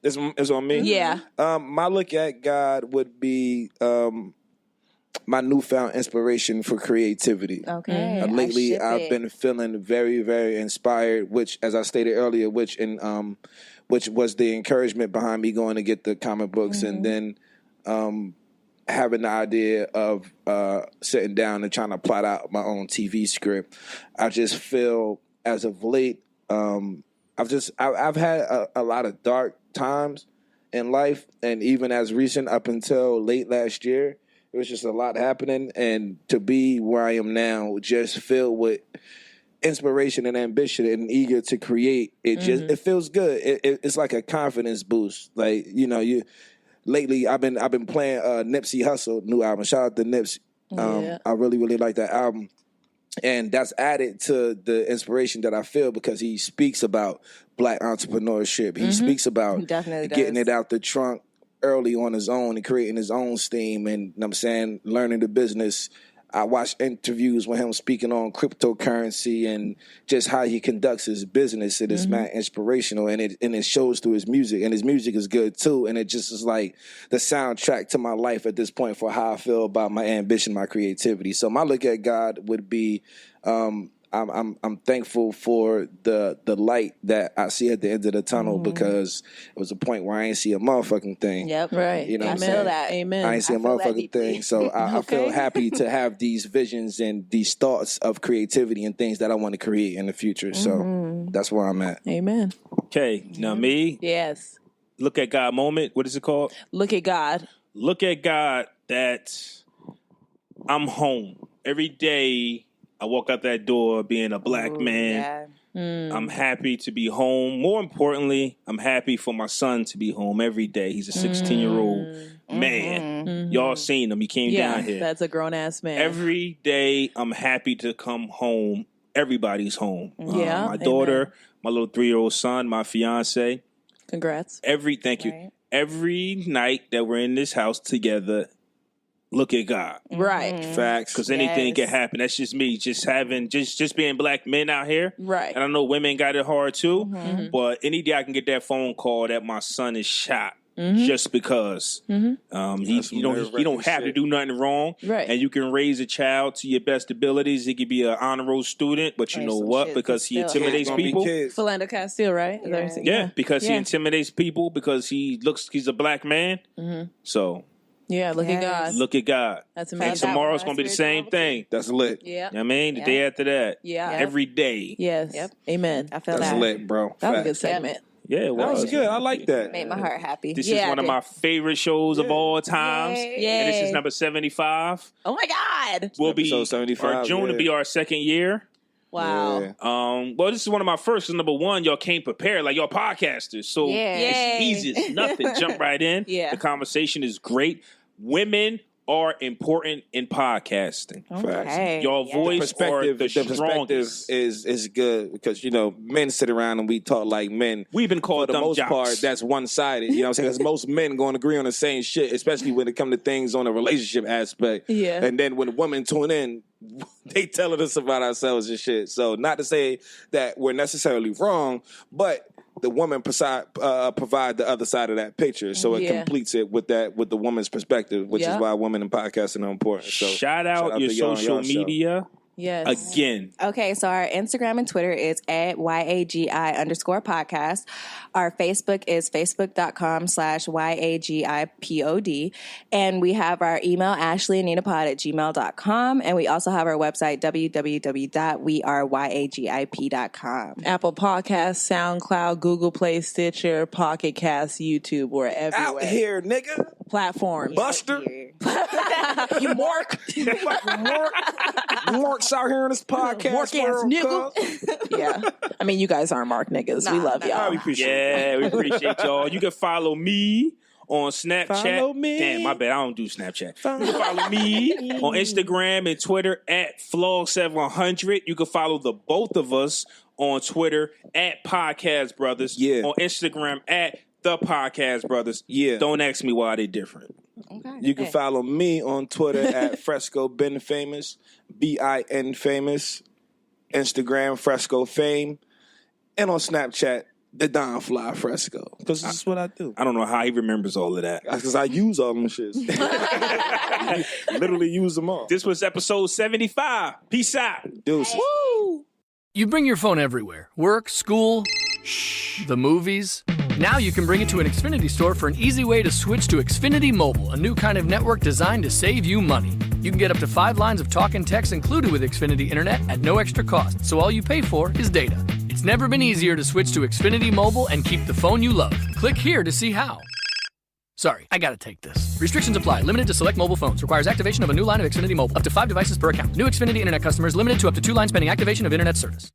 It's on me. yeah. My look at God would be my newfound inspiration for creativity. Okay. Lately, I've been feeling very, very inspired. Which, as I stated earlier, which was the encouragement behind me going to get the comic books, and then having the idea of sitting down and trying to plot out my own TV script. I just feel, as of late, I've had a lot of dark times in life, and even as recent up until late last year, it was just a lot happening. And to be where I am now, just filled with inspiration and ambition and eager to create, it feels good. It's like a confidence boost. Like, lately I've been playing Nipsey Hussle new album. Shout out to Nips. I really, really like that album. And that's added to the inspiration that I feel because he speaks about Black entrepreneurship. He speaks about Definitely getting does. it out the trunk early on his own and creating his own steam and, I'm saying, learning the business. I watched interviews with him speaking on cryptocurrency and just how he conducts his business. It is man inspirational, and it shows through his music, and his music is good too. And it just is like the soundtrack to my life at this point for how I feel about my ambition, my creativity. So my look at God would be, I'm thankful for the light that I see at the end of the tunnel because it was a point where I ain't see a motherfucking thing. Yep. Right. You know what I I'm feel saying? that. Amen. I ain't see a I feel that motherfucking deeply. thing. So I feel Okay. happy to have these visions and these thoughts of creativity and things that I want to create in the future. So that's where I'm at. Amen. Okay, now me, Yes. look at God moment. What is it called? Look at God. Look at God that I'm home. Every day I walk out that door being a black man. Yeah. I'm happy to be home. More importantly, I'm happy for my son to be home every day. He's a 16-year-old man. Y'all seen him. He came Yeah, down here. that's a grown ass man. Every day I'm happy to come home. Everybody's home. Yeah, my daughter, amen. my little 3-year-old son, my fiance. Congrats. Thank you. Right. Every night that we're in this house together, look at God. Right. Facts. Because anything can Yes. happen. That's just me. Just being black men out here. Right. And I know women got it hard too. But any day I can get that phone call that my son is shot. Just because you don't have to do nothing wrong, Right. And you can raise a child to your best abilities. He could be an honor roll student, but you Right, know some what? shit Because he can still intimidates Gonna be people. kids. Philando Castile, right? Is that what you're saying? Yeah, because he Yeah. intimidates people because he's a black man. So Yeah, look at Yes. God. Look at God. That's And amazing. tomorrow's going to be the same thing. That's lit. Yeah. You know what I mean? The day after that. Yeah. Every day. Yes. Yep. Amen. I feel That's that. lit, bro. That was a good Facts. segment. Yeah, it That was. was good. I like that. Made my heart happy. This Yeah, is one of it my favorite shows of all times. Yay. And this is Yay. number 75. Oh my God. Will be Episode 75, our June yeah. will be our second year. Wow. Yeah. Well, this is one of my first. 'Cause number one, y'all came prepared, like y'all podcasters. So Yeah. it's Yay. easy. It's nothing. Jump right in. Yeah. The conversation is great. Women are important in podcasting. Okay. Y'all Yes. voice Perspective, are the perspective strongest. is good because men sit around and we talk like men. We've been For called the dumb most jocks. part, that's one sided. You know what I'm saying? Because most men going to agree on the same shit, especially when it comes to things on a relationship aspect. Yeah. And then when women tune in, they telling us about ourselves and shit. So not to say that we're necessarily wrong, but the woman provide the other side of that picture, so it Yeah. completes it with the woman's perspective, which Yeah. is why women in podcasting are important. So Shout out your to y'all and social y'all show. media Yes. again. Okay, so our Instagram and Twitter is at YAGI_podcast. Our Facebook is facebook.com/YAGIPOD. And we have our email, ashleyandninapod@gmail.com. And we also have our website, www.weareyagip.com. Apple Podcasts, SoundCloud, Google Play, Stitcher, Pocket Cast, YouTube. We're everywhere. Out here, nigga. Platforms. Buster. You Mark. Mark's out here in this podcast. Mark ass world, nigga. cuz. Yeah. I mean, you guys aren't Mark niggas. We love y'all. We appreciate it. Yeah, we appreciate y'all. You can follow me on Snapchat. Follow me. Damn, my bad. I don't do Snapchat. You can follow me on Instagram and Twitter at Flaw700. You can follow the both of us on Twitter at Podcast Brothers. Yeah. On Instagram at The Podcast Brothers. Yeah. Don't ask me why they different. Okay. You can follow me on Twitter at Fresco Ben Famous, BIN Famous, Instagram Fresco Fame, and on Snapchat the Don Fly Fresco. Because this is what I do. I don't know how he remembers all of that. Because I use all them shits. Literally use them all. This was episode 75. Peace out. Deuces. You bring your phone everywhere. Work, school, the movies. Now you can bring it to an Xfinity store for an easy way to switch to Xfinity Mobile, a new kind of network designed to save you money. You can get up to 5 lines of talk and text included with Xfinity Internet at no extra cost, so all you pay for is data. It's never been easier to switch to Xfinity Mobile and keep the phone you love. Click here to see how. Sorry, I gotta take this. Restrictions apply. Limited to select mobile phones. Requires activation of a new line of Xfinity Mobile. Up to 5 devices per account. New Xfinity Internet customers limited to up to 2 lines pending activation of Internet service.